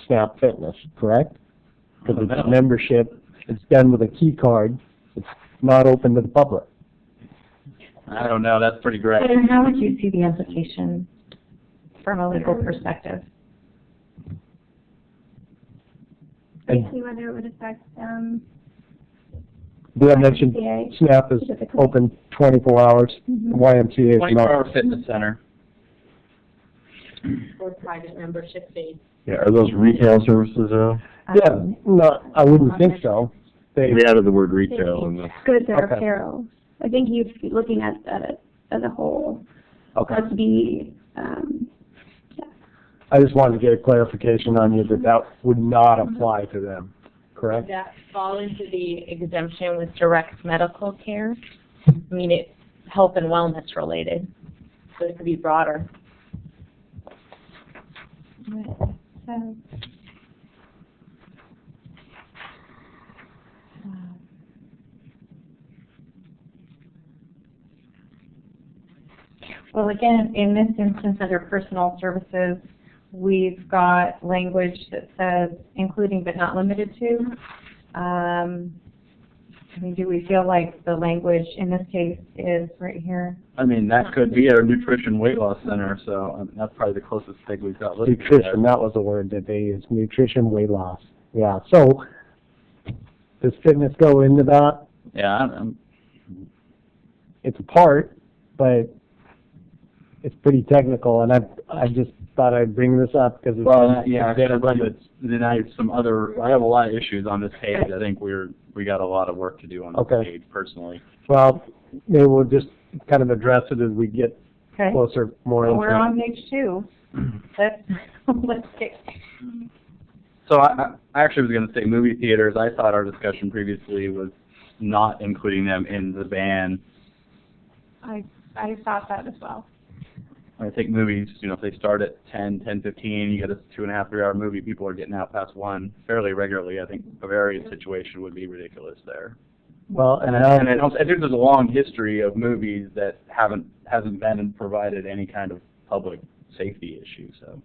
Snap Fitness, correct? Because it's a membership. It's done with a key card. It's not open to the public. I don't know, that's pretty great. And how would you see the implication from a legal perspective? Basically whether it would affect, Did I mention YMCA Snap is specifically. open 24 hours? YMCA is 24-hour not. fitness center. Or private membership fees. Yeah, are those retail services though? Yeah, no, I wouldn't think so. They, We added the word retail in the. Goods or Okay. apparel. I think you'd be looking at that as a whole. okay. Let's be, I just wanted to get a clarification on you that that would not apply to them, correct? That fall into the exemption with direct medical care. I mean, it's health and wellness related, so it could be broader. Well, again, in this instance, under personal services, we've got language that says including but not limited to. I mean, do we feel like the language in this case is right here? I mean, that could be our nutrition weight loss center, so that's probably the closest thing we've got listed. Nutrition, that was the word that they used, nutrition, weight loss. Yeah, so does fitness go into that? Yeah, I'm It's a part, but it's pretty technical, and I just thought I'd bring this up because it's... well, yeah, it's there, but then I have a lot of issues on this page. I think we got a lot of work to do on this Okay. page, personally. well, maybe we'll just kind of address it as we get Okay. closer, more into We're it. on page 2. Let's get... So I actually was going to say movie theaters. I thought our discussion previously was not including them in the ban. I thought that as well. I think movies, if they start at 10:15, you get a 2.5, 3 hour movie, people are getting out past 1 fairly regularly. I think a variant situation would be ridiculous there. Well, and I think there's a long history of movies that hasn't been and provided any kind of public safety issue. So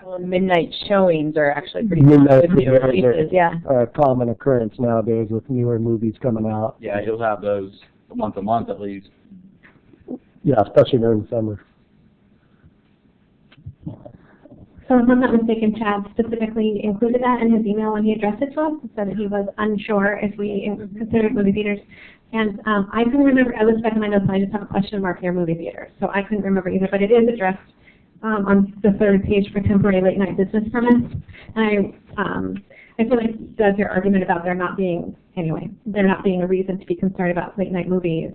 Well, midnight showings are actually pretty Midnight common with new showings are- releases, yeah. a common occurrence nowadays with newer movies coming out. yeah, you'll have those once a month at least. Yeah, especially during the summer. So if I'm not mistaken, Chad specifically included that in his email when he addressed it to us, said that he was unsure if we considered movie theaters. And I couldn't remember, I looked back in my notes and I just have a question mark here, movie theaters. So I couldn't remember either, but it is addressed on the third page for temporary late night business permits. And I feel like it does your argument about there not being a reason to be concerned about late night movies.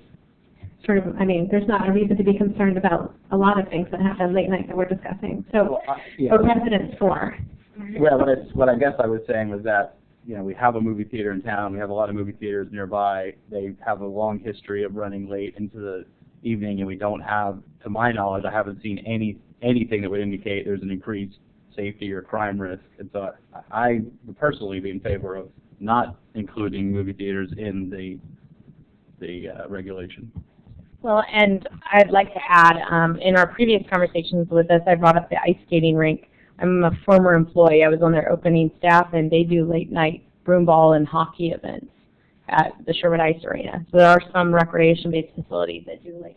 Sort of, I mean, there's not a reason to be concerned about a lot of things that happen late night that we're discussing. So, Yeah. or precedents for. Well, what I guess I was saying was that, we have a movie theater in town. We have a lot of movie theaters nearby. They have a long history of running late into the evening, and we don't have, to my knowledge, I haven't seen anything that would indicate there's an increased safety or crime risk. And so I would personally be in favor of not including movie theaters in the regulation. Well, and I'd like to add, in our previous conversations with this, I brought up the ice skating rink. I'm a former employee. I was on their opening staff, and they do late night broomball and hockey events at the Sherwood Ice Arena. So there are some recreation-based facilities that do like.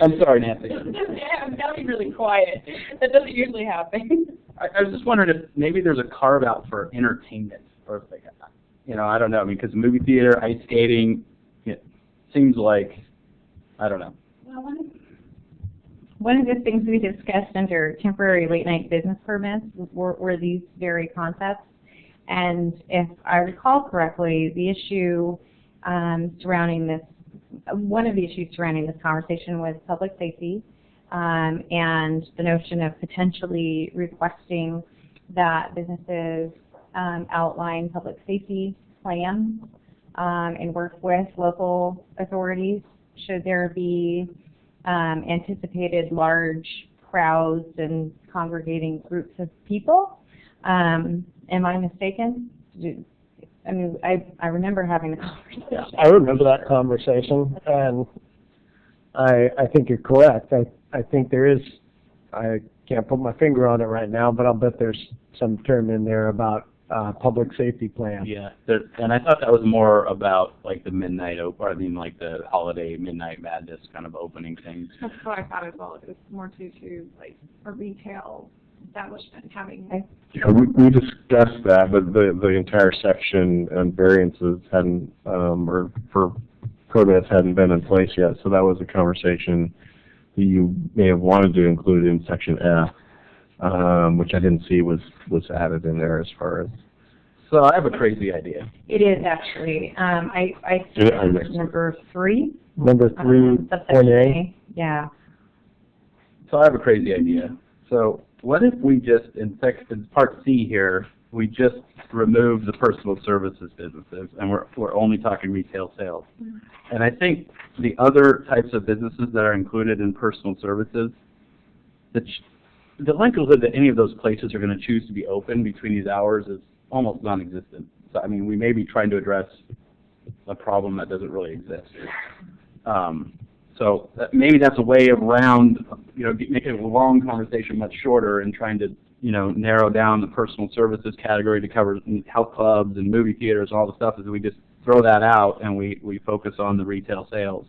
I'm sorry, Nancy. I'm getting really quiet. That doesn't usually happen. I was just wondering if maybe there's a carve out for entertainment, or if they, I don't know. I mean, because movie theater, ice skating, it seems like, I don't know. Well, one of the things we discussed under temporary late night business permits were these very concepts. And if I recall correctly, the issue surrounding this, one of the issues surrounding this conversation was public safety. and the notion of potentially requesting that businesses outline public safety plans and work with local authorities should there be anticipated large crowds and congregating groups of people. Am I mistaken? I mean, I remember having the conversation. Yeah, I remember that conversation, and I think you're correct. I think there is, I can't put my finger on it right now, but I'll bet there's some term in there about public safety plan. Yeah, and I thought that was more about like the like the holiday midnight madness kind of opening things. That's what I thought as well. It was more to like a retail establishment having. Yeah, we discussed that, but the entire section on variances hadn't, or for permits hadn't been in place yet, so that was a conversation that you may have wanted to include in section F, which I didn't see was added in there as far as. So I have a crazy idea. It is actually. I number 3. Number 3.A. Yeah. So I have a crazy idea. So what if we just, in part C here, we just remove the personal services businesses, and we're only talking retail sales. And I think the other types of businesses that are included in personal services, the likelihood that any of those places are going to choose to be open between these hours is almost non-existent. So I mean, we may be trying to address a problem that doesn't really exist. So maybe that's a way around, making a long conversation much shorter and trying to, narrow down the personal services category to cover health clubs and movie theaters and all the stuff, is we just throw that out and we focus on the retail sales.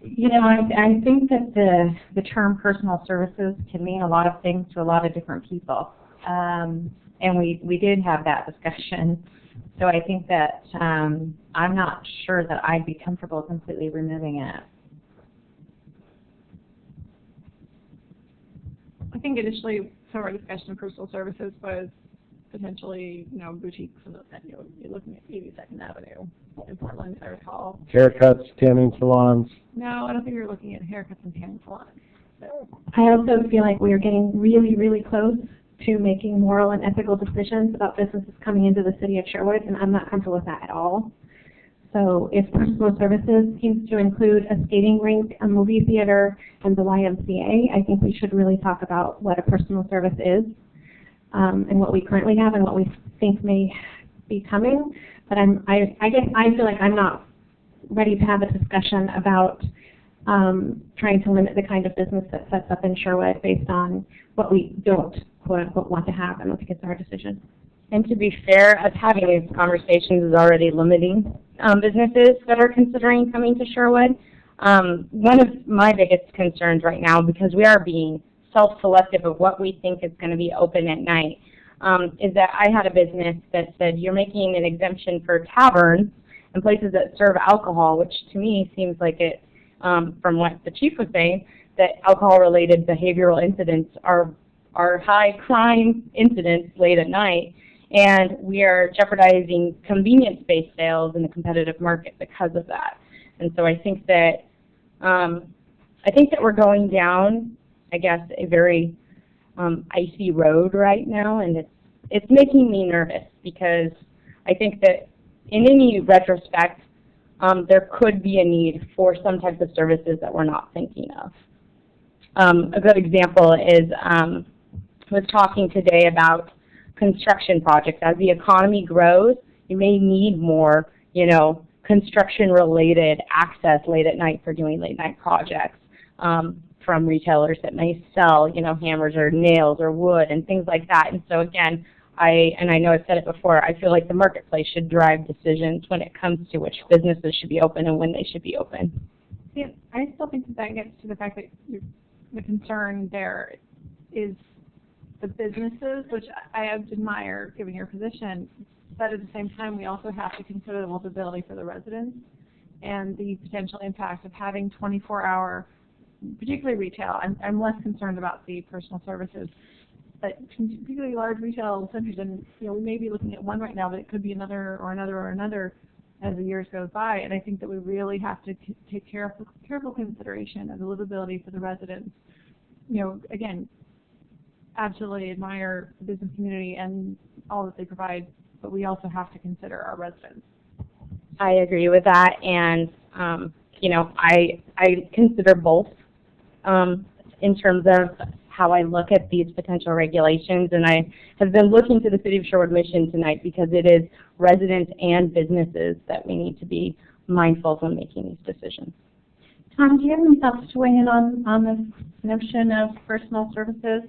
I think that the term personal services can mean a lot of things to a lot of different people. And we did have that discussion. So I think that I'm not sure that I'd be comfortable completely removing it. I think initially some of our discussion of personal services was potentially, boutiques, and you're looking at 82nd Avenue in Portland, I recall. Haircuts, tanning salons. No, I don't think you're looking at haircuts and tanning salons. So. I also feel like we are getting really, really close to making moral and ethical decisions about businesses coming into the city of Sherwood, and I'm not comfortable with that at all. So if personal services seems to include a skating rink, a movie theater, and the YMCA, I think we should really talk about what a personal service is, and what we currently have and what we think may be coming. But I guess I feel like I'm not ready to have a discussion about trying to limit the kind of business that sets up in Sherwood based on what we don't, quote unquote, want to have. I don't think it's our decision. And to be fair, us having these conversations is already limiting businesses that are considering coming to Sherwood. One of my biggest concerns right now, because we are being self-selective of what we think is going to be open at night, is that I had a business that said, you're making an exemption for taverns and places that serve alcohol, which to me seems like it, from what the chief was saying, that alcohol-related behavioral incidents are high crime incidents late at night, and we are jeopardizing convenience-based sales in the competitive market because of that. And so I think that we're going down, I guess, a very icy road right now, and it's making me nervous, because I think that in any retrospect, there could be a need for some types of services that we're not thinking of. A good example is I was talking today about construction projects. As the economy grows, you may need more, construction-related access late at night for doing late-night projects from retailers that may sell, hammers or nails or wood and things like that. And so again, I know I've said it before, I feel like the marketplace should drive decisions when it comes to which businesses should be open and when they should be open. Yeah, I still think that gets to the fact that the concern there is the businesses, which I admire given your position, but at the same time we also have to consider the livability for the residents and the potential impact of having 24-hour, particularly retail. I'm less concerned about the personal services, but particularly large retail centers, and we may be looking at one right now, but it could be another or another or another as the years goes by, and I think that we really have to take careful consideration of the livability for the residents. You know, again, absolutely admire the business community and all that they provide, but we also have to consider our residents. I agree with that, and you know, I consider both in terms of how I look at these potential regulations, and I have been looking to the City of Sherwood mission tonight because it is residents and businesses that we need to be mindful when making these decisions. Tom, do you have any thoughts to weigh in on this notion of personal services?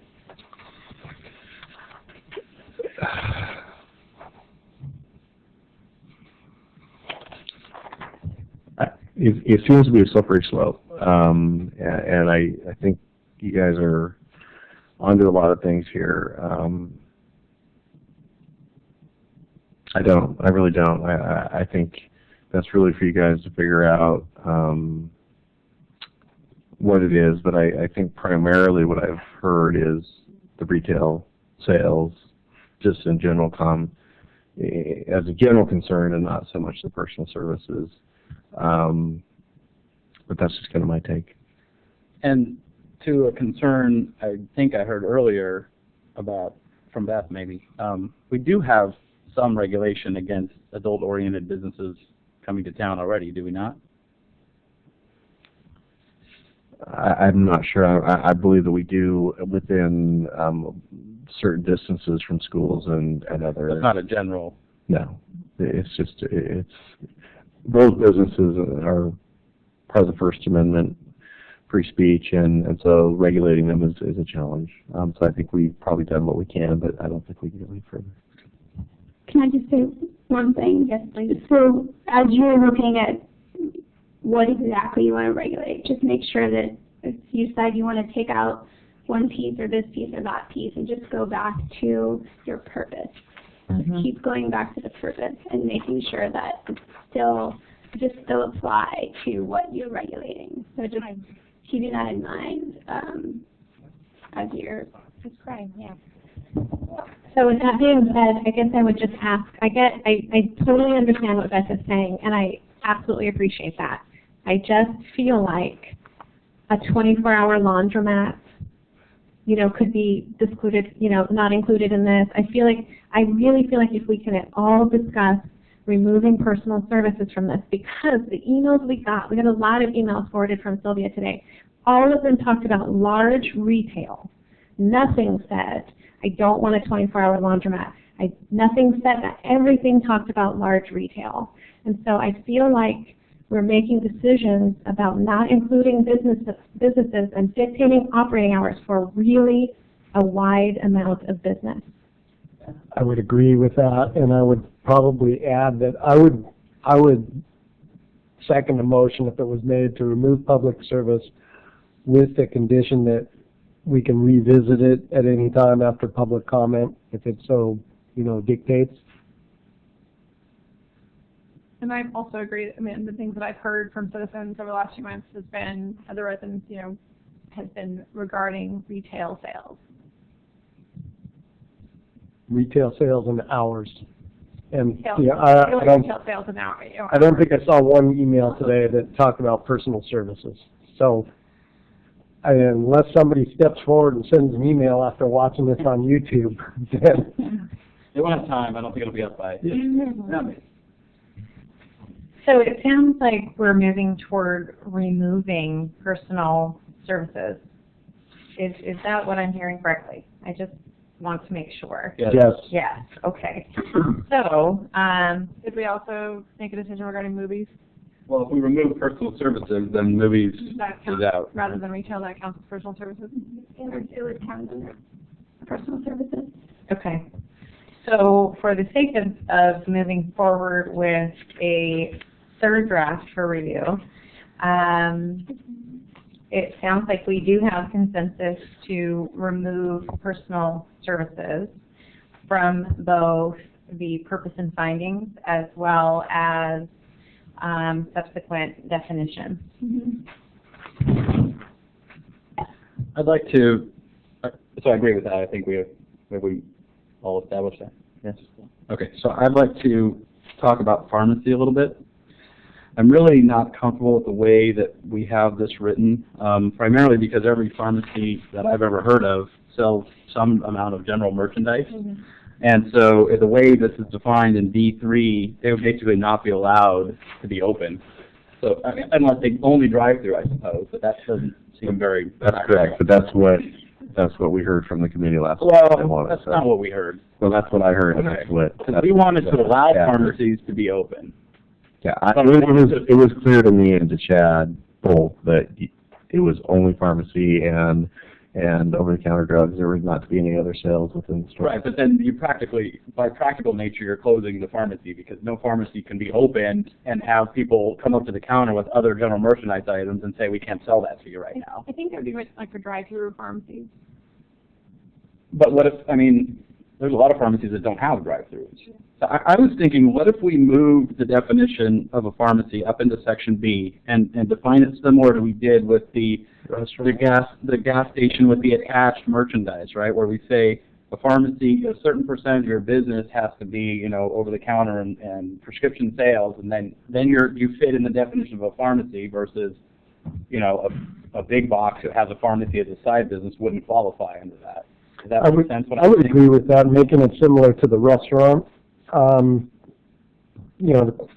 It seems to be a slippery slope, and I think you guys are onto a lot of things here. I really don't. I think that's really for you guys to figure out what it is, but I think primarily what I've heard is the retail sales, just in general, as a general concern, and not so much the personal services. But that's just kind of my take. And to a concern I think I heard earlier about, from Beth maybe, we do have some regulation against adult-oriented businesses coming to town already, do we not? I'm not sure. I believe that we do within certain distances from schools and other. It's not a general. No, it's just those businesses are part of the First Amendment, free speech, and so regulating them is a challenge. So I think we've probably done what we can, but I don't think we can go any further. Can I just say one thing? Yes, please. So as you're looking at what exactly you want to regulate, just make sure that if you decide you want to take out one piece or this piece or that piece, and just go back to your purpose. Mm-hmm. Keep going back to the purpose and making sure that it's still apply to what you're regulating. So just keeping that in mind as you're prescribing. Yeah. So with that being said, I guess I would just ask, I totally understand what Beth is saying, and I absolutely appreciate that. I just feel like a 24-hour laundromat, you know, could be excluded, you know, not included in this. I really feel like if we can at all discuss removing personal services from this, because the emails we got a lot of emails forwarded from Sylvia today. All of them talked about large retail. Nothing said, I don't want a 24-hour laundromat. Nothing said that. Everything talked about large retail. And so I feel like we're making decisions about not including businesses and dictating operating hours for really a wide amount of business. I would agree with that, and I would probably add that I would second the motion if it was made to remove public service with the condition that we can revisit it at any time after public comment if it so, you know, dictates. And I also agree. I mean, the things that I've heard from citizens over the last few months has been, other residents, you know, has been regarding retail sales. Retail sales and hours. And Retail, yeah, I don't. Retail sales and hours. I don't think I saw one email today that talked about personal services. So, unless somebody steps forward and sends an email after watching this on YouTube, then They won't have time. I don't think it'll be up by. So it sounds like we're moving toward removing personal services. Is that what I'm hearing correctly? I just want to make sure. Yes. Yes, okay. So, Did we also make a decision regarding movies? Well, if we remove personal services, then movies That is counts, out. rather than retail, that counts as personal services? It would count under personal services. okay. So for the sake of moving forward with a third draft for review, it sounds like we do have consensus to remove personal services from both the purpose and findings as well as subsequent definitions. I'd like to, so I agree with that. I think we all established that. Yes. Okay, so I'd like to talk about pharmacy a little bit. I'm really not comfortable with the way that we have this written, primarily because every pharmacy that I've ever heard of sells some amount of general merchandise. And so the way this is defined in D3, they would basically not be allowed to be open. So unless they only drive through, I suppose, but that doesn't seem very... That's correct, but that's what we heard from the committee last Well, time. that's not what we heard. Well, that's what I heard. Okay. That's what, Because we wanted to allow yeah. pharmacies to be open. Yeah, it was clear to me and to Chad both that it was only pharmacy and over-the-counter drugs. There was not to be any other sales within the store. Right, but then you practically, by practical nature, you're closing the pharmacy because no pharmacy can be opened and have people come up to the counter with other general merchandise items and say, we can't sell that to you right now. I think it would be like for drive-through pharmacies. But what if, I mean, there's a lot of pharmacies that don't have drive-throughs. So I was thinking, what if we moved the definition of a pharmacy up into Section B and define it similar to we did with the gas station with the attached merchandise, right? Where we say a pharmacy, a certain percentage of your business has to be, you know, over the counter and prescription sales, and then you fit in the definition of a pharmacy versus, you know, a big box that has a pharmacy as a side business wouldn't qualify under that. Does that make sense? I would agree with that, making it similar to the restaurant. You know,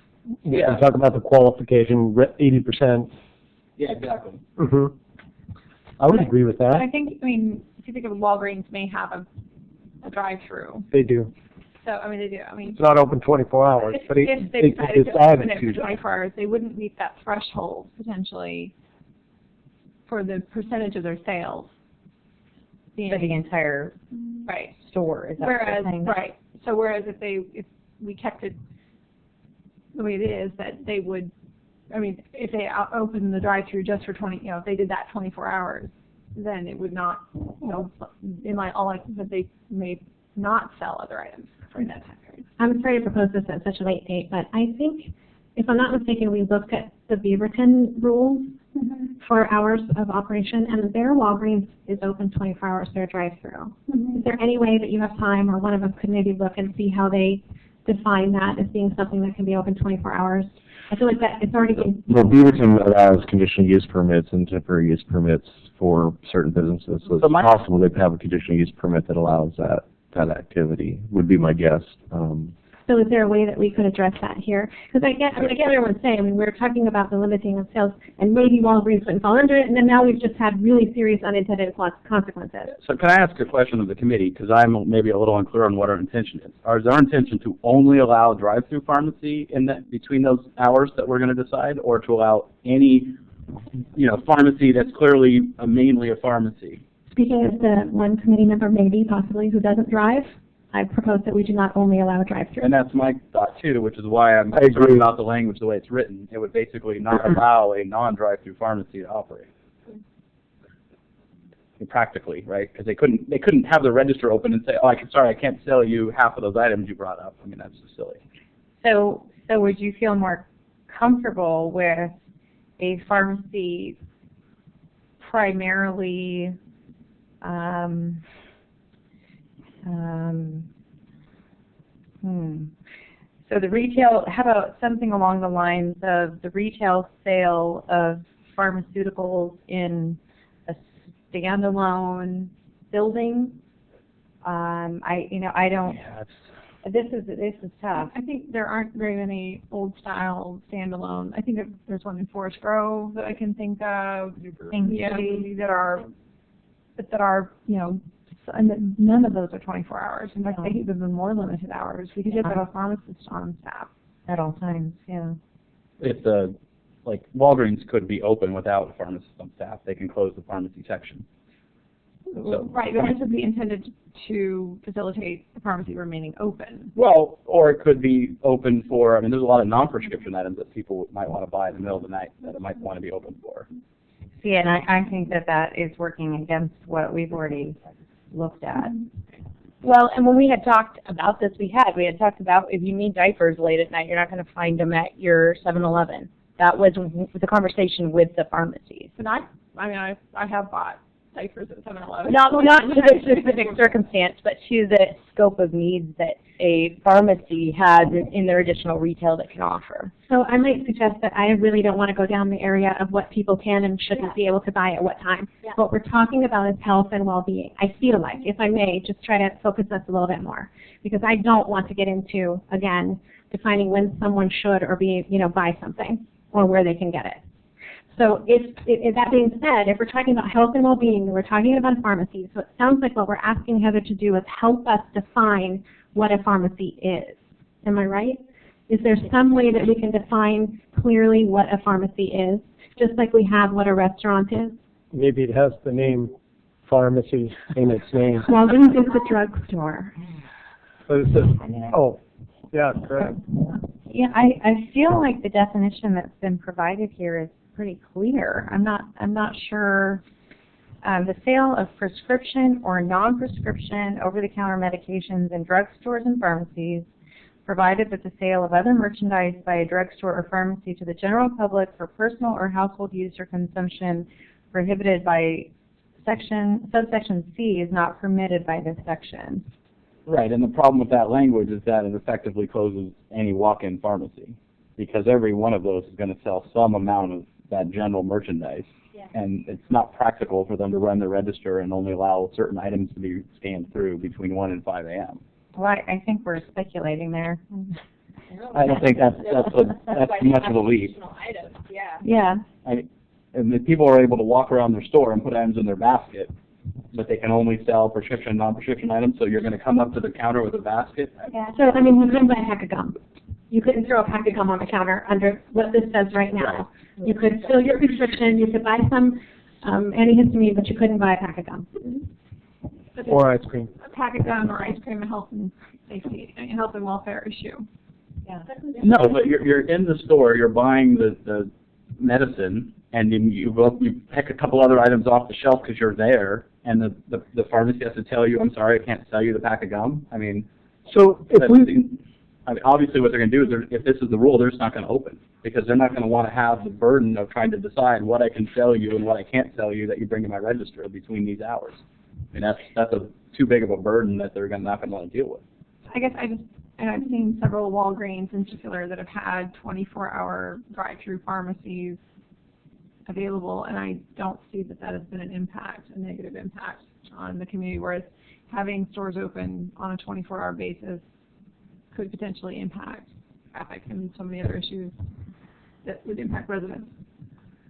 we can talk about the qualification, 80%. Yeah, exactly. Mm-hmm. I would agree with that. I think, I mean, if you think of Walgreens may have a drive-through. They do. So, I mean, they do. I mean, It's not open 24 hours, but if they they decided to decided open it to. for 24 hours, they wouldn't meet that threshold potentially for the percentage of their sales. For the entire Right. store, is that what Whereas, you're saying? right. So whereas if we kept it the way it is, that they would, I mean, if they opened the drive-through just for 20, you know, if they did that 24 hours, then it would not, you know, in my all that they may not sell other items during that time period. I'm sorry to propose this at such a late date, but I think, if I'm not mistaken, we looked at the Beaverton rules for hours of operation, and their Walgreens is open 24 hours, their drive-through. Is there any way that you have time, or one of us could maybe look and see how they define that as being something that can be open 24 hours? I feel like that it's already been... Well, Beaverton allows conditional use permits and temporary use permits for certain businesses, so it's possible they have a conditional use permit that allows that activity, would be my guess. So is there a way that we could address that here? Because I get what everyone's saying. I mean, we're talking about the limiting of sales, and maybe Walgreens wouldn't fall under it, and then now we've just had really serious unintended consequences. So can I ask a question of the committee, because I'm maybe a little unclear on what our intention is. Is our intention to only allow drive-through pharmacy in that, between those hours that we're going to decide, or to allow any, you know, pharmacy that's clearly mainly a pharmacy? Speaking as the one committee member, maybe, possibly, who doesn't drive, I propose that we do not only allow drive-through. And that's my thought too, which is why I'm concerned about the language the way it's written. It would basically not allow a non-drive-through pharmacy to operate. Practically, right? Because they couldn't have the register open and say, oh, sorry, I can't sell you half of those items you brought up. I mean, that's just silly. So would you feel more comfortable with a pharmacy primarily so the retail, how about something along the lines of the retail sale of pharmaceuticals in a standalone building? This is tough. I think there aren't very many old-style standalone. I think that there's one in Forest Grove that I can think of. Yeah, that are, you know, and none of those are 24 hours. In fact, they've been more limited hours because you have to have a pharmacist on staff at all times. Yeah. If like Walgreens could be open without a pharmacist on staff, they can close the pharmacy section. So, right, but this would be intended to facilitate the pharmacy remaining open. Well, or it could be open for, I mean, there's a lot of non-prescription items that people might want to buy in the middle of the night that it might want to be open for. Yeah, and I think that is working against what we've already looked at. Well, and when we had talked about this, we had talked about if you need diapers late at night, you're not going to find them at your 7-Eleven. That was the conversation with the pharmacies. But I have bought diapers at 7-Eleven. Not to the specific circumstance, but to the scope of needs that a pharmacy has in their additional retail that can offer. So I might suggest that I really don't want to go down the area of what people can and shouldn't be able to buy at what time. Yeah. What we're talking about is health and well-being. I feel like, if I may, just try to focus us a little bit more, because I don't want to get into, again, defining when someone should or be, buy something or where they can get it. So if that being said, if we're talking about health and well-being, we're talking about pharmacies, so it sounds like what we're asking Heather to do is help us define what a pharmacy is. Am I right? Is there some way that we can define clearly what a pharmacy is, just like we have what a restaurant is? Maybe it has the name pharmacy in its name. Walgreens is the drugstore. But it says, oh, yeah, correct. Yeah, I feel like the definition that's been provided here is pretty clear. I'm not sure. The sale of prescription or non-prescription over-the-counter medications in drugstores and pharmacies, provided that the sale of other merchandise by a drugstore or pharmacy to the general public for personal or household use or consumption prohibited by subsection C is not permitted by this section. Right, and the problem with that language is that it effectively closes any walk-in pharmacy, because every one of those is going to sell some amount of that general merchandise. Yeah. And it's not practical for them to run the register and only allow certain items to be scanned through between 1 and 5 a.m. Well, I think we're speculating there. I don't think that's much of a leap. Items, yeah. Yeah. And the people are able to walk around their store and put items in their basket, but they can only sell prescription and non-prescription items, so you're going to come up to the counter with a basket? Yeah. So, you couldn't buy a pack of gum. You couldn't throw a pack of gum on the counter under what this says right now. Right. You could fill your prescription, you could buy some antihistamine, but you couldn't buy a pack of gum. Or ice cream. A pack of gum or ice cream, a health and safety, health and welfare issue. Yeah. No, but you're in the store, you're buying the medicine, and then you pick a couple other items off the shelf because you're there, and the pharmacy has to tell you, I'm sorry, I can't sell you the pack of gum. So obviously what they're going to do is, if this is the rule, they're just not going to open, because they're not going to want to have the burden of trying to decide what I can sell you and what I can't sell you that you bring to my register between these hours. That's too big of a burden that they're not going to want to deal with. I guess I've seen several Walgreens in particular that have had 24-hour drive-through pharmacies available, and I don't see that has been a negative impact on the community, whereas having stores open on a 24-hour basis could potentially impact traffic and so many other issues that would impact residents.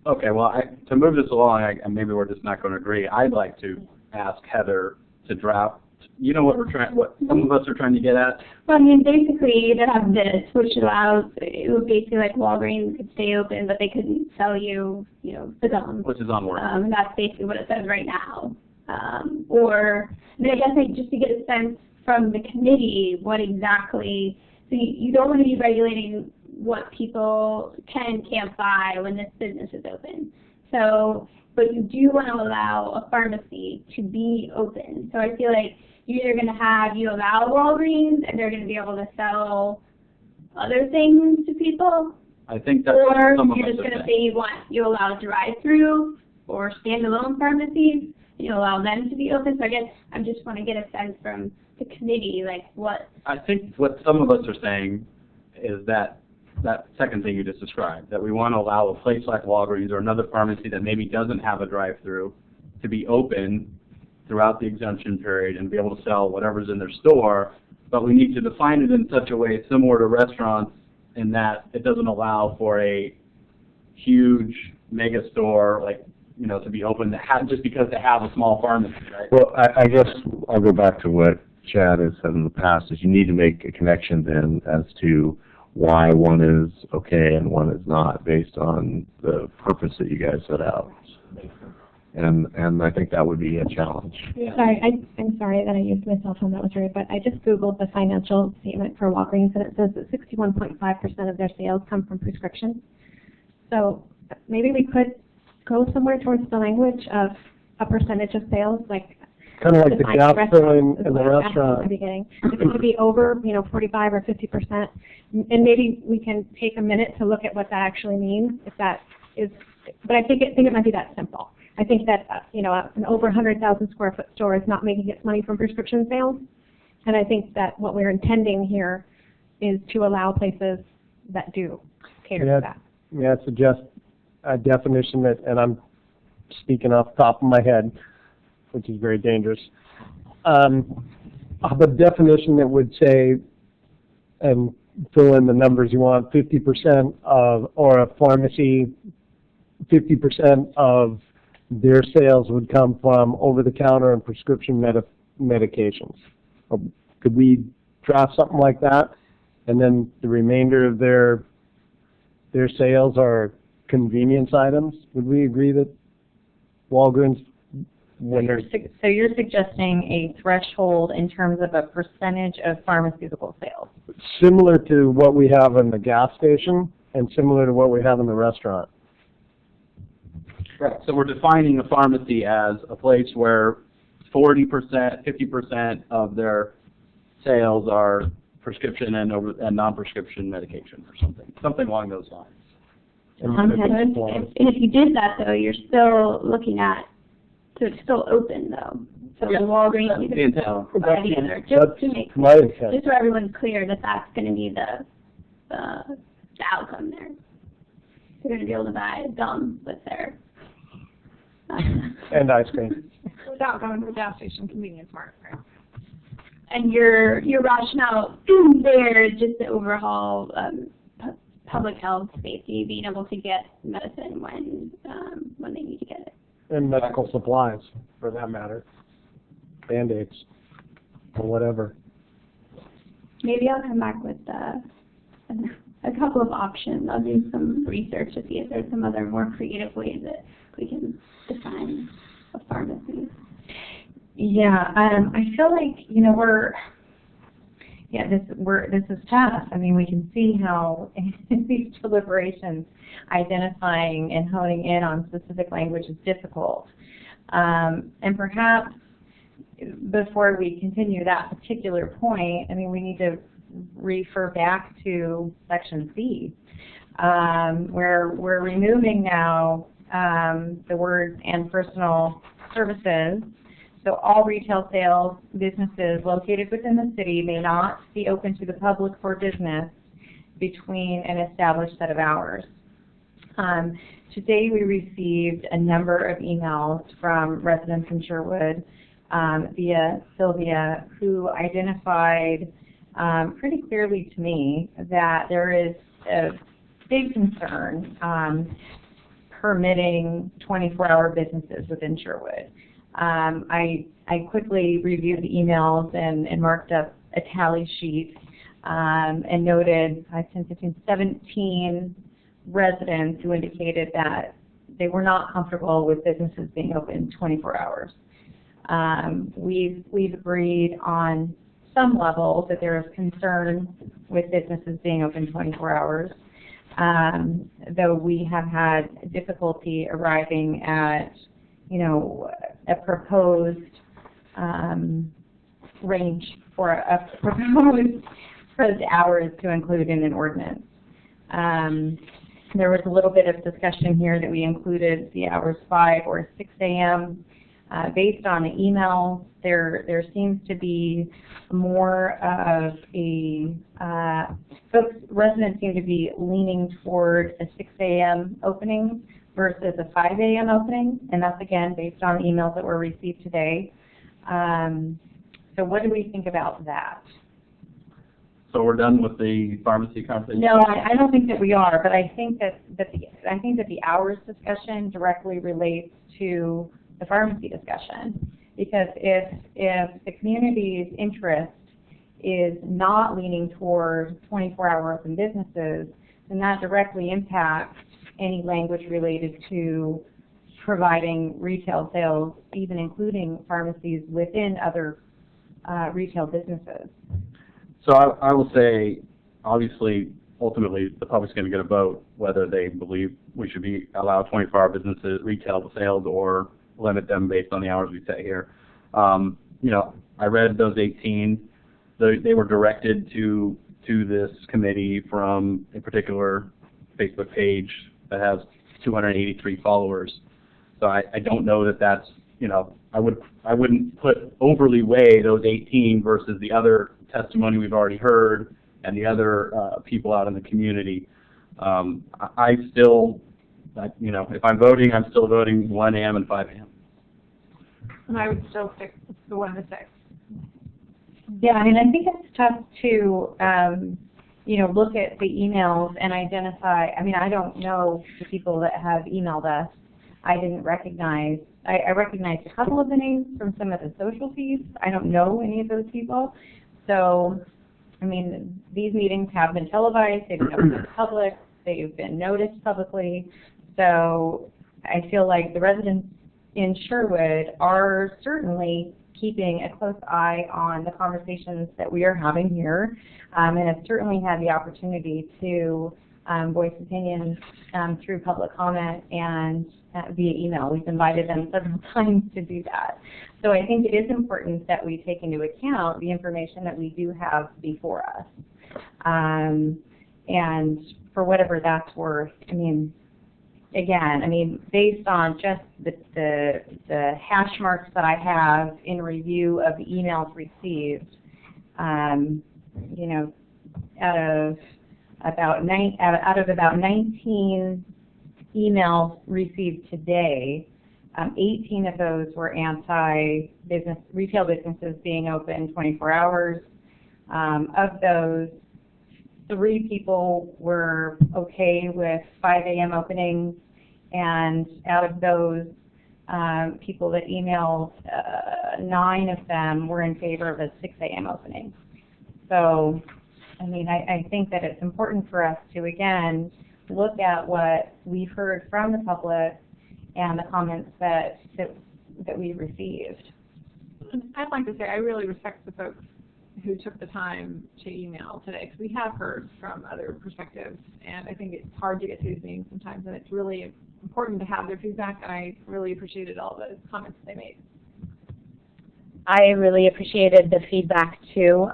Okay, well, to move this along, and maybe we're just not going to agree, I'd like to ask Heather to draft, what some of us are trying to get at? Well, basically, you'd have this, which allows, it would basically like Walgreens could stay open, but they couldn't sell you, the gum. Which is on work. And that's basically what it says right now. I guess just to get a sense from the committee, what exactly, so you don't want to be regulating what people can and can't buy when this business is open. So, but you do want to allow a pharmacy to be open. So I feel like you're either going to you allow Walgreens and they're going to be able to sell other things to people, I think that's or some of you're us just are going to saying. say you allow drive-through or standalone pharmacies, and you allow them to be open. So I guess I just want to get a sense from the committee, like what. I think what some of us are saying is that second thing you just described, that we want to allow a place like Walgreens or another pharmacy that maybe doesn't have a drive-through to be open throughout the exemption period and be able to sell whatever's in their store, but we need to define it in such a way similar to restaurants in that it doesn't allow for a huge mega store to be open just because they have a small pharmacy, right? Well, I guess I'll go back to what Chad has said in the past, is you need to make a connection then as to why one is okay and one is not, based on the purpose that you guys set out. And I think that would be a challenge. Yeah. Sorry, I'm sorry that I used my cell phone, that was rude, but I just Googled the financial statement for Walgreens, and it says that 61.5% of their sales come from prescriptions. So maybe we could go somewhere towards the language of a percentage of sales, like Kind of like the gap filling in the At the restaurant. beginning. If it would be over, 45 or 50%, and maybe we can take a minute to look at what that actually means, if that is, but I think it might be that simple. I think that, an over 100,000 square foot store is not making its money from prescription sales. And I think that what we're intending here is to allow places that do cater to that. May I suggest a definition that, and I'm speaking off the top of my head, which is very dangerous, of a definition that would say, and fill in the numbers you want, 50% of, or a pharmacy, 50% of their sales would come from over-the-counter and prescription medications. Could we draft something like that? And then the remainder of their sales are convenience items? Would we agree that Walgreens, when they're... So you're suggesting a threshold in terms of a percentage of pharmaceutical sales? Similar to what we have in the gas station and similar to what we have in the restaurant. Right. So we're defining a pharmacy as a place where 40%, 50% of their sales are prescription and non-prescription medication or something along those lines. And if you did that, though, you're still looking at, so it's still open, though. So Yeah, the Walgreens, you that's could the intent. buy the other, just to make my intent. just so everyone's clear that that's going to be the outcome there. They're going to be able to buy gum with their And ice cream. Without going to the gas station convenience mart, right? And your rationale there is just to overhaul public health, safety, being able to get medicine when they need to get it. And medical supplies, for that matter. Band-Aids, or whatever. Maybe I'll come back with a couple of options. I'll do some research to see if there's some other more creative ways that we can define a pharmacy. Yeah, I feel like, this is tough. I mean, we can see how in these deliberations, identifying and honing in on specific language is difficult. And perhaps before we continue that particular point, I mean, we need to refer back to Section C, where we're removing now the words "and personal services." So all retail sales businesses located within the city may not be open to the public for business between an established set of hours. Today we received a number of emails from residents in Sherwood via Sylvia, who identified pretty clearly to me that there is a big concern permitting 24-hour businesses within Sherwood. I quickly reviewed the emails and marked up a tally sheet and noted 17 residents who indicated that they were not comfortable with businesses being open 24 hours. We've agreed on some level that there is concern with businesses being open 24 hours, though we have had difficulty arriving at a proposed range for a proposed hours to include in an ordinance. There was a little bit of discussion here that we included the hours 5 or 6 a.m. Based on the email, there seems to be more of a residents seem to be leaning toward a 6 a.m. opening versus a 5 a.m. opening, and that's again based on emails that were received today. So what do we think about that? So we're done with the pharmacy conversation? No, I don't think that we are, but I think that the hours discussion directly relates to the pharmacy discussion, because if the community's interest is not leaning toward 24-hour open businesses, then that directly impacts any language related to providing retail sales, even including pharmacies within other retail businesses. So I will say, obviously, ultimately, the public's going to get a vote whether they believe we should be allow 24-hour businesses, retail sales, or limit them based on the hours we set here. I read those 18. They were directed to this committee from a particular Facebook page that has 283 followers. So I don't know that that's, you know, I wouldn't put overly weigh those 18 versus the other testimony we've already heard and the other people out in the community. I still, you know, if I'm voting, I'm still voting 1 a.m. and 5 a.m. And I would still stick with the 1 to 6. Yeah, I mean, I think it's tough to, you know, look at the emails and identify. I mean, I don't know the people that have emailed us. I didn't recognize. I recognized a couple of the names from some of the social feeds. I don't know any of those people. So, I mean, these meetings have been televised. They've been open to the public. They've been noticed publicly. So, I feel like the residents in Sherwood are certainly keeping a close eye on the conversations that we are having here, and have certainly had the opportunity to voice opinions through public comment and via email. We've invited them several times to do that. So I think it is important that we take into account the information that we do have before us. And for whatever that's worth, I mean, again, I mean, based on just the hash marks that I have in review of the emails received, you know, out of about 19 emails received today, 18 of those were anti-business, retail businesses being open 24 hours. Of those, 3 people were okay with 5 a.m. openings, and out of those people that emailed, 9 of them were in favor of a 6 a.m. opening. So, I mean, I think that it's important for us to, again, look at what we've heard from the public and the comments that we received. I'd like to say I really respect the folks who took the time to email today, because we have heard from other perspectives, and I think it's hard to get to these meetings sometimes, and it's really important to have their feedback, and I really appreciated all the comments they made. I really appreciated the feedback too.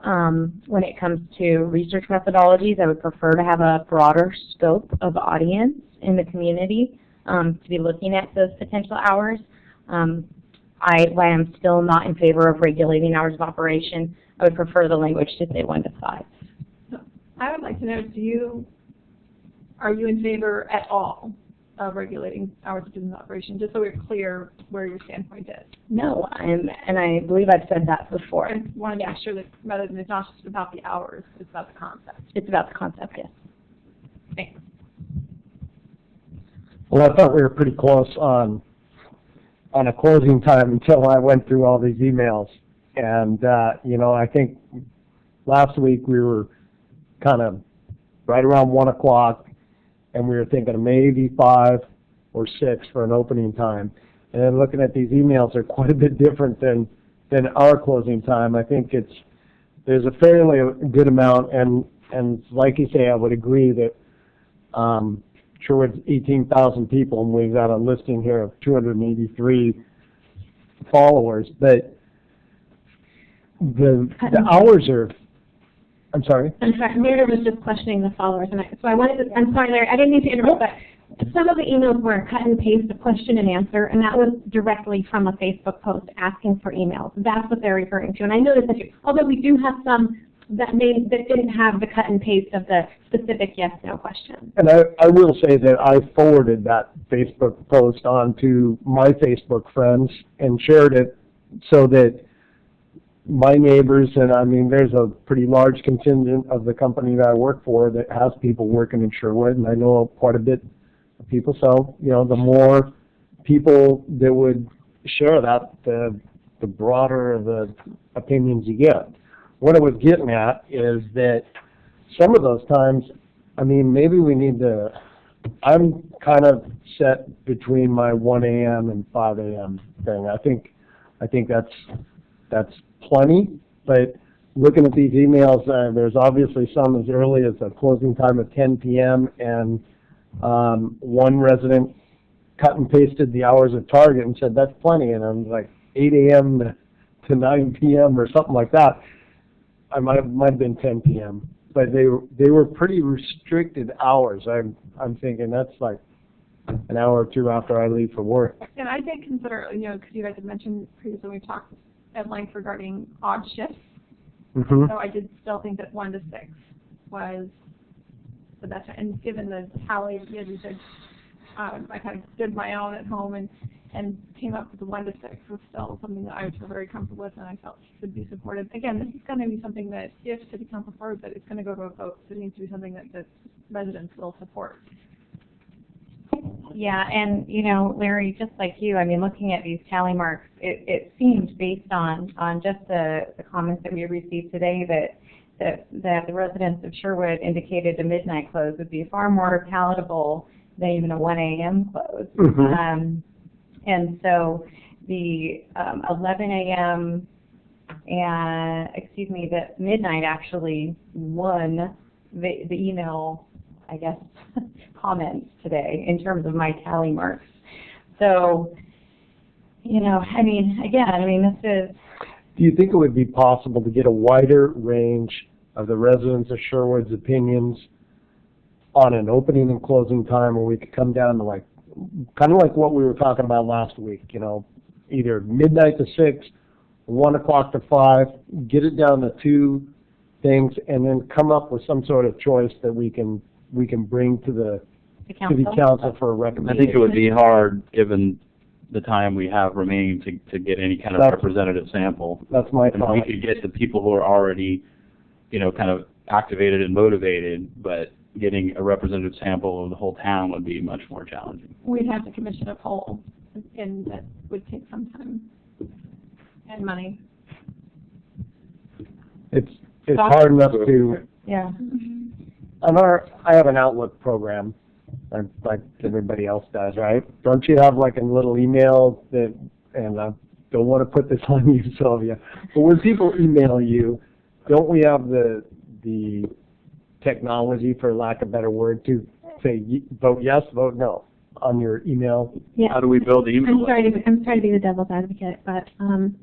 When it comes to research methodologies, I would prefer to have a broader scope of audience in the community to be looking at those potential hours. While I'm still not in favor of regulating hours of operation, I would prefer the language to say 1 to 5. I would like to know, are you in favor at all of regulating hours of business operation, just so we're clear where your standpoint is? No, and I believe I've said that before. I want to make sure that rather than it's not just about the hours, it's about the concept. It's about the concept, yes. Thanks. Well, I thought we were pretty close on a closing time until I went through all these emails. And, you know, I think last week we were kind of right around 1 o'clock, and we were thinking of maybe 5 or 6 for an opening time. And then looking at these emails, they're quite a bit different than our closing time. I think there's a fairly good amount, and like you say, I would agree that Sherwood's 18,000 people, and we've got a listing here of 283 followers, but the hours are, I'm sorry? I'm sorry, Mary was just questioning the followers, and so I wanted to, I'm sorry, Larry, I didn't mean to interrupt, but some of the emails were cut and paste, a question and answer, and that was directly from a Facebook post asking for emails. That's what they're referring to, and I noticed that, although we do have some that didn't have the cut and paste of the specific yes/no question. And I will say that I forwarded that Facebook post on to my Facebook friends and shared it so that my neighbors, and I mean there's a pretty large contingent of the company that I work for that has people working in Sherwood, and I know quite a bit of people, so you know, the more people that would share that, the broader the opinions you get. What I was getting at is that some of those times, I mean, maybe we need to, I'm kind of set between my 1 a.m. and 5 a.m. thing. I think that's plenty, but looking at these emails, there's obviously some as early as a closing time of 10 p.m. and one resident cut and pasted the hours of Target and said that's plenty, and I'm like 8 a.m. to 9 p.m. or something like that. I might have been 10 p.m., but they were pretty restricted hours. I'm thinking that's like an hour or two after I leave for work. And I did consider, because you guys had mentioned previously, we talked at length regarding odd shifts. Mm-hmm. So I did still think that 1 to 6 was the best. And given the tally, as you said, I kind of did my own at home and came up with the 1 to 6 was still something that I would feel very comfortable with and I felt should be supported. Again, this is going to be something that if City Council forward, that it's going to go to a vote. So it needs to be something that the residents will support. Yeah, and Larry, just like you, I mean, looking at these tally marks, it seemed based on just the comments that we received today that the residents of Sherwood indicated a midnight close would be far more palatable than even a 1 a.m. close. Mm-hmm. And so the 11 a.m. and the midnight actually won the email, I guess, comments today in terms of my tally marks. So, this is... Do you think it would be possible to get a wider range of the residents of Sherwood's opinions on an opening and closing time where we could come down to kind of like what we were talking about last week, either midnight to 6, 1 o'clock to 5, get it down to 2 things, and then come up with some sort of choice that we can bring to the City Council for a I recommendation. think it would be hard, given the time we have remaining, to get any kind of representative sample. That's my And thought. we could get the people who are already, kind of activated and motivated, but getting a representative sample of the whole town would be much more challenging. We'd have to commission a poll, and that would take some time and money. It's hard enough to... Yeah. I have an Outlook program, like everybody else does, right? Don't you have like a little email that, and I don't want to put this on you, Sylvia, but when people email you, don't we have the technology, for lack of a better word, to say vote yes, vote no on your email? Yeah. How do we build the email? I'm sorry to be the devil's advocate, but I'm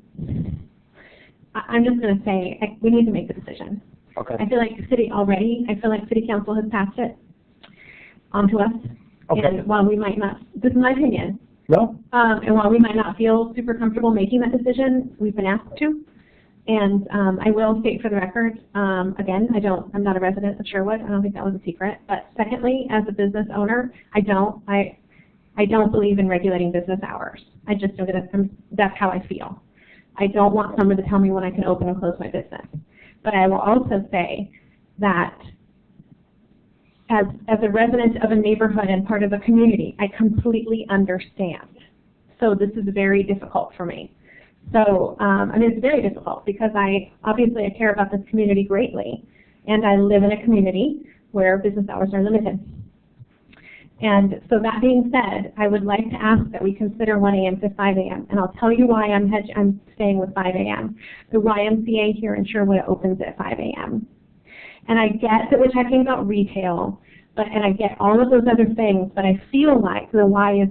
just going to say we need to make the decision. Okay. I feel like City Council has passed it on to us. Okay. And while we might not, this is my opinion, No? and while we might not feel super comfortable making that decision, we've been asked to. And I will state for the record, again, I'm not a resident of Sherwood. I don't think that was a secret. But secondly, as a business owner, I don't believe in regulating business hours. I just know that's how I feel. I don't want someone to tell me when I can open and close my business. But I will also say that as a resident of a neighborhood and part of a community, I completely understand. So this is very difficult for me. So, it's very difficult because I care about this community greatly, and I live in a community where business hours are limited. And so that being said, I would like to ask that we consider 1 a.m. to 5 a.m. And I'll tell you why I'm staying with 5 a.m. The YMCA here in Sherwood opens at 5 a.m. And I get that we're talking about retail, and I get all of those other things, but I feel like the Y is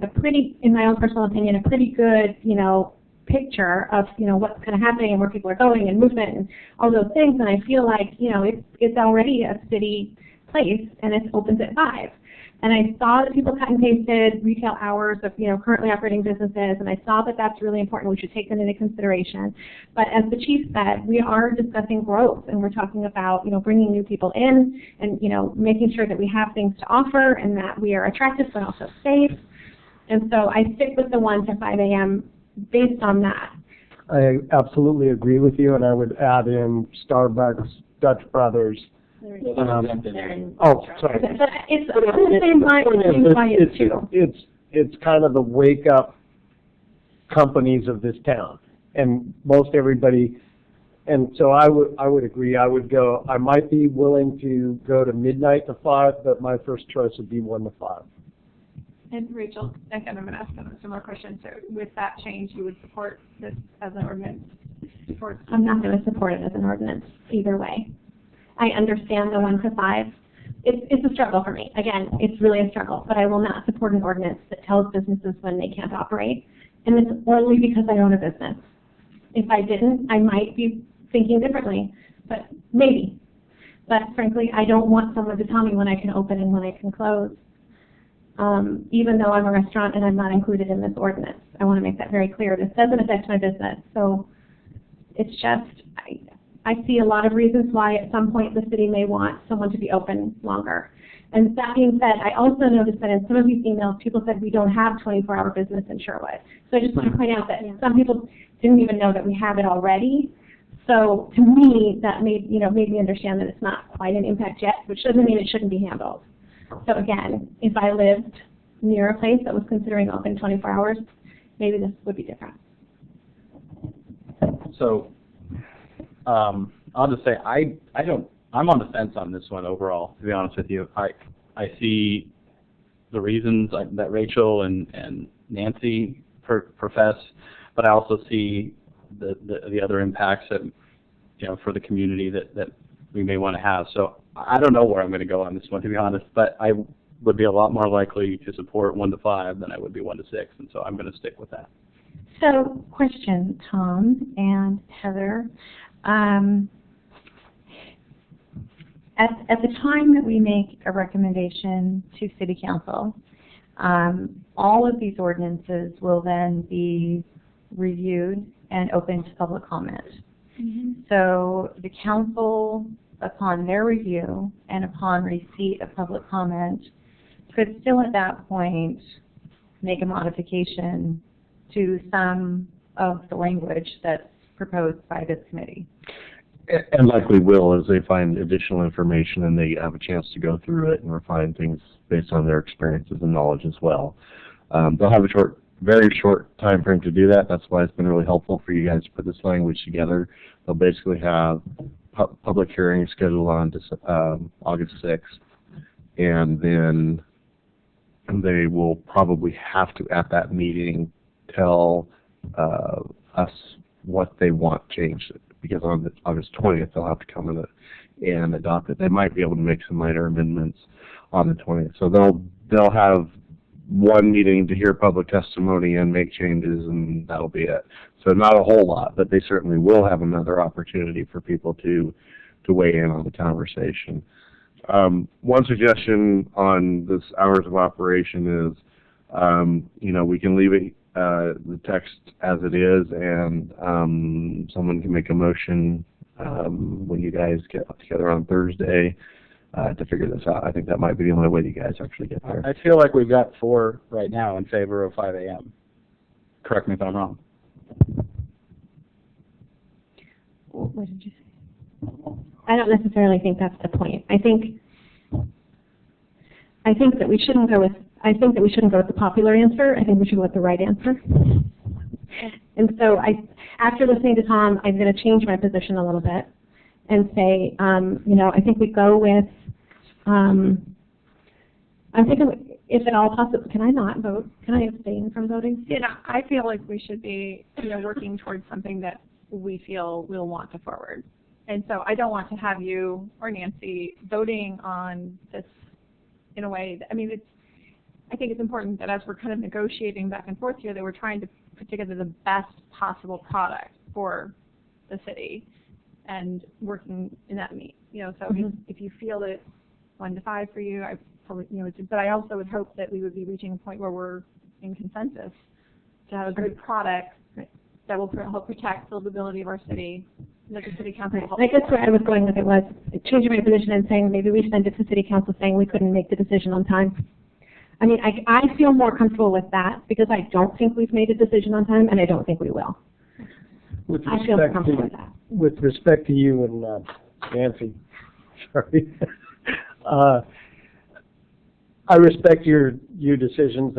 in my own personal opinion, a pretty good, picture of, what's kind of happening and where people are going and movement and all those things. And I feel like, it's already a city place and it opens at 5. And I saw that people cut and pasted retail hours of, currently operating businesses, and I saw that that's really important. We should take that into consideration. But as the chief said, we are discussing growth, and we're talking about, bringing new people in and, making sure that we have things to offer and that we are attractive but also safe. And so I stick with the 1 to 5 a.m. based on that. I absolutely agree with you, and I would add in Starbucks, Dutch Brothers. Sorry. But it's the same bias too. It's kind of the wake-up companies of this town, and most everybody. And so I would agree. I might be willing to go to midnight to 5, but my first choice would be 1 to 5. And Rachel, again, I'm going to ask a similar question. So with that change, you would support this as an ordinance? I'm not going to support it as an ordinance either way. I understand the 1 to 5. It's a struggle for me. Again, it's really a struggle, but I will not support an ordinance that tells businesses when they can't operate. And it's only because I own a business. If I didn't, I might be thinking differently, but maybe. But frankly, I don't want someone to tell me when I can open and when I can close. even though I'm a restaurant and I'm not included in this ordinance. I want to make that very clear. This doesn't affect my business. So it's just, I see a lot of reasons why at some point the city may want someone to be open longer. And that being said, I also noticed that in some of these emails, people said we don't have 24-hour business in Sherwood. So I just want to point out that some people didn't even know that we have it already. So to me, that made me understand that it's not quite an impact yet, which doesn't mean it shouldn't be handled. So again, if I lived near a place that was considering open 24 hours, maybe this would be different. So, I'll just say I'm on the fence on this one overall, to be honest with you. I see the reasons that Rachel and Nancy profess, but I also see the other impacts that, for the community that we may want to have. So I don't know where I'm going to go on this one, to be honest, but I would be a lot more likely to support 1 to 5 than I would be 1 to 6, and so I'm going to stick with that. So, question, Tom and Heather. At the time that we make a recommendation to City Council, all of these ordinances will then be reviewed and open to public comment. Mm-hmm. So the council, upon their review and upon receipt of public comment, could still at that point make a modification to some of the language that's proposed by this committee. And likely will, as they find additional information and they have a chance to go through it and refine things based on their experiences and knowledge as well. They'll have a very short time frame to do that. That's why it's been really helpful for you guys to put this language together. They'll basically have public hearings scheduled on August 6th, and then they will probably have to, at that meeting, tell us what they want changed, because on August 20th they'll have to come and adopt it. They might be able to make some minor amendments on the 20th. So they'll have one meeting to hear public testimony and make changes, and that'll be it. So not a whole lot, but they certainly will have another opportunity for people to weigh in on the conversation. One suggestion on this hours of operation is, we can leave it the text as it is, and someone can make a motion when you guys get together on Thursday to figure this out. I think that might be the only way you guys actually get there. I feel like we've got 4 right now in favor of 5 a.m. Correct me if I'm wrong. What did you say? I don't necessarily think that's the point. I think that we shouldn't go with the popular answer. I think we should go with the right answer. And so after listening to Tom, I'm going to change my position a little bit and say, I think we go with, I'm thinking if at all possible, can I not vote? Can I abstain from voting? I feel like we should be, working towards something that we feel we'll want to forward. And so I don't want to have you or Nancy voting on this in a way that, I think it's important that as we're kind of negotiating back and forth here, that we're trying to put together the best possible product for the city and working in that meet. So if you feel that 1 to 5 for you, I probably, but I also would hope that we would be reaching a point where we're in consensus to have a good product that will help protect the livability of our city. That the city council will help. I guess where I was going with it was changing my position and saying maybe we send it to city council saying we couldn't make the decision on time. I feel more comfortable with that because I don't think we've made a decision on time, and I don't think we will. I feel more comfortable with that. With respect to you and Nancy, sorry, I respect your decisions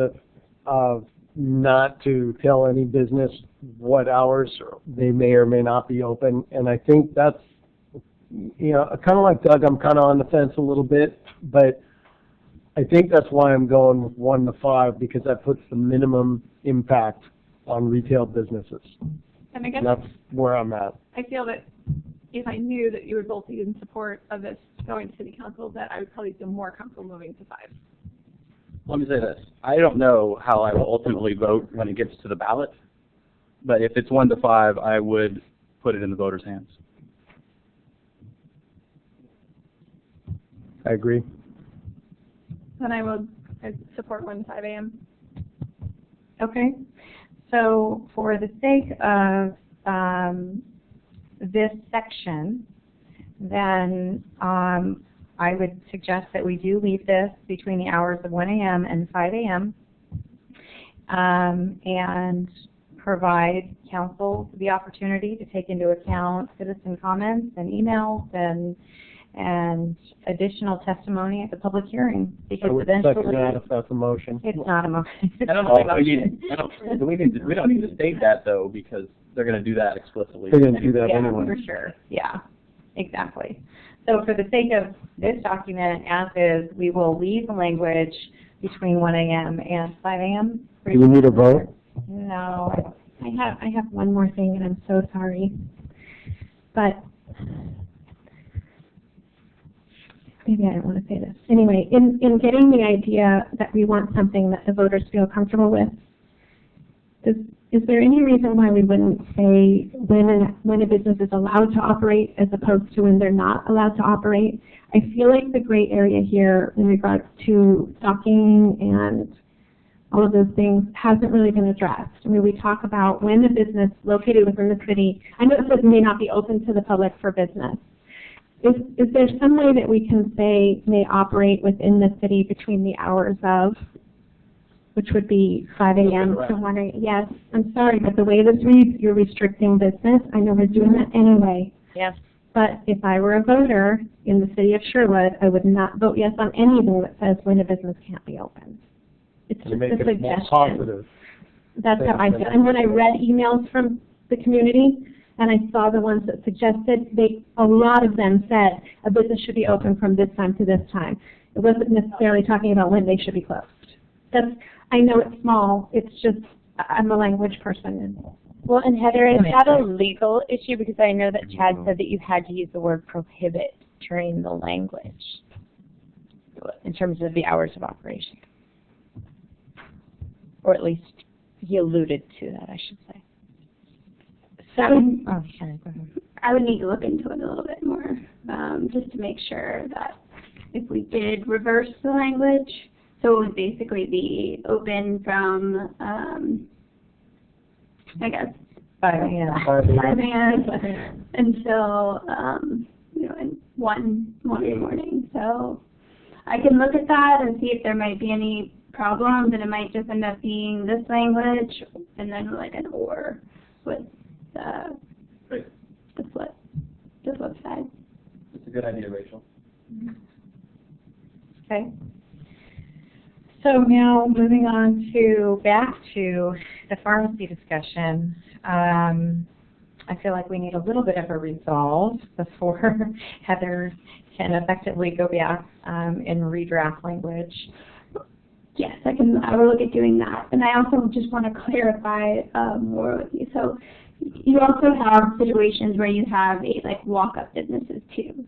of not to tell any business what hours they may or may not be open, and I think that's, kind of like Doug, I'm kind of on the fence a little bit, but I think that's why I'm going with 1 to 5, because that puts the minimum impact on retail businesses. And I guess that's where I'm at. I feel that if I knew that you would both be in support of this going to city council, that I would probably feel more comfortable moving to 5. Let me say this. I don't know how I will ultimately vote when it gets to the ballot, but if it's 1 to 5, I would put it in the voters' hands. I agree. Then I will I support 1 to 5 a.m. Okay. So for the sake of this section, then I would suggest that we do leave this between the hours of 1 a.m. and 5 a.m. And provide council the opportunity to take into account citizen comments and emails and additional testimony at the public hearing. Because I would second eventually, that if that's a motion. it's not a motion. I don't know if we don't need to state that though, because they're going to do that explicitly. They're going to do that Yeah, anyway. for sure. Yeah, exactly. So for the sake of this document, as is, we will leave the language between 1 a.m. and 5 a.m. Do we need a vote? No. I have one more thing, and I'm so sorry. But maybe I don't want to say this. Anyway, in getting the idea that we want something that the voters feel comfortable with, is there any reason why we wouldn't say when a business is allowed to operate as opposed to when they're not allowed to operate? I feel like the gray area here in regards to stalking and all of those things hasn't really been addressed. I mean, we talk about when a business located within the city, I know it says may not be open to the public for business. Is there some way that we can say may operate within the city between the hours of, which would be 5 a.m. to 1 a.m.? Yes, I'm sorry, but the way this reads, you're restricting business. I know we're doing that anyway. Yes. But if I were a voter in the city of Sherwood, I would not vote yes on anything that says when a business can't be open. It's To just make a it more suggestion. positive. That's how I feel. And when I read emails from the community, and I saw the ones that suggested, a lot of them said a business should be open from this time to this time. It wasn't necessarily talking about when they should be closed. I know it's small. It's just, I'm a language person. Well, and Heather, is that a legal issue? Because I know that Chad said that you had to use the word prohibit during the language in terms of the hours of operation. Or at least he alluded to that, I should say. So Oh, sorry, go ahead. I would need to look into it a little bit more, just to make sure that if we did reverse the language, so it would basically be open from, I guess, 5 a.m. 5 a.m. 5 a.m. until, in 1 in the morning. So I can look at that and see if there might be any problems, and it might just end up being this language and then like an or with the flip side. It's a good idea, Rachel. Okay. So now moving on back to the pharmacy discussion. I feel like we need a little bit of a resolve before Heather can effectively go back and redraft language. Yes, I will look at doing that. And I also just want to clarify more with you. So you also have situations where you have walk-up businesses too.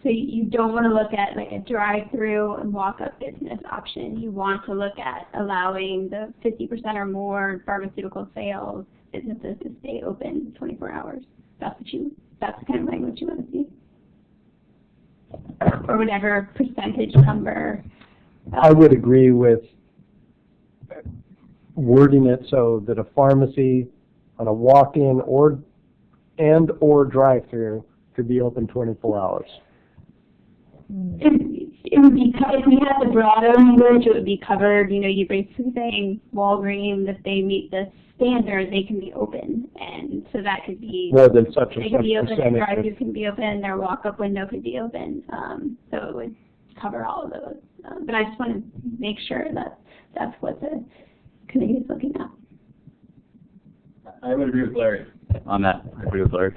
So you don't want to look at like a drive-through and walk-up business option. You want to look at allowing the 50% or more pharmaceutical sales businesses to stay open 24 hours. That's the kind of language you want to see. Or whatever percentage number. I would agree with wording it so that a pharmacy on a walk-in or drive-through could be open 24 hours. It would be, if we had the broader language, it would be covered, you're basically saying Walgreens, if they meet this standard, they can be open. And so that could be, More than such they and could such be open, their percentage. drive-thru can be open, their walk-up window could be open. So it would cover all of those. But I just want to make sure that that's what the committee is looking at. I would agree with Larry on that. I agree with Larry.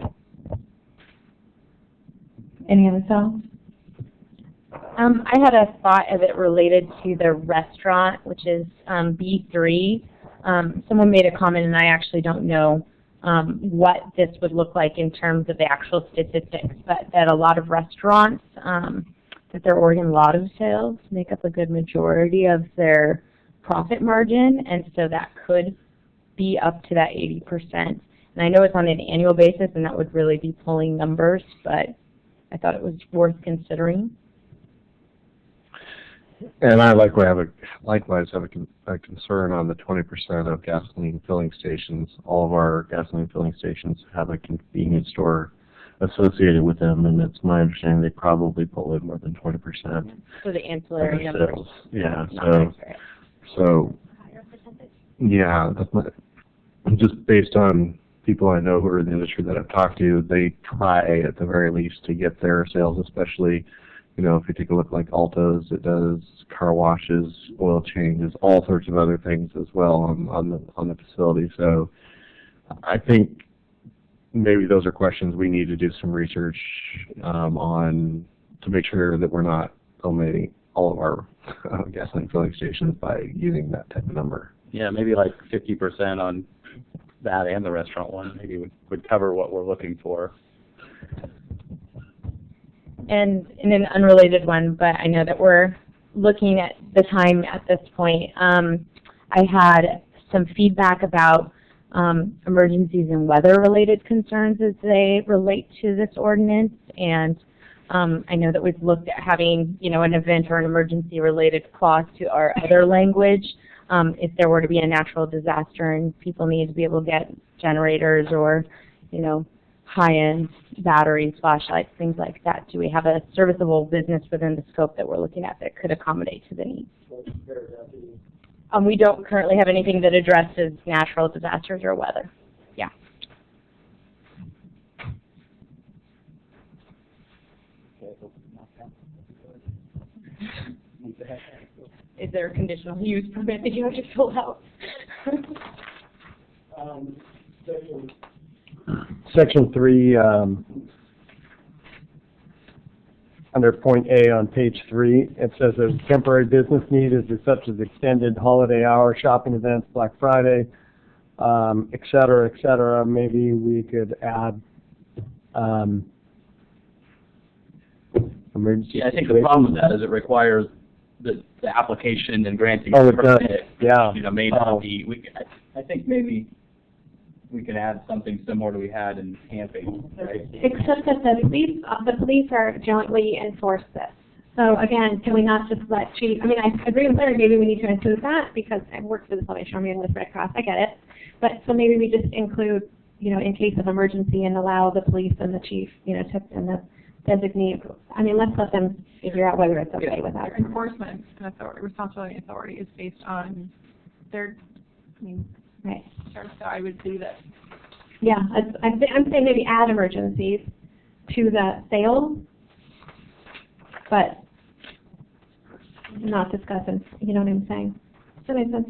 Any other thoughts? I had a thought of it related to the restaurant, which is B3. Someone made a comment, and I actually don't know what this would look like in terms of the actual statistics, but that a lot of restaurants, that their Oregon Lotto sales make up a good majority of their profit margin, and so that could be up to that 80%. And I know it's on an annual basis, and that would really be pulling numbers, but I thought it was worth considering. And I likewise have a concern on the 20% of gasoline filling stations. All of our gasoline filling stations have a convenience store associated with them, and it's my understanding they probably pull in more than 20%. So the ancillary of numbers. sales. Yeah, not accurate. so yeah, just based on people I know who are in the industry that I've talked to, they try at the very least to get their sales, especially, if you take a look like Altos, it does car washes, oil changes, all sorts of other things as well on the facility. So I think maybe those are questions we need to do some research on to make sure that we're not eliminating all of our gasoline filling stations by using that type of number. Yeah, maybe like 50% on that and the restaurant one maybe would cover what we're looking for. And in an unrelated one, but I know that we're looking at the time at this point, I had some feedback about emergencies and weather-related concerns as they relate to this ordinance, and I know that we've looked at having, an event or an emergency-related clause to our other language. If there were to be a natural disaster and people need to be able to get generators or, high-end batteries, flashlights, things like that. Do we have a serviceable business within the scope that we're looking at that could accommodate to the needs? We don't currently have anything that addresses natural disasters or weather. Yeah. Is there a conditional use permit that you have to fill out? Section 3, under point A on page 3, it says there's a temporary business need such as extended holiday hour, shopping events, Black Friday, et cetera, et cetera. Maybe we could add emergency. Yeah, I think the problem with that is it requires the application and granting Oh, of it does. permit, Yeah. may not be. I think maybe we can add something similar to we had in camping, right? Except that the police are jointly enforce this. So again, can we not just let chief, I agree with Larry, maybe we need to include that because I work for the Salvation Army and the Red Cross, I get it. But so maybe we just include, in case of emergency and allow the police and the chief, and the designee, let's let them figure out whether it's okay without. Enforcement and authority, responsibility and authority is based on their, right. So I would do that. Yeah, I'm saying maybe add emergencies to the sale, but not discuss it. You know what I'm saying? Does that make sense?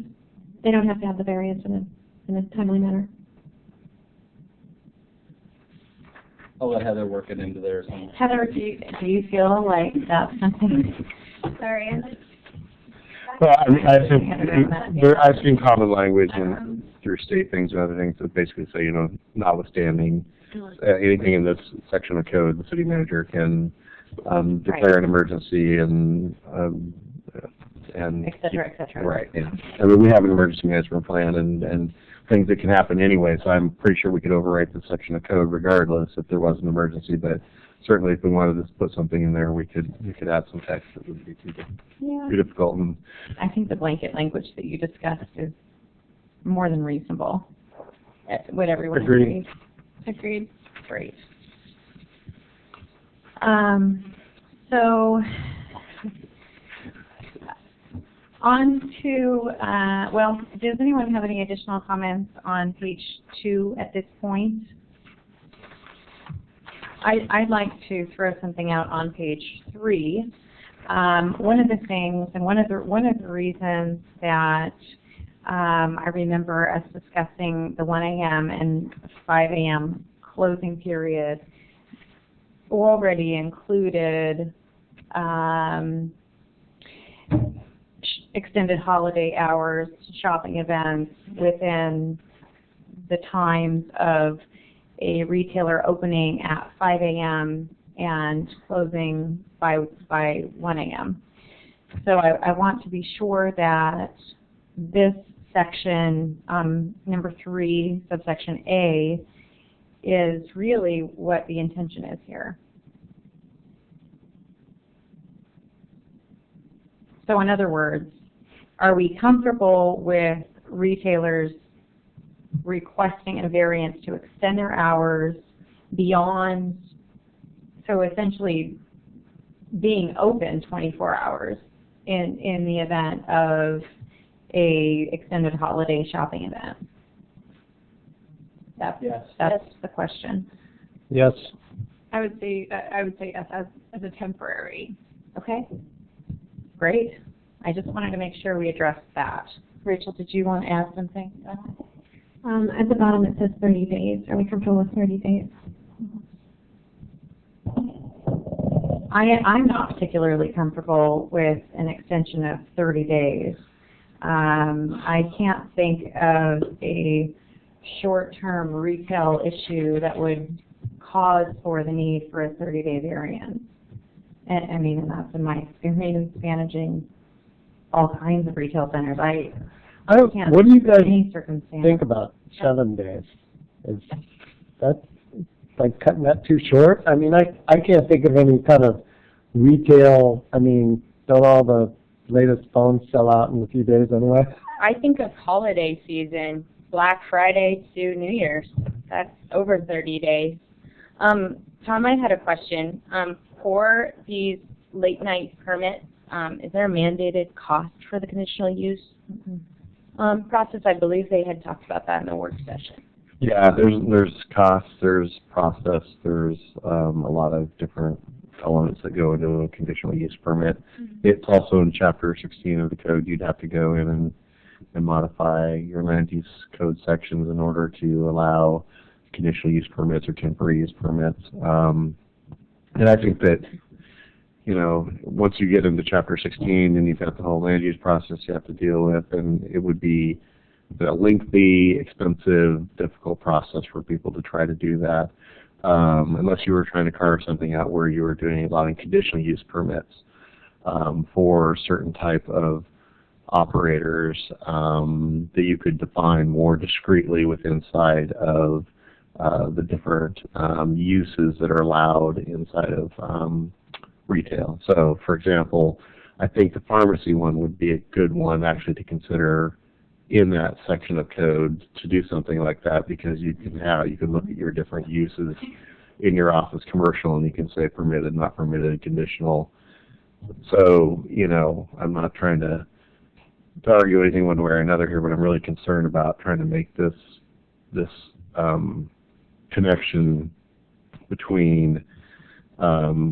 They don't have to have the variance in a timely manner. I'll let Heather work it into there. Heather, do you feel like that's something? Sorry, I'm Well, I've seen common language in through state things and other things that basically say, notwithstanding anything in this section of code, the city manager can declare an emergency and Et cetera, et cetera. Right. Yeah. We have an emergency management plan and things that can happen anyway. So I'm pretty sure we could overwrite this section of code regardless if there was an emergency. But certainly, if we wanted to put something in there, we could add some text that would be too difficult. And I think the blanket language that you discussed is more than reasonable. Would everyone agree? Agreed. Great. So on to, does anyone have any additional comments on page 2 at this point? I'd like to throw something out on page 3. One of the things, and one of the reasons that I remember us discussing the 1 a.m. and 5 a.m. closing period already included extended holiday hours, shopping events within the times of a retailer opening at 5 a.m. and closing by 1 a.m. So I want to be sure that this section, number 3, subsection A, is really what the intention is here. So in other words, are we comfortable with retailers requesting a variance to extend their hours beyond, so essentially being open 24 hours in the event of a extended holiday shopping event? That's the question. Yes. I would say yes as a temporary. Okay, great. I just wanted to make sure we addressed that. Rachel, did you want to add something? At the bottom it says 30 days. Are we comfortable with 30 days? I'm not particularly comfortable with an extension of 30 days. I can't think of a short-term retail issue that would cause for the need for a 30-day variance. And that's in my experience managing all kinds of retail centers. I can't what do you guys any circumstance. think about 7 days? Is that like cutting that too short? I can't think of any kind of retail, don't all the latest phones sell out in a few days anyway? I think of holiday season, Black Friday to New Year's. That's over 30 days. Tom, I had a question. For these late night permits, is there a mandated cost for the conditional use process? I believe they had talked about that in the work session. Yeah, there's costs, there's process, there's a lot of different elements that go into a conditional use permit. It's also in Chapter 16 of the code. You'd have to go in and modify your land use code sections in order to allow conditional use permits or temporary use permits. And I think that, once you get into Chapter 16 and you've got the whole land use process you have to deal with, and it would be a lengthy, expensive, difficult process for people to try to do that, unless you were trying to carve something out where you were doing a lot of conditional use permits for certain type of operators that you could define more discreetly within inside of the different uses that are allowed inside of retail. So, for example, I think the pharmacy one would be a good one actually to consider in that section of code to do something like that, because you can look at your different uses in your office commercial and you can say permitted, not permitted, conditional. So, I'm not trying to argue anything one way or another here, but I'm really concerned about trying to make this connection between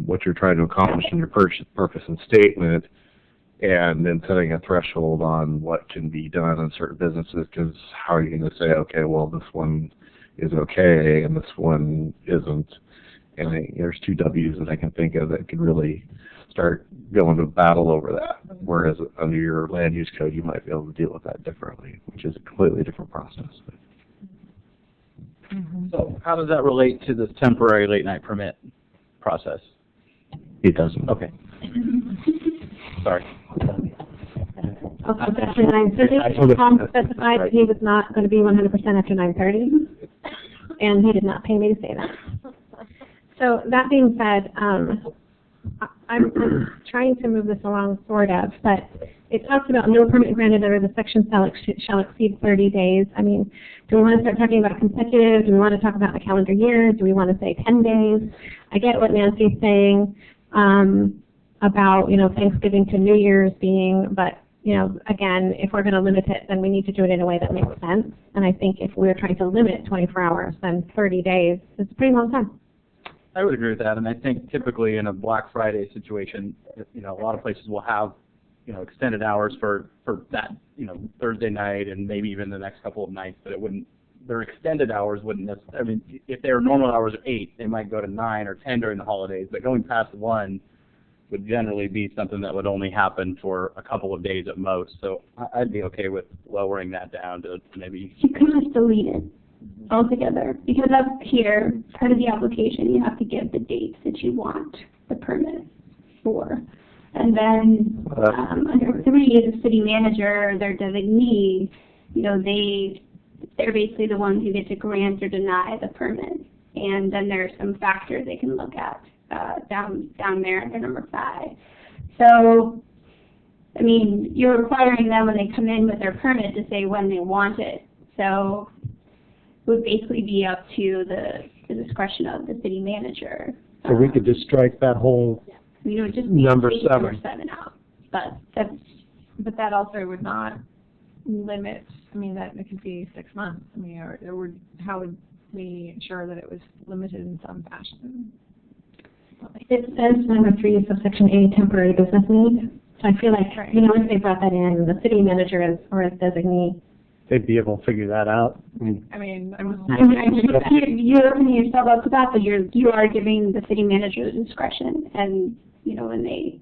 what you're trying to accomplish in your purpose and statement, and then setting a threshold on what can be done in certain businesses, because how are you going to say, okay, well, this one is okay and this one isn't? And there's two W's that I can think of that could really start going to battle over that, whereas under your land use code, you might be able to deal with that differently, which is a completely different process. So how does that relate to this temporary late night permit process? It doesn't. Okay. Sorry. Also, after 9:30, Tom specified that he was not going to be 100% after 9:30, and he did not pay me to say that. So that being said, I'm trying to move this along, sort of, but it talks about no permit granted under the section shall exceed 30 days. Do we want to start talking about consecutive? Do we want to talk about the calendar year? Do we want to say 10 days? I get what Nancy's saying about, Thanksgiving to New Year's being, but, again, if we're going to limit it, then we need to do it in a way that makes sense. And I think if we're trying to limit 24 hours, then 30 days is a pretty long time. I would agree with that, and I think typically in a Black Friday situation, a lot of places will have, extended hours for that, Thursday night and maybe even the next couple of nights, but their extended hours wouldn't necessarily, if their normal hours are 8, they might go to 9 or 10 during the holidays, but going past 1 would generally be something that would only happen for a couple of days at most. So I'd be okay with lowering that down to maybe... You can just delete it altogether, because up here, part of the application, you have to give the dates that you want the permit for. And then under 3 is the city manager, their designee, they're basically the ones who get to grant or deny the permit. And then there's some factors they can look at down there under number 5. So I mean, you're requiring them when they come in with their permit to say when they want it. So it would basically be up to the discretion of the city manager. So we could just strike that whole I mean, it would just be number take 7. number 7 out. But that's, But that also would not limit, I mean, that it could be 6 months. I mean, or would, how would we ensure that it was limited in some fashion? It says number 3, subsection A, temporary business need. So I feel like, you know, if they brought that in, the city manager is, or a designee. They'd be able to figure that out. I mean, I'm you're opening yourself up to that, but you are giving the city manager the discretion, and you know, when they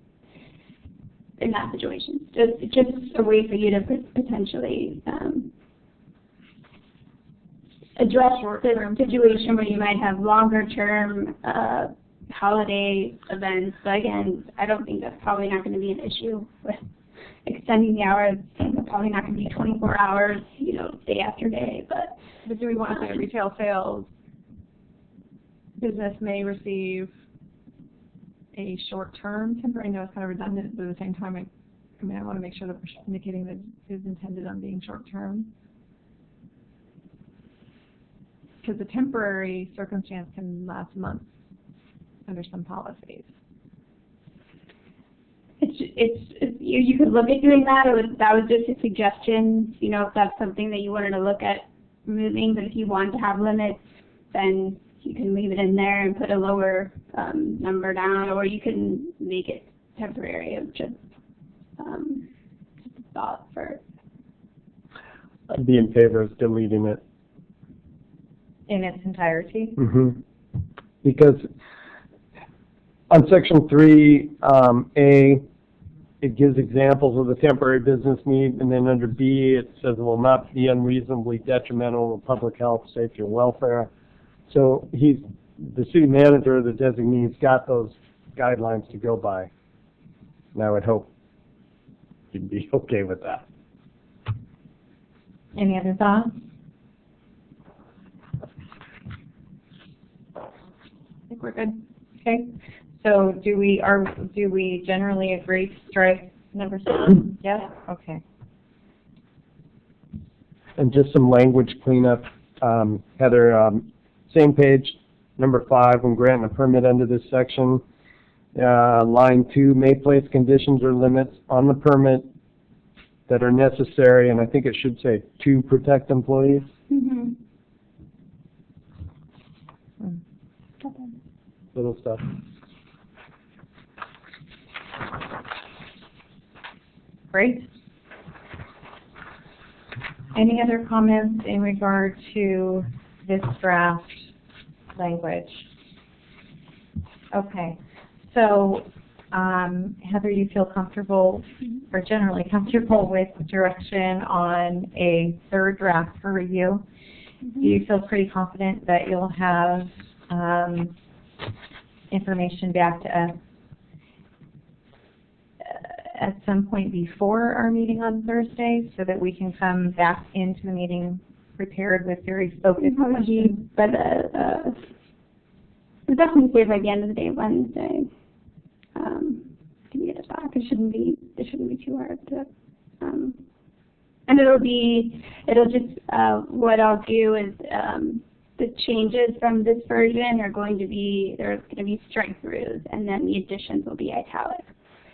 in that situation, just a way for you to potentially address the situation where you might have longer term holiday events. But again, I don't think that's probably not going to be an issue with extending the hours. It's probably not going to be 24 hours, you know, day after day. But do we want to say retail sales business may receive a short-term temporary? I know it's kind of redundant, but at the same time, I mean, I want to make sure that we're indicating that it is intended on being short-term. Because the temporary circumstance can last months under some policies. You could look at doing that, or that was just a suggestion, you know, if that's something that you wanted to look at moving. But if you want to have limits, then you can leave it in there and put a lower number down, or you can make it temporary of just a thought for. I'd be in favor of deleting it. In its entirety? Because on section 3A, it gives examples of the temporary business need, and then under B, it says it will not be unreasonably detrimental to public health, safety, or welfare. So the city manager, the designee's got those guidelines to go by. And I would hope you'd be okay with that. Any other thoughts? I think we're good. Okay. So do we generally agree to strike number 7? Yes? Okay. And just some language cleanup. Heather, same page, number 5, when granting a permit under this section, line 2, may place conditions or limits on the permit that are necessary, and I think it should say to protect employees. Little stuff. Great. Any other comments in regard to this draft language? Okay. So, Heather, you feel comfortable, or generally comfortable with direction on a 3rd draft for review? Do you feel pretty confident that you'll have information back to us at some point before our meeting on Thursday, so that we can come back into the meeting prepared with very focused questions? But we'll definitely say by the end of the day, Wednesday. Can get it back. It shouldn't be too hard to. And it'll just what I'll do is the changes from this version are going to be, there's going to be strike-throughs, and then the additions will be italic.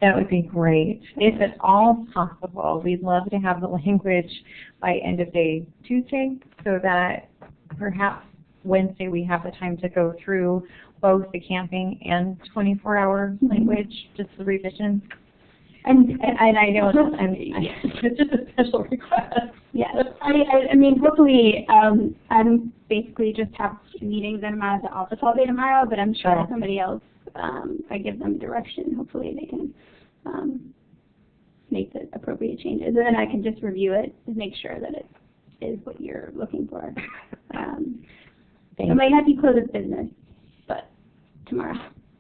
That would be great. If at all possible, we'd love to have the language by end of day Tuesday, so that perhaps Wednesday we have the time to go through both the camping and 24-hour language, just the revisions. And I know it's just a special request. Yes, I mean, hopefully, I'm basically just have meetings and I'm out of the office all day tomorrow, but I'm sure somebody else, if I give them direction, hopefully they can make the appropriate changes. And then I can just review it to make sure that it is what you're looking for. It might not be close of business, but tomorrow.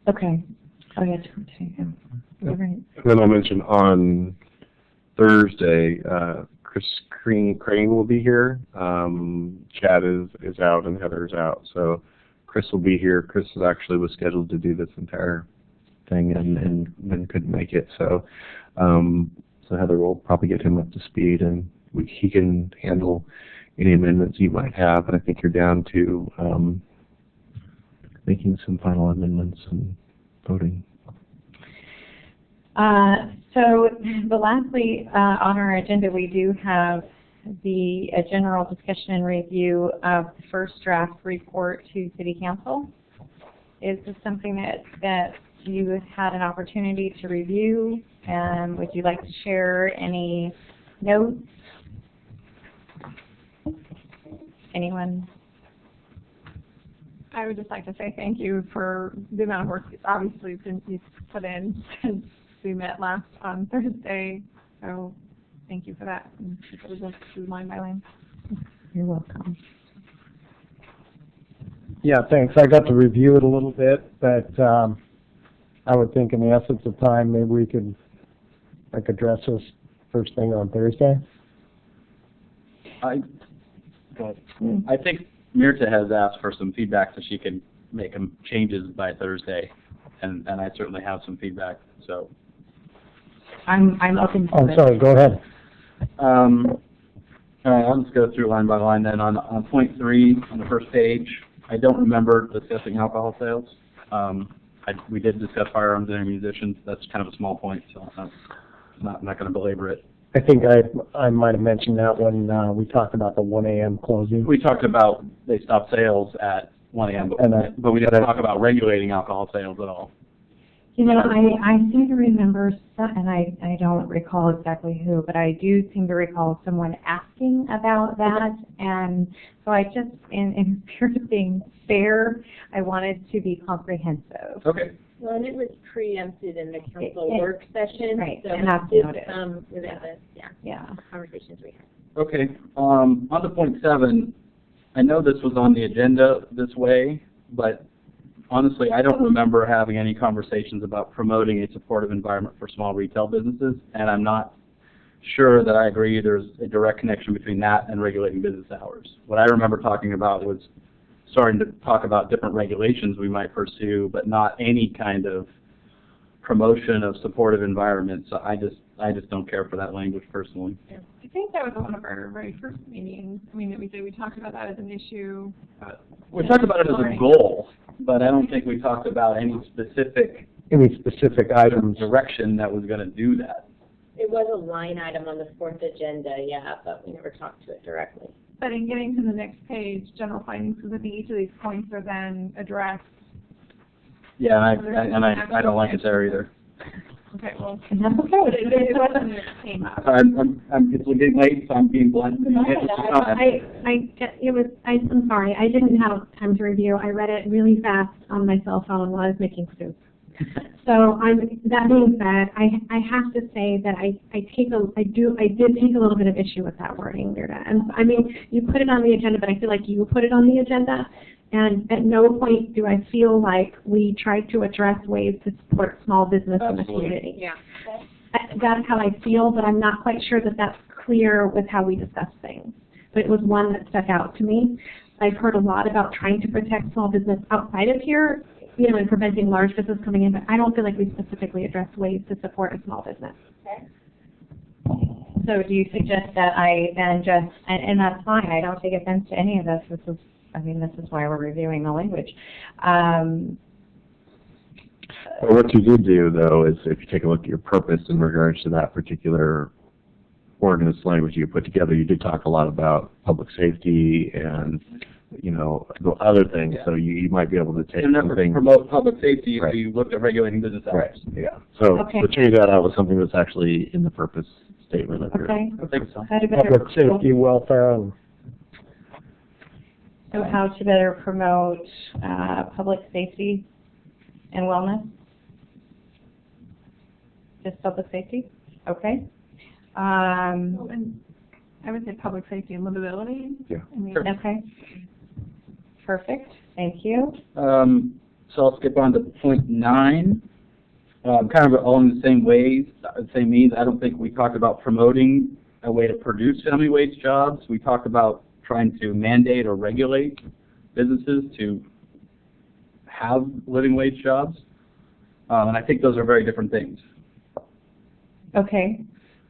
Okay. Oh, yeah, you're right. And then I'll mention on Thursday, Chris Crane will be here. Chad is out and Heather's out, so Chris will be here. Chris actually was scheduled to do this entire thing and couldn't make it. So So Heather will probably get him up to speed, and he can handle any amendments you might have. And I think you're down to making some final amendments and voting. Lastly, on our agenda, we do have the general discussion and review of the first draft report to City Council. Is this something that you had an opportunity to review? And would you like to share any notes? Anyone? I would just like to say thank you for the amount of work obviously since you've put in since we met last on Thursday. So thank you for that. And it was through line by line. You're welcome. Yeah, thanks. I got to review it a little bit, but I would think in the essence of time, maybe we could address this first thing on Thursday. I think Mirta has asked for some feedback so she can make some changes by Thursday, and I certainly have some feedback. So I'm open to I'm it. sorry, go ahead. all right, I'll just go through line by line then. On point 3 on the first page, I don't remember discussing alcohol sales. We did discuss firearms and musicians. That's kind of a small point, so I'm not going to belabor it. I think I might have mentioned that when we talked about the 1 a.m. closing. We talked about they stopped sales at 1 a.m., but we didn't talk about regulating alcohol sales at all. You know, I seem to remember, and I don't recall exactly who, but I do seem to recall someone asking about that, and so I just, in spirit of being fair, I wanted to be comprehensive. Okay. Well, and it was preempted in the council work session, right, so and that's it's noted. within the Yeah. conversations we had. Okay. On to point 7, I know this was on the agenda this way, but honestly, I don't remember having any conversations about promoting a supportive environment for small retail businesses, and I'm not sure that I agree there's a direct connection between that and regulating business hours. What I remember talking about was starting to talk about different regulations we might pursue, but not any kind of promotion of supportive environments. So I just don't care for that language personally. Yeah. I think that was one of our very first meetings. I mean, that we talked about that as an issue. We talked about it as a goal, but I don't think we talked about any specific items. direction that was going to do that. It was a line item on the 4th agenda, yeah, but we never talked to it directly. But in getting to the next page, general findings, because I think each of these points are then addressed. Yeah, and I don't like it there either. Okay, well, And that's okay. it wasn't that it came up. It's getting late, so I'm being blunt. I'm sorry, I didn't have time to review. I read it really fast on my cell phone while I was making soup. So that being said, I have to say that I did take a little bit of issue with that wording, Mirta. And I mean, you put it on the agenda, but I feel like you put it on the agenda, and at no point do I feel like we tried to address ways to support small business in the community. Yeah. That's how I feel, but I'm not quite sure that that's clear with how we discuss things. But it was one that stuck out to me. I've heard a lot about trying to protect small business outside of here, you know, and preventing large business coming in, but I don't feel like we specifically address ways to support a small business. Okay. So do you suggest that I then just, and that's fine, I don't take offense to any of this, this is why we're reviewing the language. Well, what you did do, though, is if you take a look at your purpose in regards to that particular ordinance language you put together, you did talk a lot about public safety and, you know, the other things, so you might be able to take And that something. promote public safety Right. if you looked at regulating business hours. Right, yeah. So Okay. to change that out with something that's actually in the purpose statement of your. Okay. I think so. How to better Public safety, welfare, and So how to better promote public safety and wellness? Just public safety? Okay. And I would say public safety and livability. Yeah. I mean, Okay. Perfect. Thank you. So I'll skip on to point 9. Kind of along the same ways, same means. I don't think we talked about promoting a way to produce family wage jobs. We talked about trying to mandate or regulate businesses to have living wage jobs. And I think those are very different things. Okay.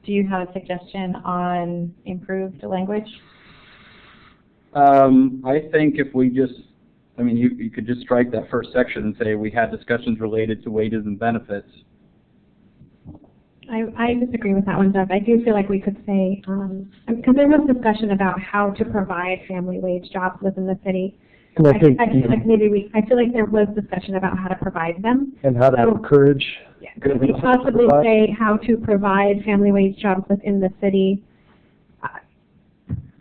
do you have a suggestion on improved language? I think if we just, I mean, you could just strike that first section and say we had discussions related to wages and benefits. I disagree with that one, Doug. I do feel like we could say, because there was discussion about how to provide family wage jobs within the city. And I think, I feel like I feel like there was discussion about how to provide them. and how to encourage. Could we possibly say how to provide family wage jobs within the city?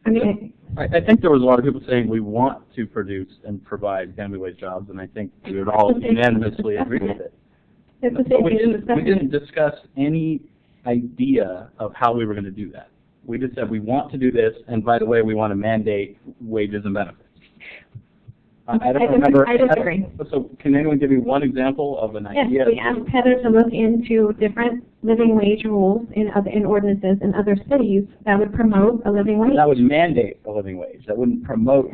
I mean, I think there was a lot of people saying we want to produce and provide family wage jobs, and I think we would all unanimously agree with it. it's the But same we didn't discuss any idea of how we were going to do that. We just said we want to do this, and by the way, we want to mandate wages and benefits. I don't remember. I disagree. So can anyone give me one example of an Yes, idea? we asked Heather to look into different living wage rules in ordinances in other cities that would promote a living wage. That would mandate a living wage. That wouldn't promote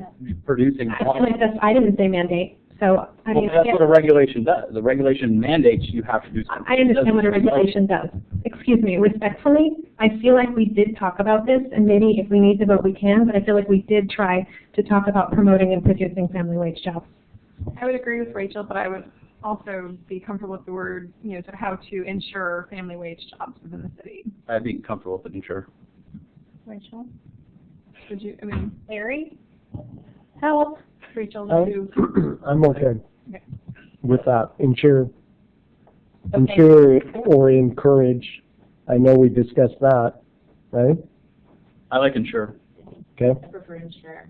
producing. I feel like I didn't say mandate, so I mean. Well, that's what a regulation does. The regulation mandates you have to do something. I understand what a regulation does. Excuse me, respectfully, I feel like we did talk about this, and maybe if we need to vote, we can, but I feel like we did try to talk about promoting and producing family wage jobs. I would agree with Rachel, but I would also be comfortable with the word, to how to ensure family wage jobs within the city. I'd be comfortable with it, sure. Rachel? Larry? Help. Rachel, did you? I'm okay Okay. with that. Ensure Okay. or encourage. I know we discussed that, right? I like ensure. Okay. I prefer ensure.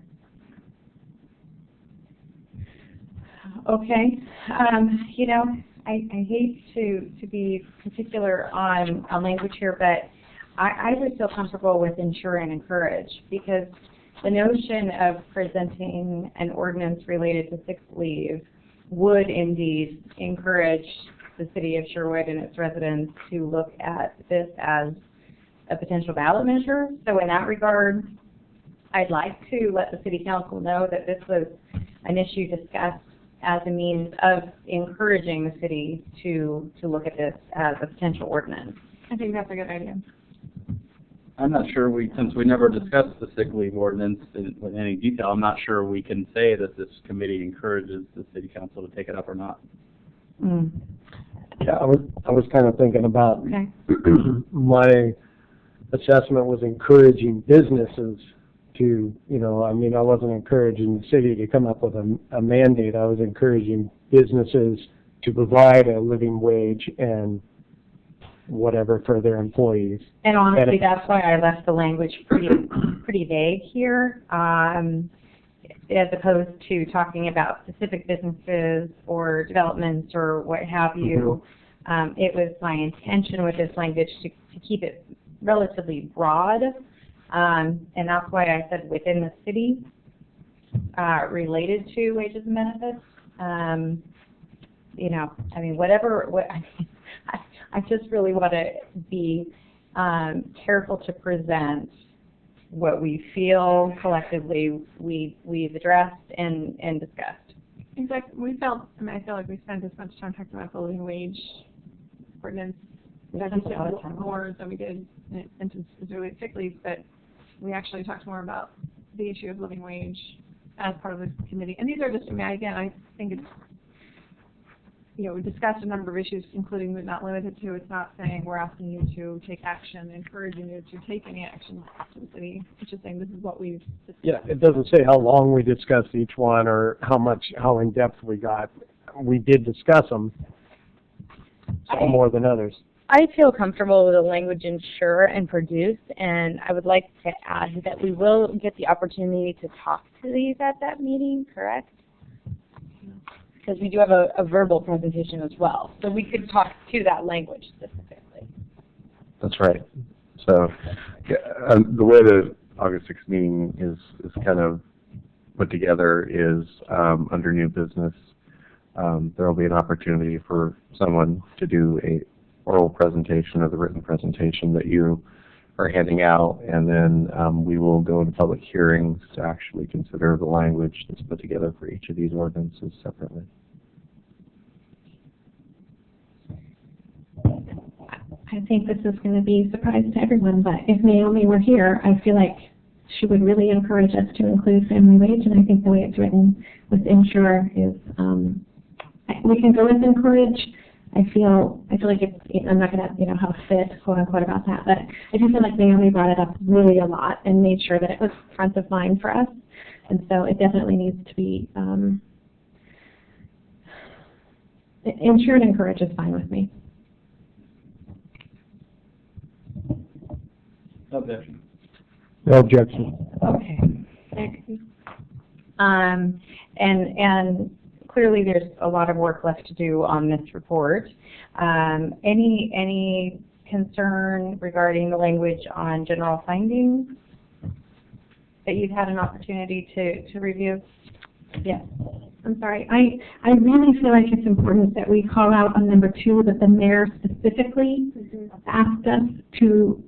Okay. I hate to be particular on language here, but I would feel comfortable with ensure and encourage, because the notion of presenting an ordinance related to sick leave would indeed encourage the city of Sherwood and its residents to look at this as a potential ballot measure. So in that regard, I'd like to let the city council know that this was an issue discussed as a means of encouraging the city to look at this as a potential ordinance. I think that's a good idea. I'm not sure since we never discussed the sick leave ordinance in any detail, I'm not sure we can say that this committee encourages the city council to take it up or not. Mm. Yeah, I was kind of thinking about Okay. my assessment was encouraging businesses to, I wasn't encouraging the city to come up with a mandate. I was encouraging businesses to provide a living wage and whatever for their employees. And honestly, that's why I left the language pretty vague here, as opposed to talking about specific businesses or developments or what have you. It was my intention with this language to keep it relatively broad, and that's why I said within the city, related to wages and benefits. I just really want to be careful to present what we feel collectively we've addressed and discussed. Exactly. I feel like we spent as much time talking about the living wage ordinance more than we did in specifically sick leave, but we actually talked more about the issue of living wage as part of this committee. And these are just, I think it's, we discussed a number of issues, including but not limited to. It's not saying we're asking you to take action, encouraging you to take any action to the city. It's just saying this is what we've discussed. Yeah, it doesn't say how long we discussed each one or how in depth we got. We did discuss them, some more than others. I feel comfortable with the language ensure and produce, and I would like to add that we will get the opportunity to talk to these at that meeting, correct? Because we do have a verbal presentation as well, so we could talk to that language specifically. That's right. So the way the August 6th meeting is kind of put together is under new business. There will be an opportunity for someone to do a oral presentation or the written presentation that you are handing out, and then we will go into public hearings to actually consider the language that's put together for each of these ordinances separately. I think this is going to be a surprise to everyone, but if Naomi were here, I feel like she would really encourage us to include family wage, and I think the way it's written with ensure is, we can go with encourage. I feel like it's, I'm not going to, have fit, quote unquote, about that, but I do feel like Naomi brought it up really a lot and made sure that it was front of mind for us, and so it definitely needs to be, ensure and encourage is fine with me. Objection. No objection. Okay. And clearly there's a lot of work left to do on this report. Any concern regarding the language on general findings that you've had an opportunity to review? Yes. I'm sorry. I really feel like it's important that we call out on number 2 that the mayor specifically asked us to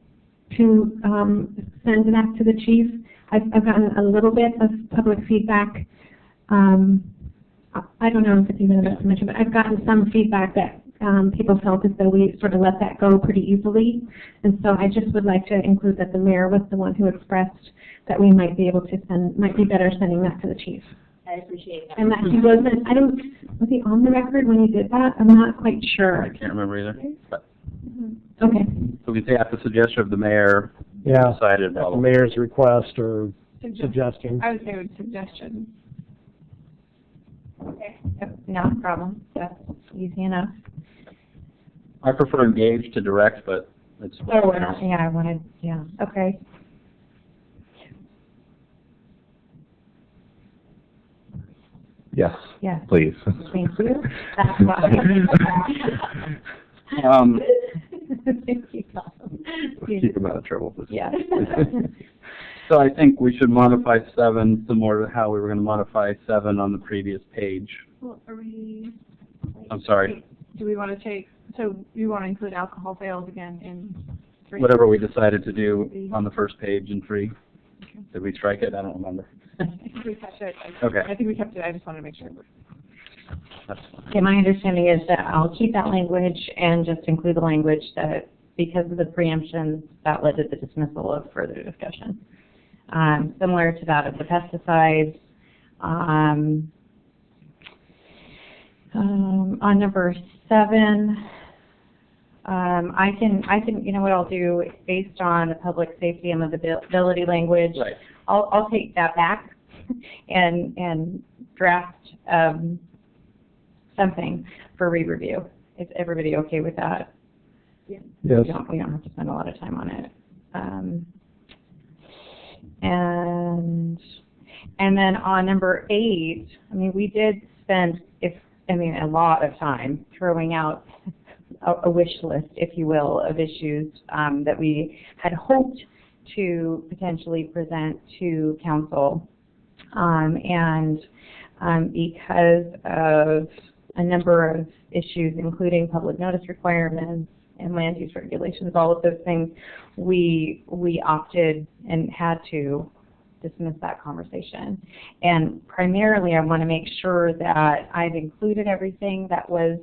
send that to the chief. I've gotten a little bit of public feedback. I don't know if it's even about to mention, but I've gotten some feedback that people felt as though we sort of let that go pretty easily. And so I just would like to include that the mayor was the one who expressed that we might be able to might be better sending that to the chief. I appreciate that. And that he wasn't, was he on the record when he did that? I'm not quite sure. I can't remember either. But, Okay. so we say at the suggestion of the mayor, Yeah, decided. at the Well, mayor's request or suggestion. I would say with suggestion. Okay. Yep, not a problem. That's easy enough. I prefer engage to direct, but it's. Oh, yeah, I wanted, yeah, okay. Yes, Yes, please. thank you. That's why. Thank you, Tom. Keep him out of trouble. Yeah. So I think we should modify 7 similar to how we were going to modify 7 on the previous page. Well, are we? I'm sorry. Do we want to take? So you want to include alcohol sales again in 3? Whatever we decided to do on the first page in 3. Did we strike it? I don't remember. I think we kept it. Okay. I think we kept it. I just wanted to make sure. That's fine. Okay, my understanding is that I'll keep that language and just include the language that because of the preemptions that led to the dismissal of further discussion. Similar to that of the pesticides. On number 7, I can, you know what I'll do, based on the public safety and livability language, Right. I'll take that back and draft something for re-review. Is everybody okay with that? Yes. We don't have to spend a lot of time on it. And then on number 8, I mean, we did spend, a lot of time throwing out a wish list, if you will, of issues that we had hoped to potentially present to council. Because of a number of issues, including public notice requirements and land use regulations, all of those things, we opted and had to dismiss that conversation. And primarily, I want to make sure that I've included everything that was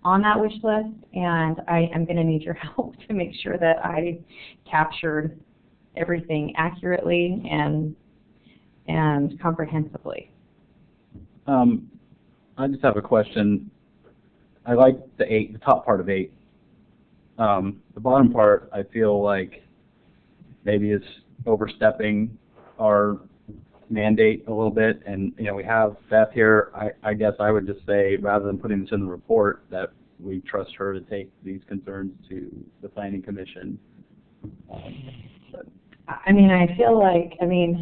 on that wish list, and I am going to need your help to make sure that I captured everything accurately and comprehensively. I just have a question. I like the top part of 8. The bottom part, I feel like maybe is overstepping our mandate a little bit, and we have Beth here. I guess I would just say, rather than putting this in the report, that we trust her to take these concerns to the Planning Commission. I feel like,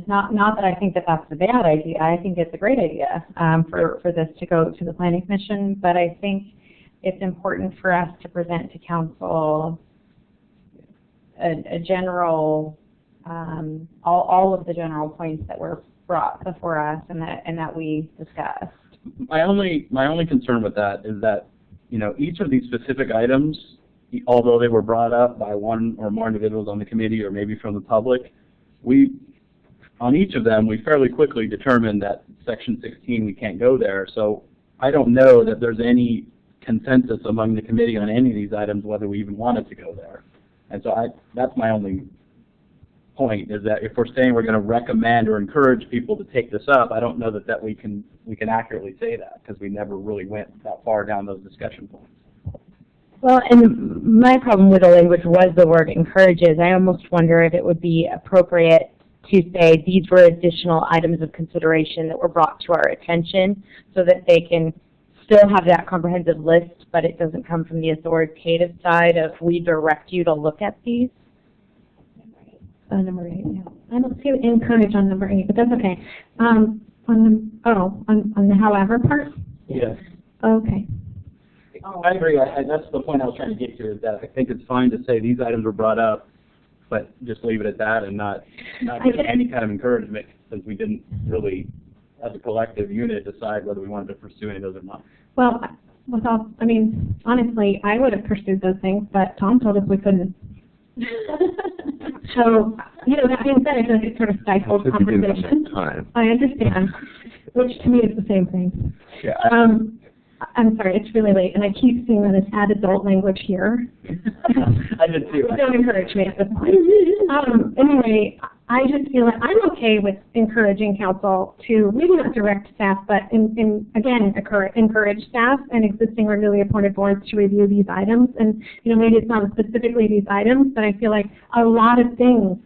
not that I think that that's a bad idea. I think it's a great idea for this to go to the Planning Commission, but I think it's important for us to present to council a general, all of the general points that were brought before us and that we discussed. My only concern with that is that each of these specific items, although they were brought up by one or more individuals on the committee or maybe from the public, on each of them, we fairly quickly determined that Section 16, we can't go there. So I don't know that there's any consensus among the committee on any of these items, whether we even wanted to go there. And so that's my only point, is that if we're saying we're going to recommend or encourage people to take this up, I don't know that we can accurately say that, because we never really went that far down those discussion points. Well, and my problem with the language was the word encourages. I almost wonder if it would be appropriate to say these were additional items of consideration that were brought to our attention, so that they can still have that comprehensive list, but it doesn't come from the authoritative side of we direct you to look at these. Number 8, yeah. I don't see encourage on number 8, but that's okay. On the however part? Yes. Okay. I agree. That's the point I was trying to get to, is that I think it's fine to say these items were brought up, but just leave it at that and not give any kind of encouragement, since we didn't really, as a collective unit, decide whether we wanted to pursue any of those or not. Well, honestly, I would have pursued those things, but Tom told us we couldn't. So, that being said, I feel like it sort of stifled conversation. I understand, which to me is the same thing. Yeah. I'm sorry, it's really late, and I keep seeing that it's add adult language here. I did too. Don't encourage me at this point. Anyway, I just feel like I'm okay with encouraging council to maybe not direct staff, but again, encourage staff and existing or newly appointed boards to review these items. And maybe it's not specifically these items, but I feel like a lot of people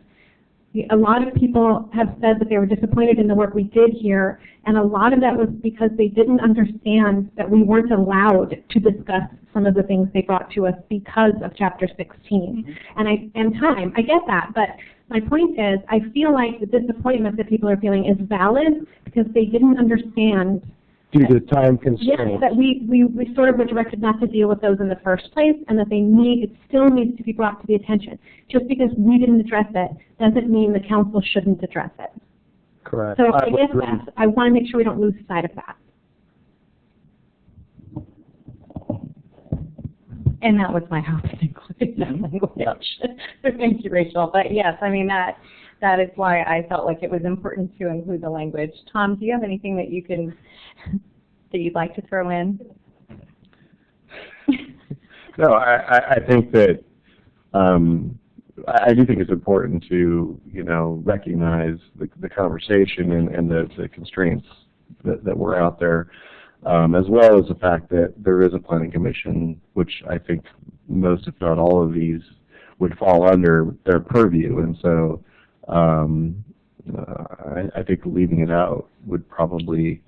have said that they were disappointed in the work we did here, and a lot of that was because they didn't understand that we weren't allowed to discuss some of the things they brought to us because of Chapter 16. And time, I get that, but my point is, I feel like the disappointment that people are feeling is valid because they didn't understand Due to time constraints. yes, that we sort of were directed not to deal with those in the first place, and that it still needs to be brought to the attention. Just because we didn't address it doesn't mean the council shouldn't address it. Correct. So I guess I want to make sure we don't lose sight of that. And that was my hope in including that language. So thank you, Rachel. But yes, that is why I felt like it was important to include the language. Tom, do you have anything that you'd like to throw in? No, I think that I do think it's important to recognize the conversation and the constraints that were out there, as well as the fact that there is a planning commission, which I think most, if not all, of these would fall under their purview, and so I think leaving it out would probably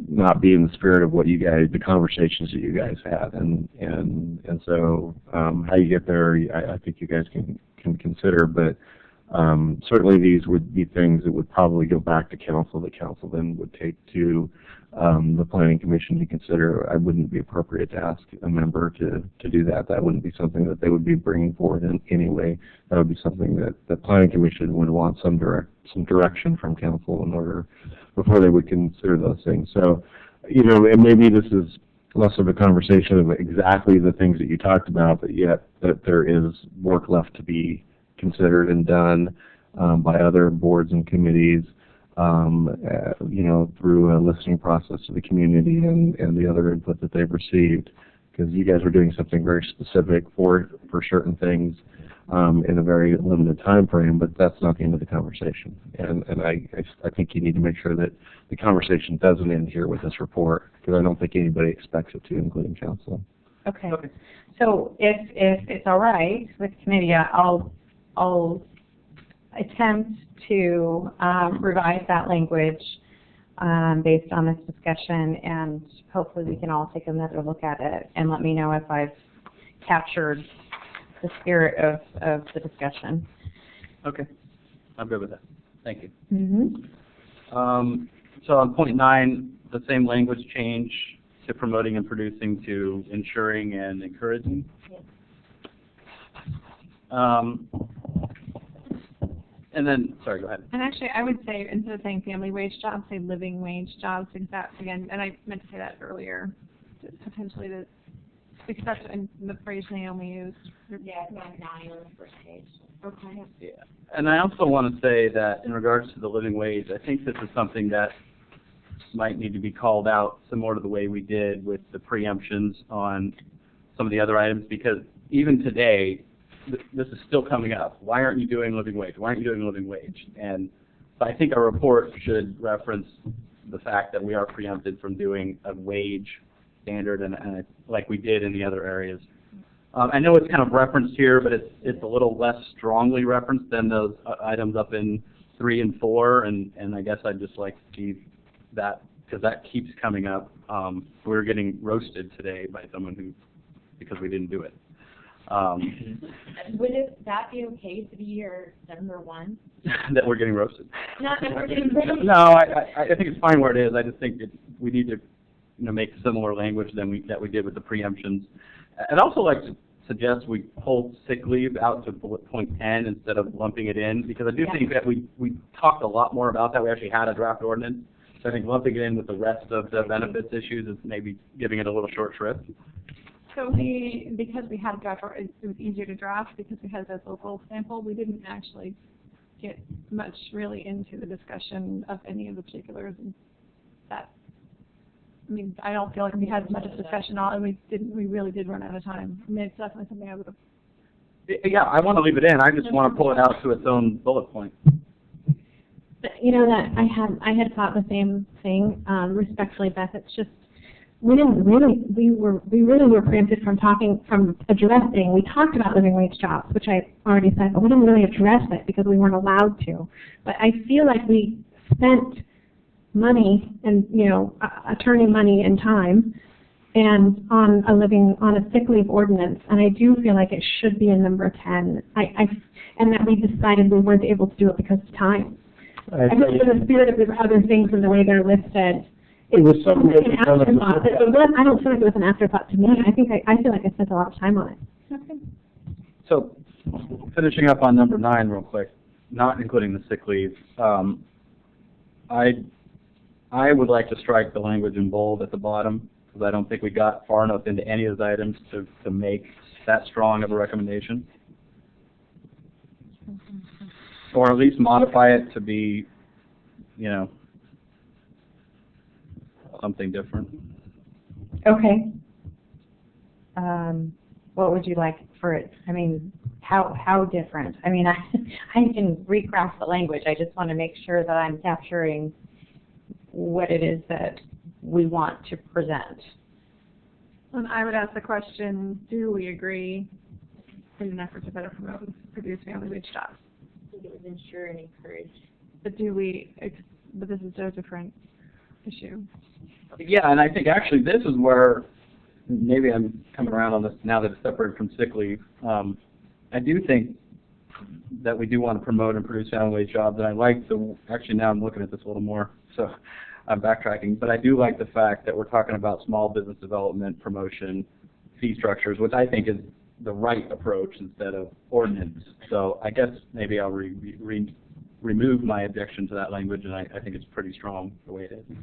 not be in the spirit of what the conversations that you guys had, and so how you get there, I think you guys can consider, but certainly these would be things that would probably go back to council, that council then would take to the planning commission to consider. I wouldn't be appropriate to ask a member to do that. That wouldn't be something that they would be bringing forward in any way. That would be something that the planning commission would want some direction from council in order before they would consider those things. So, and maybe this is less of a conversation of exactly the things that you talked about, but yet that there is work left to be considered and done by other boards and committees, through a listening process to the community and the other input that they've received, because you guys are doing something very specific for certain things in a very limited time frame, but that's not the end of the conversation. And I think you need to make sure that the conversation doesn't end here with this report, because I don't think anybody expects it to, including council. Okay. So if it's all right with the committee, I'll attempt to revise that language based on this discussion, and hopefully we can all take another look at it and let me know if I've captured the spirit of the discussion. Okay. I'm good with that. Thank you. Mm-hmm. So on point 9, the same language change to promoting and producing to ensuring and encouraging. And then, sorry, go ahead. And actually, I would say, instead of saying family wage jobs, say living wage jobs, because that's, again, and I meant to say that earlier, potentially because that's in the phrase Naomi used. Yeah, it's not 9 on the first page. Okay. Yeah. And I also want to say that in regards to the living wage, I think this is something that might need to be called out similar to the way we did with the preemptions on some of the other items, because even today, this is still coming up. Why aren't you doing living wage? Why aren't you doing living wage? And so I think our report should reference the fact that we are preempted from doing a wage standard and like we did in the other areas. I know it's kind of referenced here, but it's a little less strongly referenced than those items up in 3 and 4, and I guess I'd just like to see that, because that keeps coming up. We were getting roasted today by someone because we didn't do it. Would that be okay to be your number 1? That we're getting roasted? Not that we're getting roasted. No, I think it's fine where it is. I just think we need to make similar language that we did with the preemptions. I'd also like to suggest we pull sick leave out to bullet point 10 instead of lumping it in, because I do think that we talked a lot more about that. We actually had a draft ordinance. So I think lumping it in with the rest of the benefits issues is maybe giving it a little short shrift. So because we had a draft, it was easier to draft because we had that local sample, we didn't actually get much really into the discussion of any of the particulars. And that, I mean, I don't feel like we had much of a discussion on it. We really did run out of time. I mean, it's definitely something I would have. Yeah, I want to leave it in. I just want to pull it out to its own bullet point. You know, that I had thought the same thing, respectfully, Beth. It's just, we really were preempted from addressing. We talked about living wage jobs, which I already said, but we didn't really address it because we weren't allowed to. But I feel like we spent money and, attorney money and time and on a sick leave ordinance, and I do feel like it should be in number 10. And that we decided we weren't able to do it because of time. I think in the spirit of the other things and the way they're listed, it was something like an afterthought. I don't feel like it was an afterthought to me. I feel like I spent a lot of time on it. Okay. So, finishing up on number 9 real quick, not including the sick leave, I would like to strike the language in bold at the bottom, because I don't think we got far enough into any of those items to make that strong of a recommendation. Or at least modify it to be, something different. Okay. What would you like for it? I mean, how different? I mean, I can recraft the language. I just want to make sure that I'm capturing what it is that we want to present. And I would ask the question, do we agree in an effort to better promote and produce family wage jobs? I think it was ensure and encourage. But but this is a different issue. Yeah, and I think actually this is where maybe I'm coming around on this now that it's separated from sick leave. I do think that we do want to promote and produce family wage jobs, and I like actually now I'm looking at this a little more, so I'm backtracking, but I do like the fact that we're talking about small business development, promotion, fee structures, which I think is the right approach instead of ordinance. So I guess maybe I'll remove my objection to that language, and I think it's pretty strong the way it is.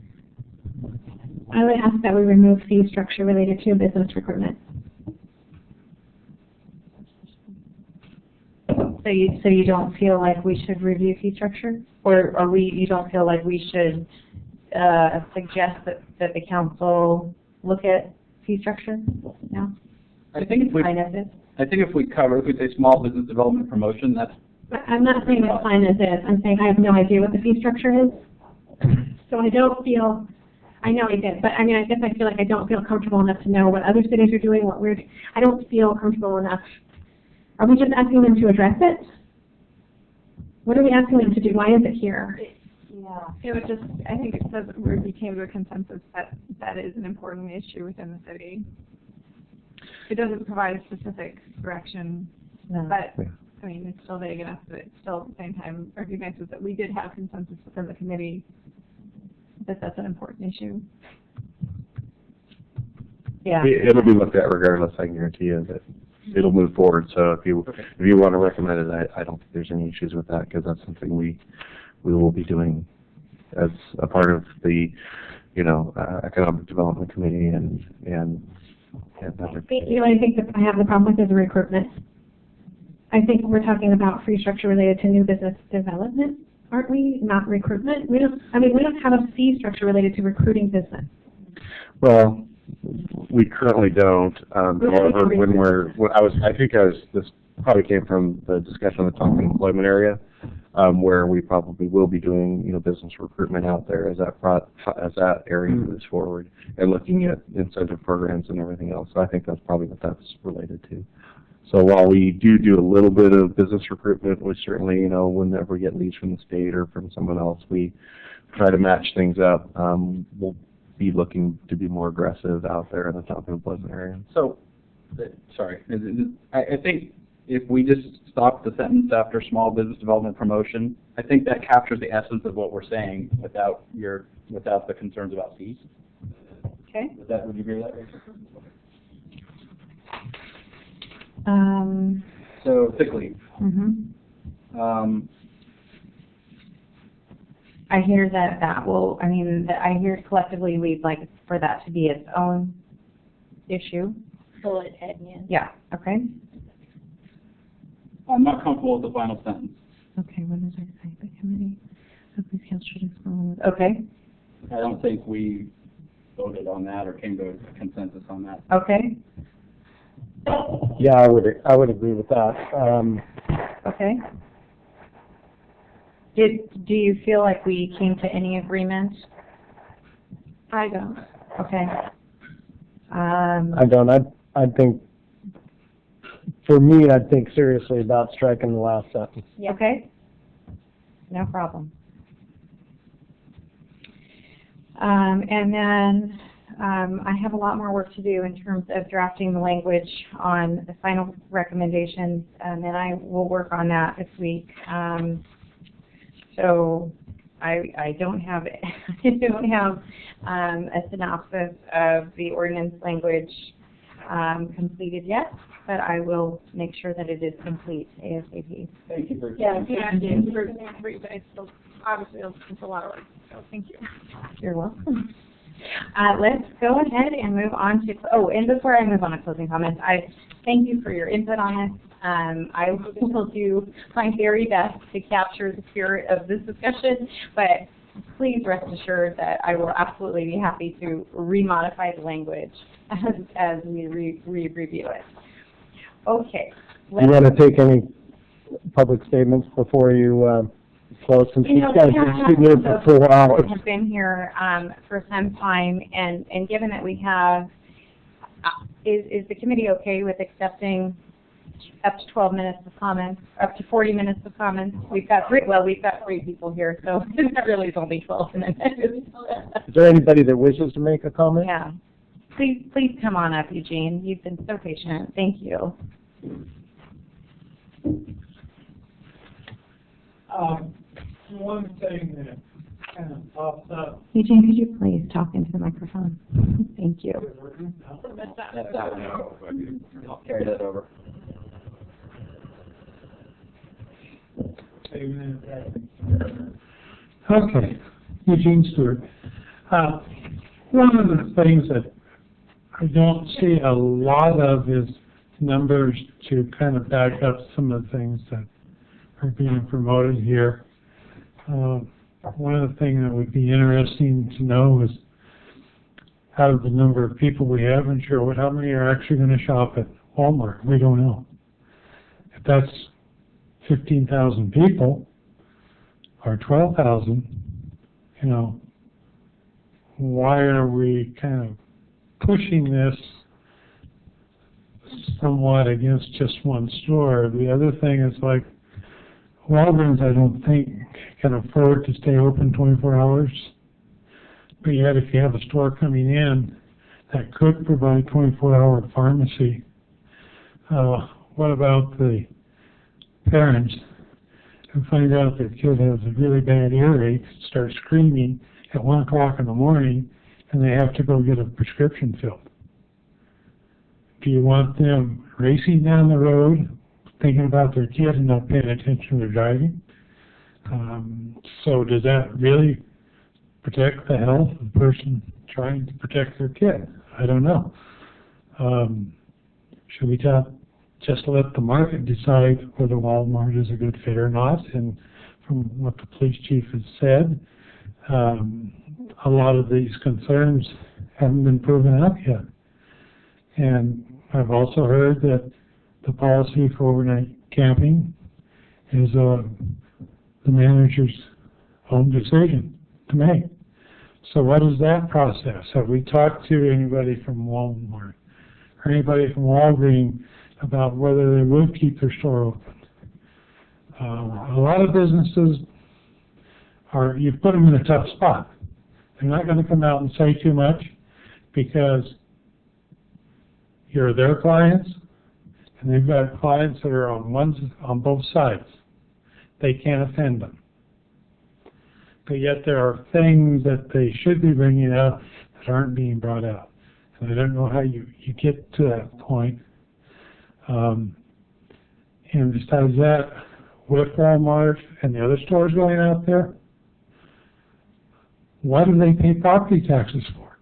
I would ask that we remove fee structure related to business recruitment. So you don't feel like we should review fee structure, or you don't feel like we should suggest that the council look at fee structure? No. I think if we say small business development promotion, that's. I'm not saying it's fine as is. I'm saying I have no idea what the fee structure is. So I don't feel. I know I did, but I mean, I guess I feel like I don't feel comfortable enough to know what other cities are doing, what we're doing. I don't feel comfortable enough. Are we just asking them to address it? What are we asking them to do? Why is it here? Yeah. It would just, I think it says we came to a consensus that is an important issue within the city. It doesn't provide a specific direction, but I mean, it's still vague enough that it still at the same time recognizes that we did have consensus within the committee that that's an important issue. Yeah. It'll be looked at regardless, I guarantee you that it'll move forward. So if you want to recommend it, I don't think there's any issues with that, because that's something we will be doing as a part of the economic development committee and The only thing that I have the problem with is recruitment. I think we're talking about fee structure related to new business development. aren't we? Not recruitment? We don't have a fee structure related to recruiting business. Well, we currently don't. However, this probably came from the discussion on the top employment area, where we probably will be doing, business recruitment out there as that area moves forward, and looking at incentive programs and everything else. So I think that's probably what that's related to. So while we do a little bit of business recruitment, we certainly, whenever we get leads from the state or from someone else, we try to match things up. We'll be looking to be more aggressive out there in the top employment area. So, sorry, I think if we just stop the sentence after small business development promotion, I think that captures the essence of what we're saying without the concerns about fees. Okay. Would you agree with that, Rachel? So sick leave. I hear I hear collectively we'd like for that to be its own issue. Bullet head, yeah. Yeah, okay. I'm not comfortable with the final sentence. Okay, what does it say? The committee of the council should explore. Okay. I don't think we voted on that or came to a consensus on that. Okay. Yeah, I would agree with that. Okay. Do you feel like we came to any agreement? I don't. Okay. I don't. I think, for me, I'd think seriously about striking the last sentence. Yeah. Okay. No problem. And then I have a lot more work to do in terms of drafting the language on the final recommendations, and then I will work on that this week. So I don't have a synopsis of the ordinance language completed yet, but I will make sure that it is complete ASAP. Thank you for Obviously, it's a lot of work, so thank you. You're welcome. Let's go ahead and move on to, and before I move on to closing comments, I thank you for your input on this. I will do my very best to capture the spirit of this discussion, but please rest assured that I will absolutely be happy to remodify the language as we review it. Okay. Do you want to take any public statements before you close, since these guys have been here for 4 hours? Have been here for some time, and given that we have, is the committee okay with accepting up to 12 minutes of comments, up to 40 minutes of comments? We've got three people here, so that really is only 12 minutes. Is there anybody that wishes to make a comment? Yeah. Please come on up, Eugene. You've been so patient. Thank you. One thing that kind of pops up. Eugene, could you please talk into the microphone? Thank you. I'll carry that over. Okay, Eugene Stewart. One of the things that I don't see a lot of is numbers to kind of back up some of the things that are being promoted here. One of the things that would be interesting to know is, out of the number of people we have in Sherwood, how many are actually going to shop at Walmart? We don't know. If that's 15,000 people, or 12,000, why are we kind of pushing this somewhat against just one store? The other thing is, like, Walgreens, I don't think, can afford to stay open 24 hours. But yet, if you have a store coming in that could provide 24-hour pharmacy, what about the parents who find out their kid has a really bad earache, start screaming at 1 o'clock in the morning, and they have to go get a prescription filled? Do you want them racing down the road, thinking about their kid and not paying attention to their driving? So does that really protect the health of the person trying to protect their kid? I don't know. Should we just let the market decide whether Walmart is a good fit or not? And from what the police chief has said, a lot of these concerns haven't been proven out yet. And I've also heard that the policy for overnight camping is the manager's own decision to make. So what is that process? Have we talked to anybody from Walmart or anybody from Walgreens about whether they would keep their store open? A lot of businesses you put them in a tough spot. They're not going to come out and say too much because you're their clients, and they've got clients that are on both sides. They can't offend them. But yet there are things that they should be bringing out that aren't being brought out. And I don't know how you get to that point. And besides that, with Walmart and the other stores going out there, what do they pay property taxes for?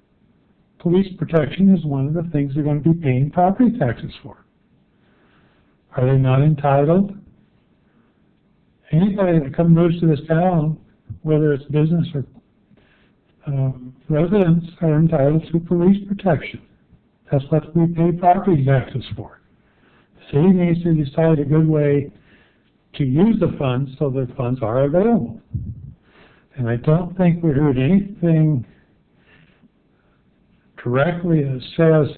Police protection is one of the things they're going to be paying property taxes for. Are they not entitled? Anybody that moves to this town, whether it's business or residents, are entitled to police protection. That's what we pay property taxes for. The city needs to decide a good way to use the funds so that funds are available. And I don't think we heard anything directly that says,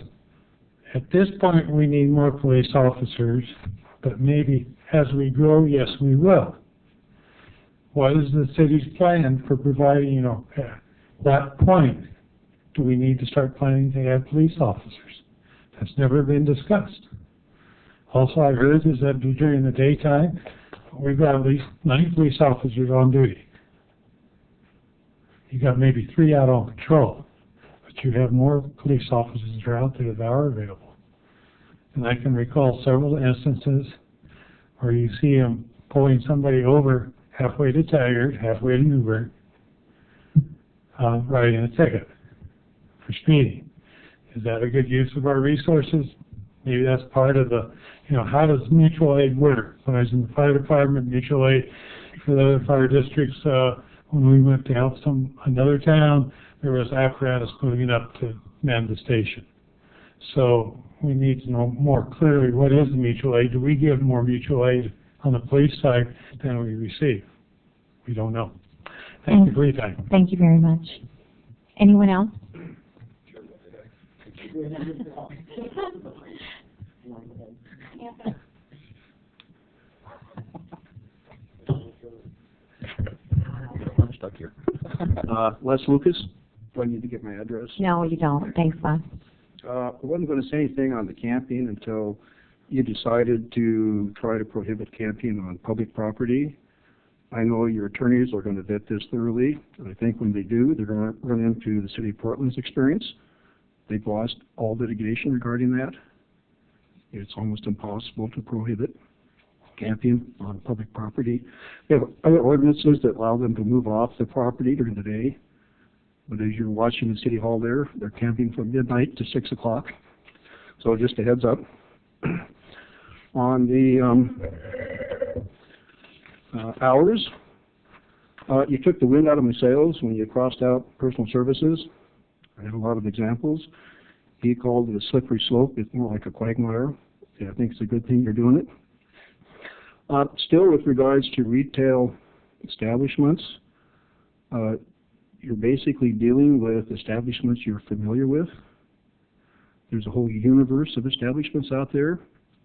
at this point we need more police officers, but maybe as we grow, yes, we will. What is the city's plan for providing, at what point do we need to start planning to add police officers? That's never been discussed. Also, I heard is that during the daytime, we've got at least 9 police officers on duty. You got maybe 3 out on patrol, but you have more police officers that are out there that are available. And I can recall several instances where you see them pulling somebody over halfway to Taggart, halfway to Newburgh, writing a ticket for speeding. Is that a good use of our resources? Maybe that's part of the, how does mutual aid work? When I was in the fire department, mutual aid for the other fire districts, when we went to help another town, there was apparatus moving up to man the station. So we need to know more clearly what is the mutual aid. Do we give more mutual aid on the police side than we receive? We don't know. Thank you for your time. Thank you very much. Anyone else? I'm stuck here. Les Lucas. Do I need to get my address? No, you don't. Thanks, Les. I wasn't going to say anything on the camping until you decided to try to prohibit camping on public property. I know your attorneys are going to vet this thoroughly, and I think when they do, they're going to run into the City of Portland's experience. They've lost all litigation regarding that. It's almost impossible to prohibit camping on public property. We have other ordinances that allow them to move off the property during the day. But as you're watching the City Hall there, they're camping from midnight to 6 o'clock. So just a heads up. On the hours, you took the wind out of my sails when you crossed out personal services. I have a lot of examples. He called it a slippery slope. It's more like a quagmire. Yeah, I think it's a good thing you're doing it. Still, with regards to retail establishments, you're basically dealing with establishments you're familiar with. There's a whole universe of establishments out there.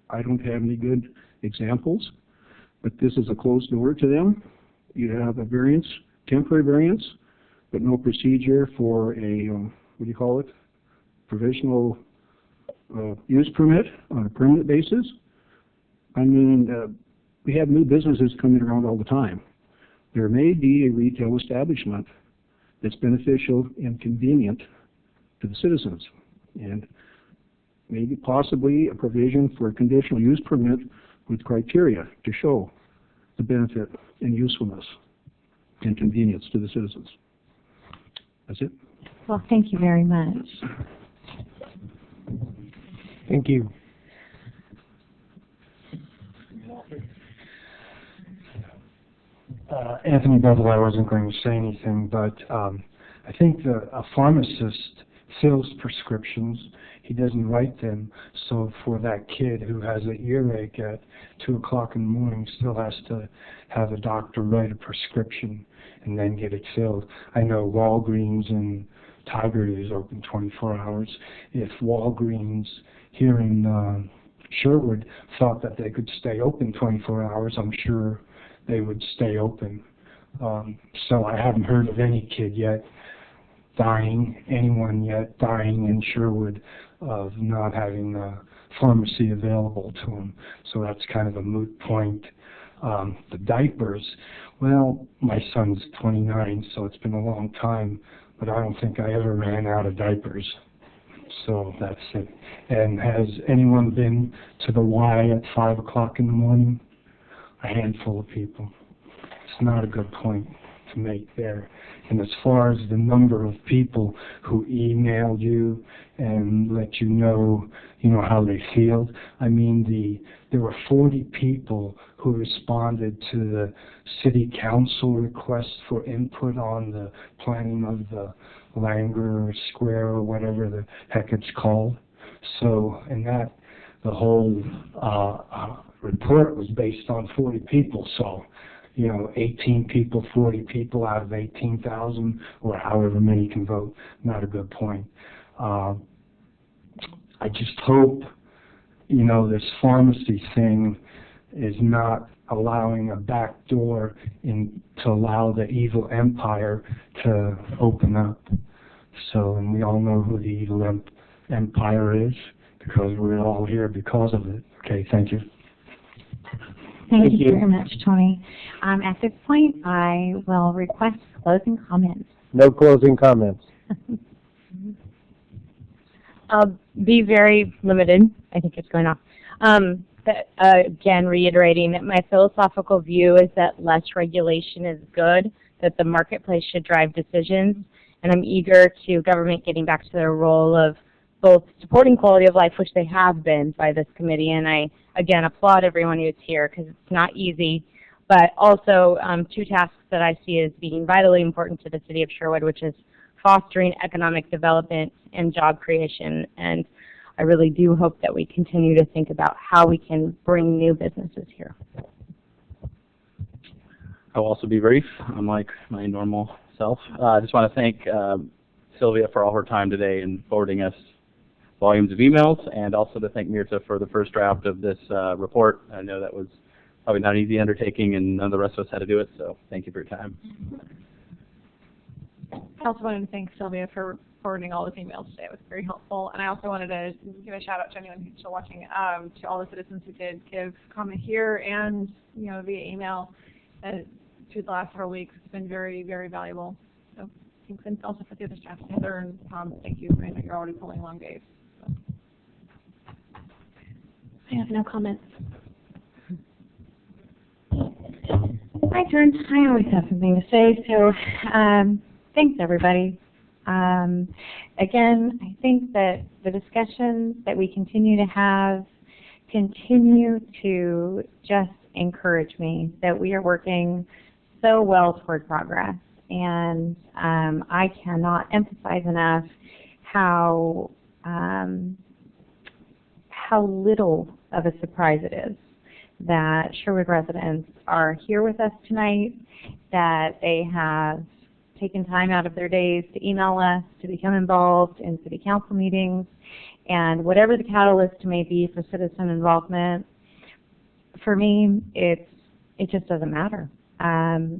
I don't have any good examples, but this is a closed door to them. You have a variance, temporary variance, but no procedure for a, what do you call it, provisional use permit on a permanent basis. I mean, we have new businesses coming around all the time. There may be a retail establishment that's beneficial and convenient to the citizens, and maybe possibly a provision for a conditional use permit with criteria to show the benefit and usefulness and convenience to the citizens. That's it. Well, thank you very much. Thank you. Anthony Bevel, I wasn't going to say anything, but I think a pharmacist fills prescriptions. He doesn't write them. So for that kid who has an earache at 2 o'clock in the morning, still has to have a doctor write a prescription and then get it filled. I know Walgreens and Tigard is open 24 hours. If Walgreens here in Sherwood thought that they could stay open 24 hours, I'm sure they would stay open. So I haven't heard of any kid yet dying, anyone yet dying in Sherwood of not having a pharmacy available to them. So that's kind of a moot point. The diapers, well, my son's 29, so it's been a long time, but I don't think I ever ran out of diapers. So that's it. And has anyone been to the Y at 5 o'clock in the morning? A handful of people. It's not a good point to make there. And as far as the number of people who emailed you and let you know how they feel, I mean, there were 40 people who responded to the city council request for input on the planning of the Langer Square or whatever the heck it's called. So, and that, the whole report was based on 40 people. So, 18 people, 40 people out of 18,000, or however many can vote, not a good point. I just hope, this pharmacy thing is not allowing a back door to allow the evil empire to open up. So, and we all know who the evil empire is, because we're all here because of it. Okay, thank you. Thank you very much, Tony. At this point, I will request closing comments. No closing comments. I'll be very limited. I think it's going off. Again, reiterating that my philosophical view is that less regulation is good, that the marketplace should drive decisions, and I'm eager to government getting back to their role of both supporting quality of life, which they have been by this committee, and I, again, applaud everyone who's here because it's not easy, but also two tasks that I see as being vitally important to the city of Sherwood, which is fostering economic development and job creation, and I really do hope that we continue to think about how we can bring new businesses here. I'll also be brief, unlike my normal self. I just want to thank Sylvia for all her time today in forwarding us volumes of emails, and also to thank Mirta for the first draft of this report. I know that was probably not an easy undertaking, and none of the rest of us had to do it, so thank you for your time. I also wanted to thank Sylvia for forwarding all those emails today. It was very helpful. And I also wanted to give a shout out to anyone who's still watching, to all the citizens who did give comment here and, via email through the last several weeks. It's been very, very valuable. So thanks, and also for the other staff, Heather and Tom, thank you. I know you're already pulling long days. So. I have no comments. My turn. I always have something to say, so thanks, everybody. Again, I think that the discussions that we continue to have continue to just encourage me that we are working so well toward progress, and I cannot emphasize enough how little of a surprise it is that Sherwood residents are here with us tonight, that they have taken time out of their days to email us, to become involved in city council meetings, and whatever the catalyst may be for citizen involvement, for me, it just doesn't matter.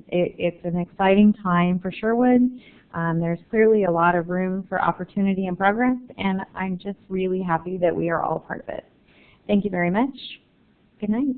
It's an exciting time for Sherwood. There's clearly a lot of room for opportunity and progress, and I'm just really happy that we are all part of it. Thank you very much. Good night.